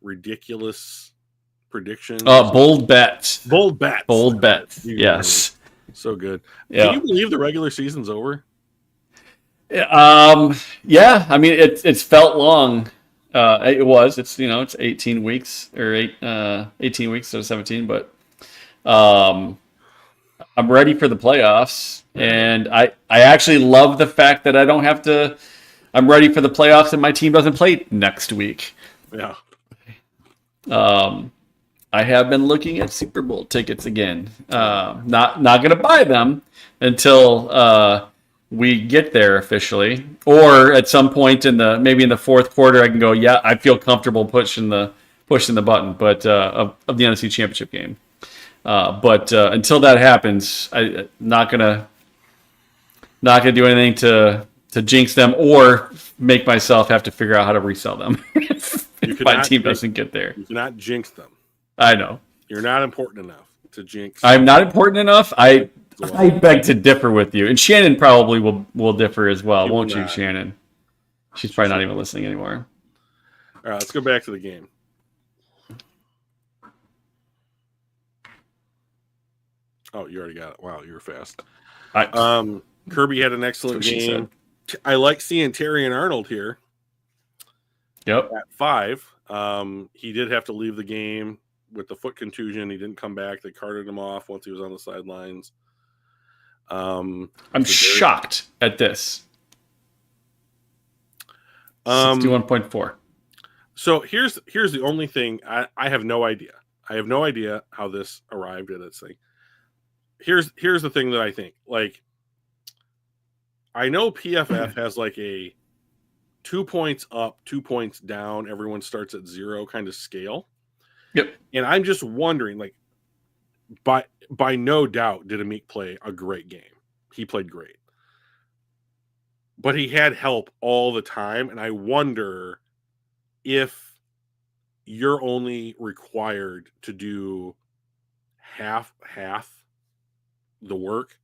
ridiculous predictions. Bold bets. Bold bets. Bold bets. Yes. So good. Yeah. Can you believe the regular season's over? Yeah. I mean, it's felt long. It was. It's 18 weeks or 18 weeks so 17. But I'm ready for the playoffs, and I actually love the fact that I don't have to. I'm ready for the playoffs, and my team doesn't play next week. Yeah. I have been looking at Super Bowl tickets again. Not going to buy them until we get there officially, or at some point maybe in the fourth quarter, I can go. Yeah, I feel comfortable pushing the button, but of the NFC Championship game. But until that happens, I'm not gonna do anything to jinx them or make myself have to figure out how to resell them if my team doesn't get there. You cannot jinx them. I know. You're not important enough to jinx. I'm not important enough. I beg to differ with you. And Shannon probably will differ as well, won't you, Shannon? She's probably not even listening anymore. All right, let's go back to the game. Oh, you already got it. Wow, you were fast. Kirby had an excellent game. I like seeing Terry and Arnold here. Yep. At 5. He did have to leave the game with the foot contusion. He didn't come back. They carted him off once he was on the sidelines. I'm shocked at this. 61.4. So here's the only thing. I have no idea. I have no idea how this arrived at its thing. Here's the thing that I think. Like, I know PFF has like a 2 points up, 2 points down, everyone starts at 0 kind of scale. Yep. And I'm just wondering, like, by no doubt did Amik play a great game. He played great. But he had help all the time, and I wonder if you're only required to do half the work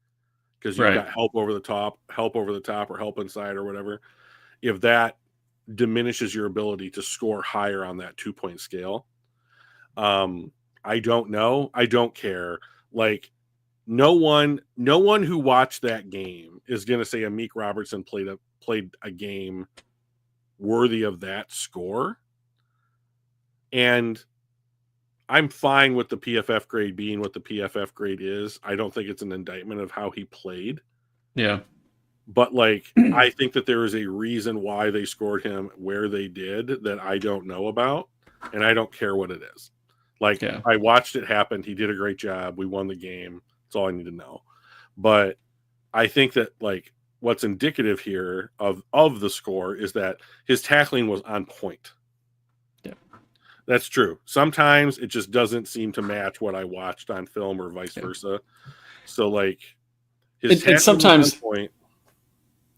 because you've got help over the top, or help inside, or whatever. If that diminishes your ability to score higher on that 2 point scale. I don't know. I don't care. Like, no one who watched that game is going to say Amik Robertson played a game worthy of that score. And I'm fine with the PFF grade being what the PFF grade is. I don't think it's an indictment of how he played. Yeah. But, like, I think that there is a reason why they scored him where they did that I don't know about, and I don't care what it is. Like, I watched it happen. He did a great job. We won the game. That's all I need to know. But I think that, like, what's indicative here of the score is that his tackling was on point. Yeah. That's true. Sometimes it just doesn't seem to match what I watched on film or vice versa. So, like, his tackling sometimes, was on point.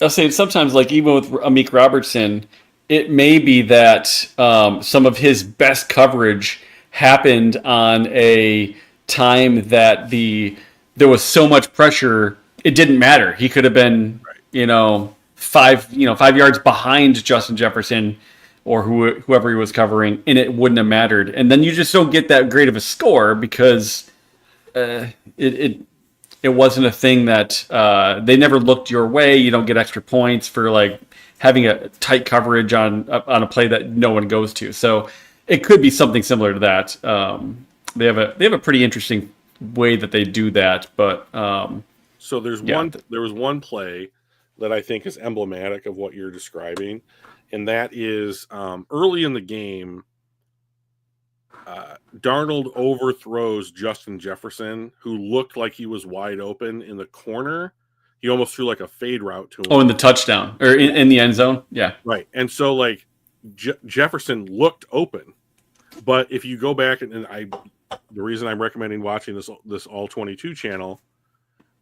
I'll say sometimes, like, even with Amik Robertson, it may be that some of his best coverage happened on a time that there was so much pressure, it didn't matter. He could have been, 5 yards behind Justin Jefferson or whoever he was covering, and it wouldn't have mattered. And then you just don't get that great of a score because it wasn't a thing that they never looked your way. You don't get extra points for, like, having a tight coverage on a play that no one goes to. So it could be something similar to that. They have a pretty interesting way that they do that, but So there was one play that I think is emblematic of what you're describing, and that is early in the game. Darnold overthrows Justin Jefferson, who looked like he was wide open in the corner. He almost threw like a fade route to him. Oh, in the touchdown or in the end zone, yeah, right. And so like Jefferson looked open, but if you go back and the reason I'm recommending watching this All 22 channel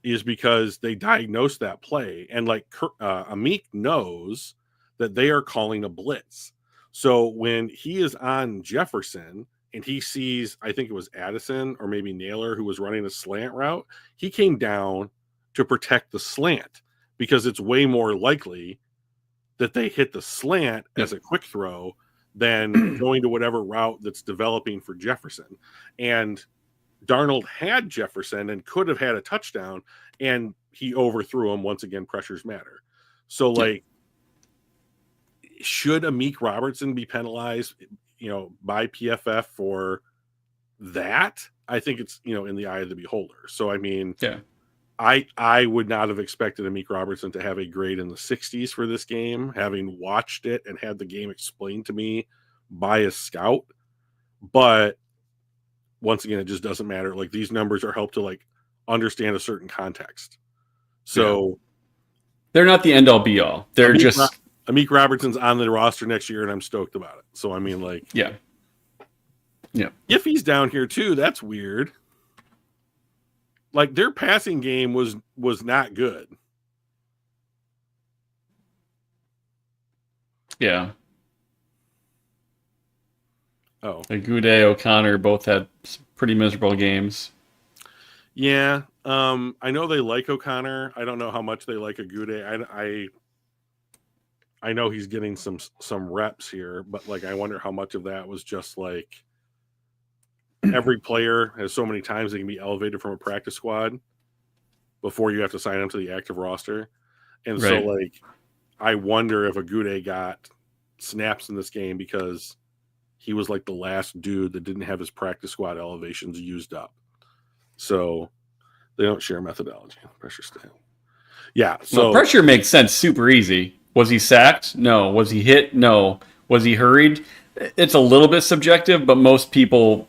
is because they diagnosed that play, and like Amik knows that they are calling a blitz. So when he is on Jefferson and he sees, I think it was Addison or maybe Naylor who was running a slant route, he came down to protect the slant because it's way more likely that they hit the slant as a quick throw than going to whatever route that's developing for Jefferson. And Darnold had Jefferson and could have had a touchdown, and he overthrew him. Once again, pressures matter. So, like, should Amik Robertson be penalized, by PFF for that? I think it's, in the eye of the beholder. So, I mean, I would not have expected Amik Robertson to have a grade in the 60s for this game, having watched it and had the game explained to me by a scout. But once again, it just doesn't matter. Like, these numbers are helped to like understand a certain context. So they're not the end all be all. They're Amik Robertson's on the roster next year, and I'm stoked about it. So I mean, like, if he's down here too, that's weird. Like, their passing game was not good. Yeah. Oh, Goudet, O'Connor both had pretty miserable games. Yeah. I know they like O'Connor. I don't know how much they like Goudet. I know he's getting some reps here, but like, I wonder how much of that was just like every player has so many times they can be elevated from a practice squad before you have to sign them to the active roster. And so like, I wonder if Goudet got snaps in this game because he was like the last dude that didn't have his practice squad elevations used up. So they don't share methodology. Pressure style. Yeah. So pressure makes sense super easy. Was he sacked? No. Was he hit? No. Was he hurried? It's a little bit subjective, but most people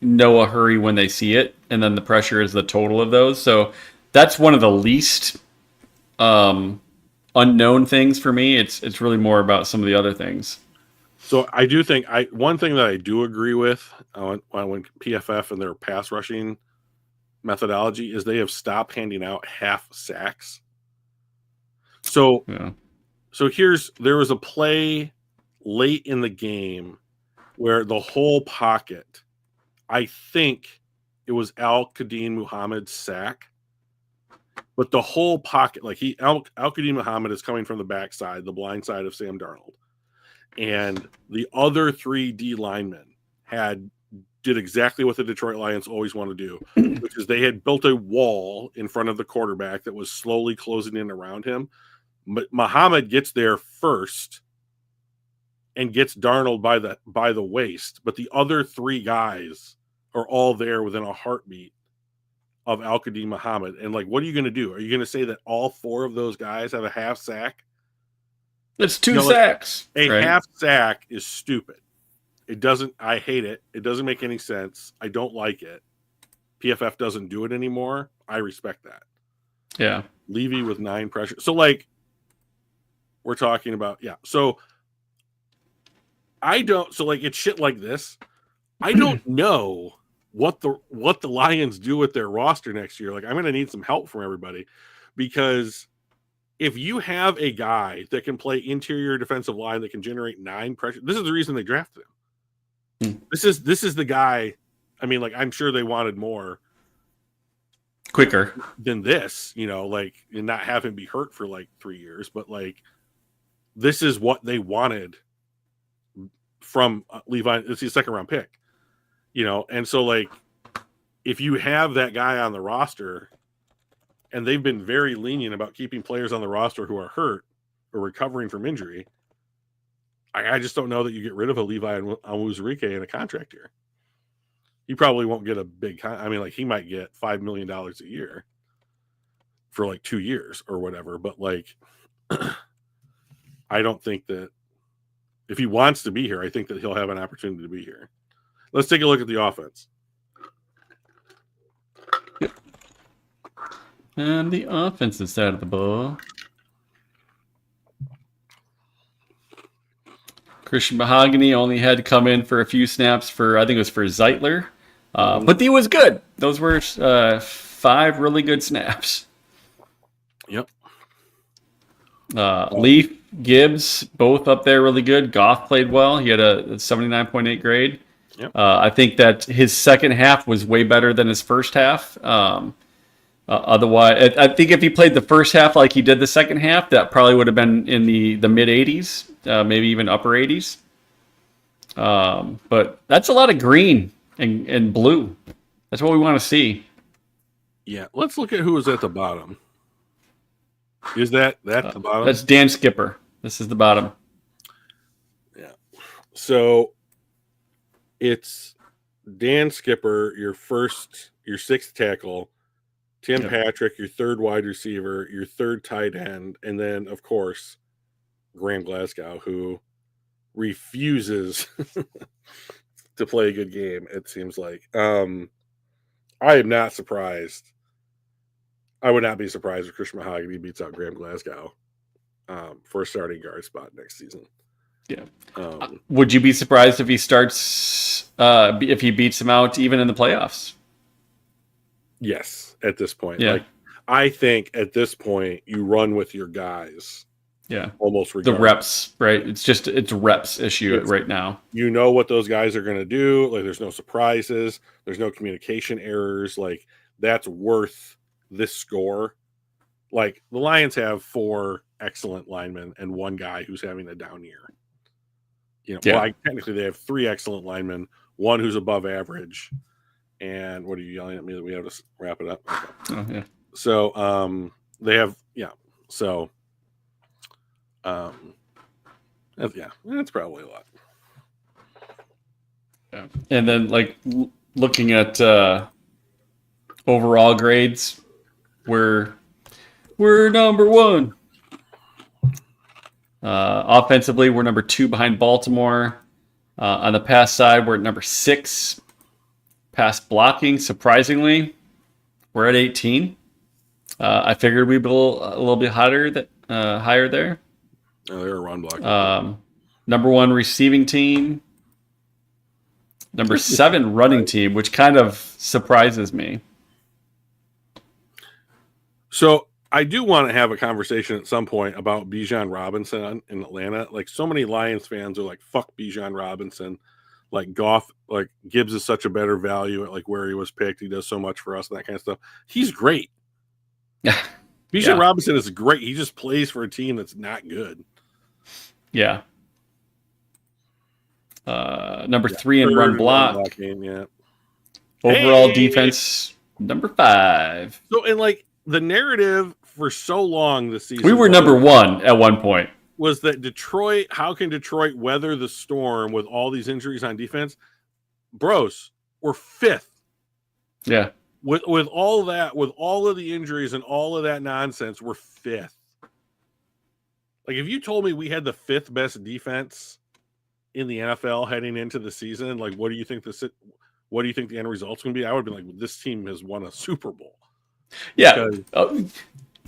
know a hurry when they see it, and then the pressure is the total of those. So that's one of the least unknown things for me. It's really more about some of the other things. So I do think one thing that I do agree with when PFF and their pass rushing methodology is they have stopped handing out half sacks. So there was a play late in the game where the whole pocket, I think it was Al-Qadim Muhammad's sack, but the whole pocket, like Al-Qadim Muhammad is coming from the backside, the blind side of Sam Darnold. And the other 3 D linemen did exactly what the Detroit Lions always want to do, which is they had built a wall in front of the quarterback that was slowly closing in around him. But Muhammad gets there first and gets Darnold by the waist, but the other 3 guys are all there within a heartbeat of Al-Qadim Muhammad. And like, what are you going to do? Are you going to say that all 4 of those guys have a half sack? It's 2 sacks. Like, a half sack is stupid. It doesn't. I hate it. It doesn't make any sense. I don't like it. PFF doesn't do it anymore. I respect that. Yeah. Levy with 9 pressure. So like, we're talking about So I don't. So like, it's shit like this. I don't know what the Lions do with their roster next year. Like, I'm going to need some help from everybody, because if you have a guy that can play interior defensive line that can generate 9 pressure, this is the reason they drafted him. This is the guy. I mean, like, I'm sure they wanted more quicker than this, like, and not have him be hurt for like 3 years, but like, this is what they wanted from Levi. It's his 2nd round pick, and so like, if you have that guy on the roster, and they've been very lenient about keeping players on the roster who are hurt, or recovering from injury. I just don't know that you get rid of a Levi Onwuzurike in a contract year. He probably won't get a big. Like he might get $5 million a year for like 2 years or whatever. But like, I don't think that if he wants to be here, I think that he'll have an opportunity to be here. Let's take a look at the offense. And the offensive side of the ball. Christian Mahogany only had to come in for a few snaps I think it was for Zeitler. But he was good. Those were 5 really good snaps. Yep. Leaf, Gibbs, both up there really good. Goff played well. He had a 79.8 grade. Yep. I think that his second half was way better than his first half. Otherwise, I think if he played the first half like he did the second half, that probably would have been in the mid 80s, maybe even upper 80s. But that's a lot of green and blue. That's what we want to see. Yeah, let's look at who was at the bottom. Is that the bottom? That's Dan Skipper. This is the bottom. Yeah. So it's Dan Skipper, your 6th tackle, Tim Patrick, your 3rd wide receiver, your 3rd tight end, and then, of course, Graham Glasgow, who refuses to play a good game, it seems like. I am not surprised. I would not be surprised if Christian Mahogany beats out Graham Glasgow for a starting guard spot next season. Yeah. Would you be surprised if he starts, if he beats him out even in the playoffs? Yes, at this point. Yeah. Like, I think at this point you run with your guys. Yeah. Almost regardless. The reps, right? It's a reps issue right now. You know what those guys are going to do. Like, there's no surprises. There's no communication errors. Like, that's worth this score. Like, the Lions have 4 excellent linemen and 1 guy who's having a down year. Well, technically they have 3 excellent linemen, 1 who's above average. And what are you yelling at me that we have to wrap it up? Okay. Oh, yeah. So they have, So, that's probably a lot. Yeah. And then, like, looking at overall grades, we're number 1. Offensively, we're number 2 behind Baltimore. On the pass side, we're at number 6. Pass blocking, surprisingly, we're at 18. I figured we'd be a little bit higher there. Oh, they're a run block. Number 1 receiving team. Number 7 running team, which kind of surprises me. So I do want to have a conversation at some point about Bijan Robinson in Atlanta. Like, so many Lions fans are like, fuck Bijan Robinson. Like, Goff, like, Gibbs is such a better value at like where he was picked. He does so much for us and that kind of stuff. He's great. Bijan Robinson is great. He just plays for a team that's not good. Yeah. Number 3 in run block. Overall defense, number 5. So, and like, the narrative for so long this season, we were number 1 at one point. Was that Detroit? How can Detroit weather the storm with all these injuries on defense? Bros, we're 5th. Yeah. With all that, with all of the injuries and all of that nonsense, we're 5th. Like, if you told me we had the 5th best defense in the NFL heading into the season, like, what do you think the end result's going to be? I would be like, well, this team has won a Super Bowl. Yeah.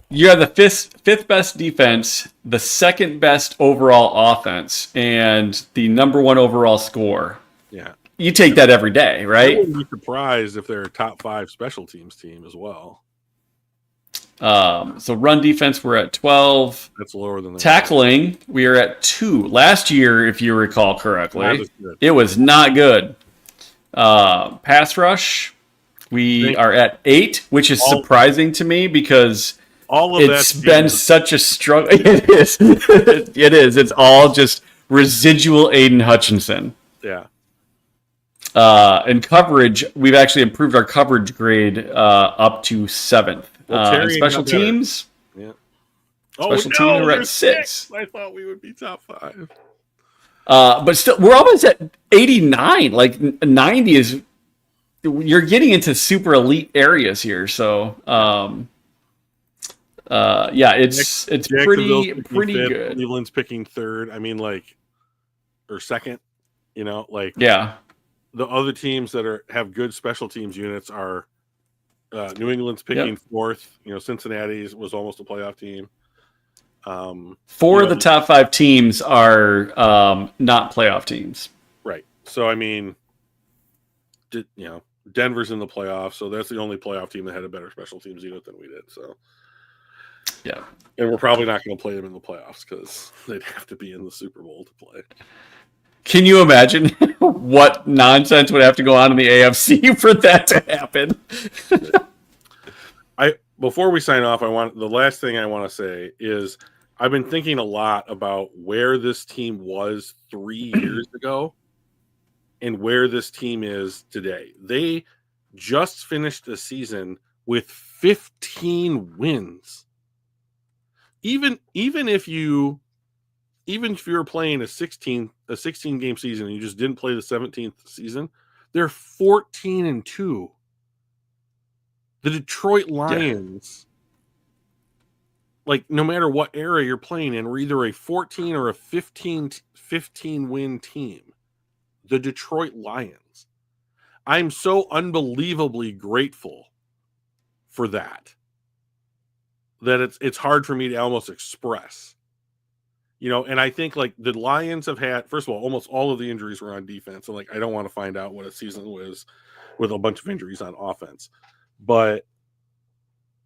You have the fifth best defense, the 2nd best overall offense, and the number 1 overall score. Yeah. You take that every day, right? I wouldn't be surprised if they're a top 5 special teams team as well. So run defense, we're at 12. That's lower than that. Tackling, we are at 2. Last year, if you recall correctly, it was not good. Pass rush, we are at 8, which is surprising to me because it's been such a struggle. It is. It is. It's all just residual Aiden Hutchinson. Yeah. In coverage, we've actually improved our coverage grade up to 7th. Special teams, Oh Special teams no, are they're at 6. I thought we would be top 5. But still, we're almost at 89. Like 90 is, you're getting into super elite areas here. So, yeah, it's pretty fifth, good. Cleveland's picking third. I mean, like, or second. You know, like Yeah. the other teams that have good special teams units are New England's picking fourth. You know, Cincinnati's was almost a playoff team. 4 of the top 5 teams are not playoff teams. Right. So I mean, Denver's in the playoffs, so that's the only playoff team that had a better special teams unit than we did. So yeah, and we're probably not going to play them in the playoffs because they'd have to be in the Super Bowl to play. Can you imagine what nonsense would have to go on in the AFC for that to happen? Before we sign off, the last thing I want to say is I've been thinking a lot about where this team was 3 years ago and where this team is today. They just finished the season with 15 wins. Even if you were playing a 16 game season and you just didn't play the 17th season, they're 14-2. The Detroit Lions, like no matter what era you're playing in, we're either a 14 or a 15 win team. The Detroit Lions. I'm so unbelievably grateful for that it's hard for me to almost express. You know, and I think like the Lions have had, first of all, almost all of the injuries were on defense. And like I don't want to find out what a season was with a bunch of injuries on offense. But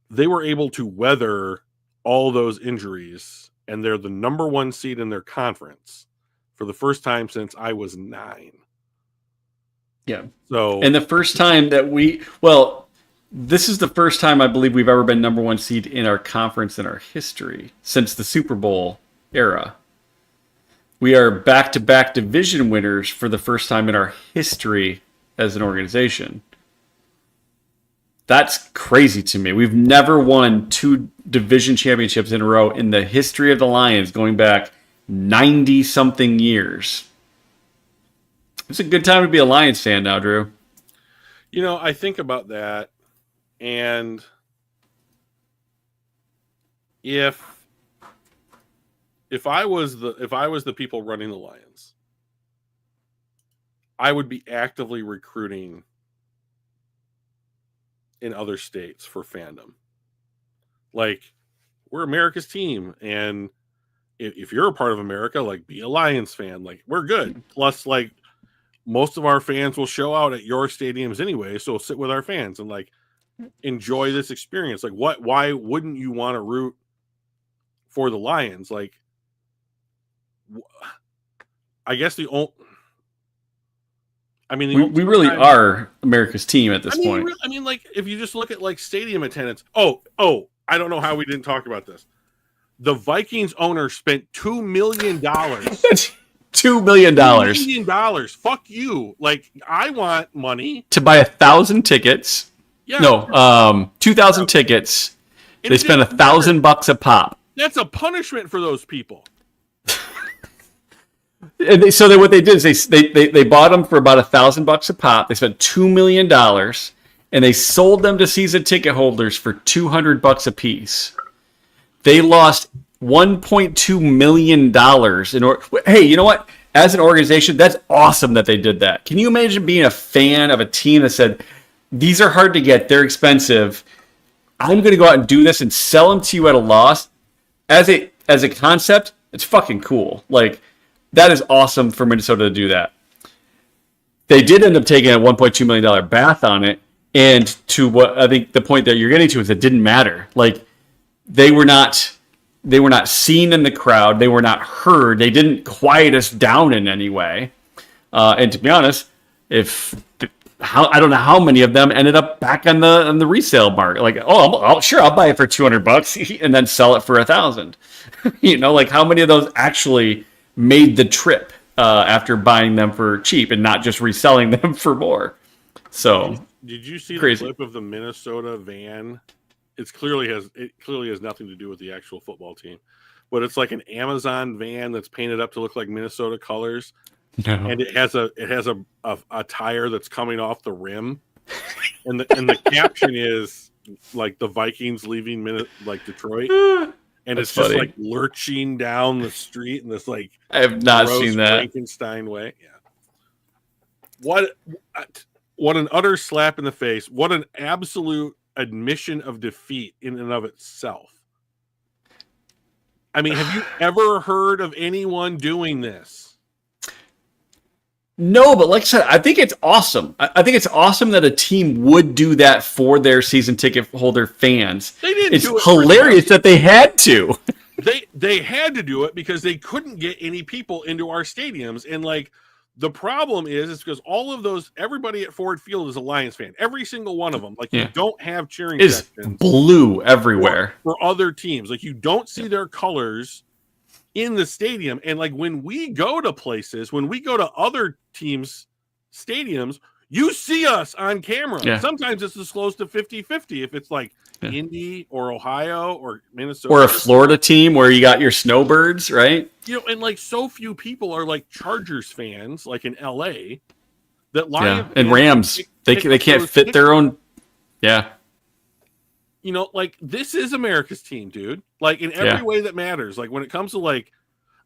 they were able to weather all those injuries, and they're the number 1 seed in their conference for the first time since I was 9. Yeah. So, and the first time that this is the first time I believe we've ever been number 1 seed in our conference in our history since the Super Bowl era. We are back-to-back division winners for the first time in our history as an organization. That's crazy to me. We've never won 2 division championships in a row in the history of the Lions going back 90-something years. It's a good time to be a Lions fan now, Drew. You know, I think about that, and if I was the people running the Lions, I would be actively recruiting in other states for fandom. Like, we're America's team, and if you're a part of America, like, be a Lions fan. Like, we're good. Plus, like, most of our fans will show out at your stadiums anyway, so we'll sit with our fans and like enjoy this experience. Like, why wouldn't you want to root for the Lions? Like, I guess we really are America's team at this point. I mean, like, if you just look at like stadium attendance. I don't know how we didn't talk about this. The Vikings owner spent $2 million. $2 million. $2 million. Fuck you. Like, I want money to buy 1,000 tickets. Yeah. No, 2,000 tickets. They spent $1,000 a pop. That's a punishment for those people. And what they did is they bought them for about $1,000 a pop. They spent $2 million, and they sold them to season ticket holders for $200 a piece. They lost $1.2 million. Hey, you know what? As an organization, that's awesome that they did that. Can you imagine being a fan of a team that said, these are hard to get, they're expensive, I'm going to go out and do this and sell them to you at a loss? As a concept, it's fucking cool. Like, that is awesome for Minnesota to do that. They did end up taking a $1.2 million bath on it, and to what I think the point that you're getting to is it didn't matter. Like, they were not seen in the crowd. They were not heard. They didn't quiet us down in any way. And to be honest, I don't know how many of them ended up back on the resale market. Like, I'll buy it for $200 and then sell it for $1,000. You know, like, how many of those actually made the trip after buying them for cheap and not just reselling them for more? So, did you see crazy. The clip of the Minnesota van it clearly has nothing to do with the actual football team, but it's like an Amazon van that's painted up to look like Minnesota colors, No. and it has a tire that's coming off the rim, and the caption is like the Vikings leaving Detroit, and That's it's just funny. like lurching down the street in this like I have not gross seen that. Frankenstein way. Yeah. What an utter slap in the face. What an absolute admission of defeat in and of itself. I mean, have you ever heard of anyone doing this? No, but like I said, I think it's awesome. I think it's awesome that a team would do that for their season ticket holder fans. They didn't It's do it hilarious that they had to. They had to do it because they couldn't get any people into our stadiums. And like the problem is because all of those, everybody at Ford Field is a Lions fan. Every single one of them. Like you don't have cheering It's sections blue everywhere for other teams. Like you don't see their colors in the stadium. And like when we go to places, when we go to other teams' stadiums, you see us on camera. Yeah. Sometimes it's as close to 50-50 if it's like Indy or Ohio or Minnesota. Or a Florida team where you got your snowbirds, right? You know, and like so few people are like Chargers fans, like in LA, that Lions and Rams. They can't fit their own. Yeah. You know, like this is America's team, dude. Like in every way that matters. Like when it comes to like,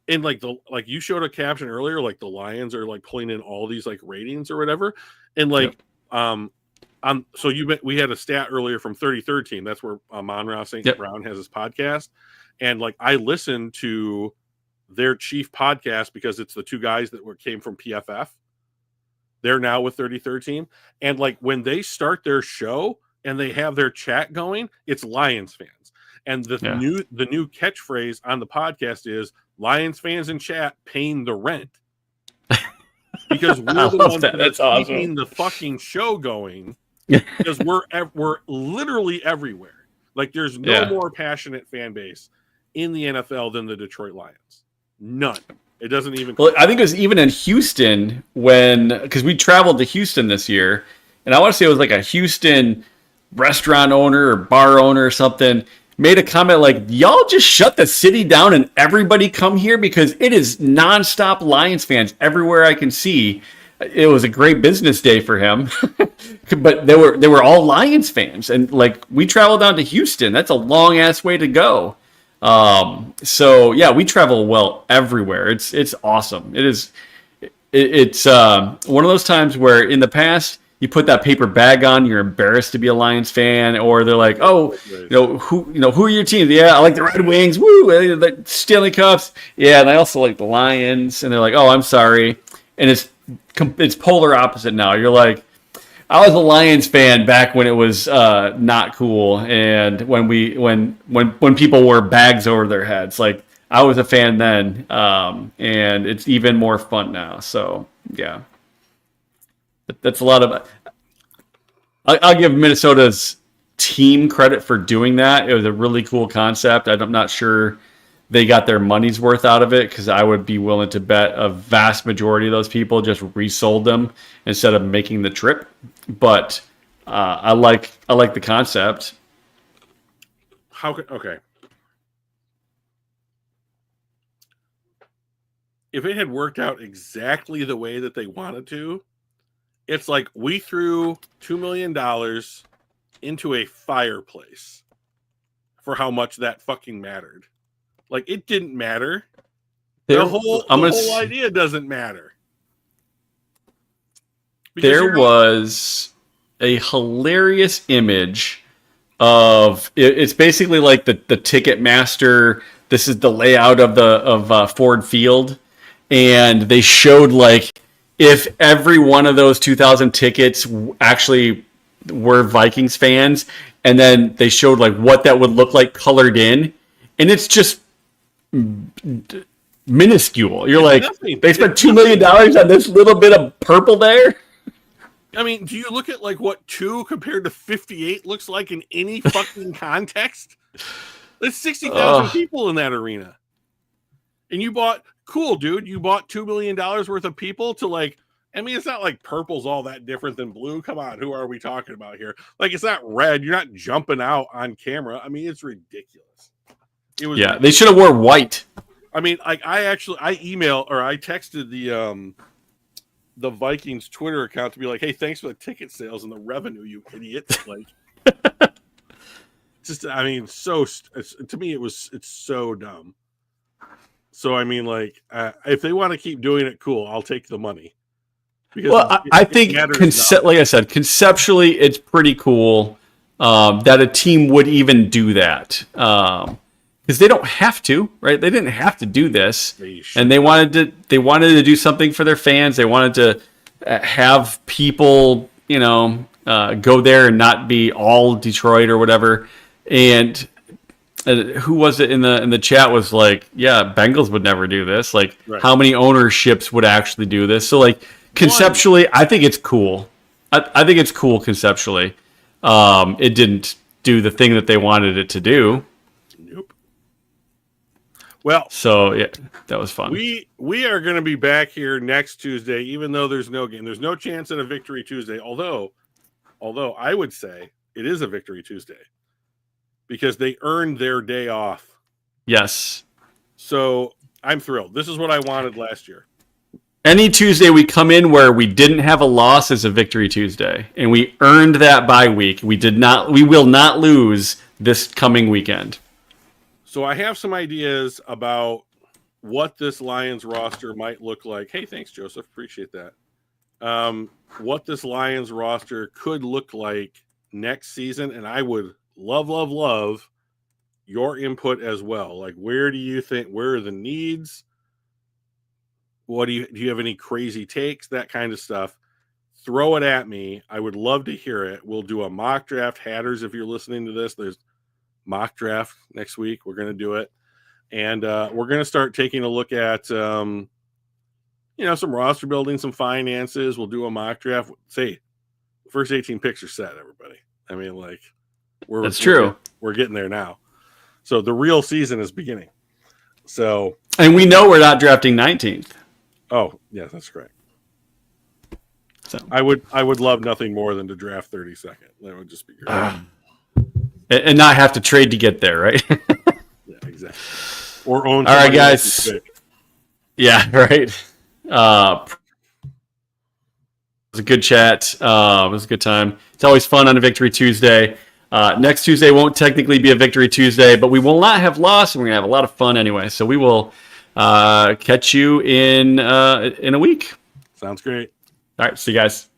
and like you showed a caption earlier, like the Lions are like pulling in all these like ratings or whatever, and like we had a stat earlier from 33rd Team. That's where Monroe St. Brown has his podcast, and like I listened to their chief podcast because it's the two guys that came from PFF. They're now with 33rd Team, and like when they start their show and they have their chat going, it's Lions fans, and the new catchphrase on the podcast is Lions fans in chat paying the rent. Because we're the ones that's keeping the fucking show going. Because we're literally everywhere. Like there's no more passionate fan base in the NFL than the Detroit Lions. None. It doesn't even. Well, I think it was even in Houston because we traveled to Houston this year, and I want to say it was like a Houston restaurant owner or bar owner or something made a comment like, y'all just shut the city down and everybody come here because it is nonstop Lions fans everywhere I can see. It was a great business day for him, but they were all Lions fans. And like we traveled down to Houston. That's a long ass way to go. So yeah, we travel well everywhere. It's awesome. It's one of those times where in the past, you put that paper bag on, you're embarrassed to be a Lions fan, or they're like, "Oh, who are your teams?" Yeah, I like the Red Wings. Woo, the Stanley Cups. Yeah, and I also like the Lions. And they're like, "Oh, I'm sorry." And it's polar opposite now. You're like, I was a Lions fan back when it was not cool, and when people wore bags over their heads. Like I was a fan then, and it's even more fun now. So yeah. That's a lot of. I'll give Minnesota's team credit for doing that. It was a really cool concept. I'm not sure they got their money's worth out of it because I would be willing to bet a vast majority of those people just resold them instead of making the trip. But I like the concept. Okay. If it had worked out exactly the way that they wanted to. It's like we threw $2 million into a fireplace for how much that fucking mattered. Like it didn't matter. The whole idea doesn't matter. There was a hilarious image of it's basically like the Ticketmaster. This is the layout of Ford Field, and they showed like. If every one of those 2,000 tickets actually were Vikings fans, and then they showed like what that would look like colored in, and it's just minuscule. You're like, they spent $2 million on this little bit of purple there? I mean, do you look at like what 2 compared to 58 looks like in any fucking context? There's 60,000 people in that arena. And you bought... Cool, dude. You bought $2 million worth of people to like I mean, it's not like purple's all that different than blue. Come on, who are we talking about here? Like, it's not red. You're not jumping out on camera. I mean, it's ridiculous. It was. Yeah, they should have wore white. I mean, like I texted the Vikings Twitter account to be like, hey, thanks for the ticket sales and the revenue, you idiots. Like, just, I mean, to me, it's so dumb. So, I mean, like, if they want to keep doing it, cool, I'll take the money. Because I think, like I said, conceptually, it's pretty cool that a team would even do that. Because they don't have to, right? They didn't have to do this, and they wanted to do something for their fans. They wanted to have people, go there and not be all Detroit or whatever. And who was it in the chat was like, yeah, Bengals would never do this. Like, right. How many ownerships would actually do this? So, like, conceptually, I think it's cool. I think it's cool conceptually. It didn't do the thing that they wanted it to do. Nope. Well, so yeah, that was fun. We are going to be back here next Tuesday, even though there's no game. There's no chance at a Victory Tuesday. Although I would say it is a Victory Tuesday because they earned their day off. Yes. So I'm thrilled. This is what I wanted last year. Any Tuesday we come in where we didn't have a loss is a Victory Tuesday, and we earned that bye week. We will not lose this coming weekend. So I have some ideas about what this Lions roster might look like. Hey, thanks, Joseph. Appreciate that. What this Lions roster could look like next season, and I would love your input as well. Like, where do you think? Where are the needs? What do you have any crazy takes? That kind of stuff. Throw it at me. I would love to hear it. We'll do a mock draft. Hatters, if you're listening to this, there's mock draft next week. We're going to do it. And we're going to start taking a look at, some roster building, some finances. We'll do a mock draft. Say, first 18 picks are set, everybody. I mean, like, that's true. We're getting there now. So the real season is beginning. So, and we know we're not drafting 19th. Oh, yes, that's correct. So I would love nothing more than to draft 32nd. That would just be great. And not have to trade to get there, right? Yeah, exactly. Or own. All right, guys. Yeah, right. It was a good chat. It was a good time. It's always fun on a Victory Tuesday. Next Tuesday won't technically be a Victory Tuesday, but we will not have loss, and we're going to have a lot of fun anyway. So we will catch you in a week. Sounds great. All right. See you guys.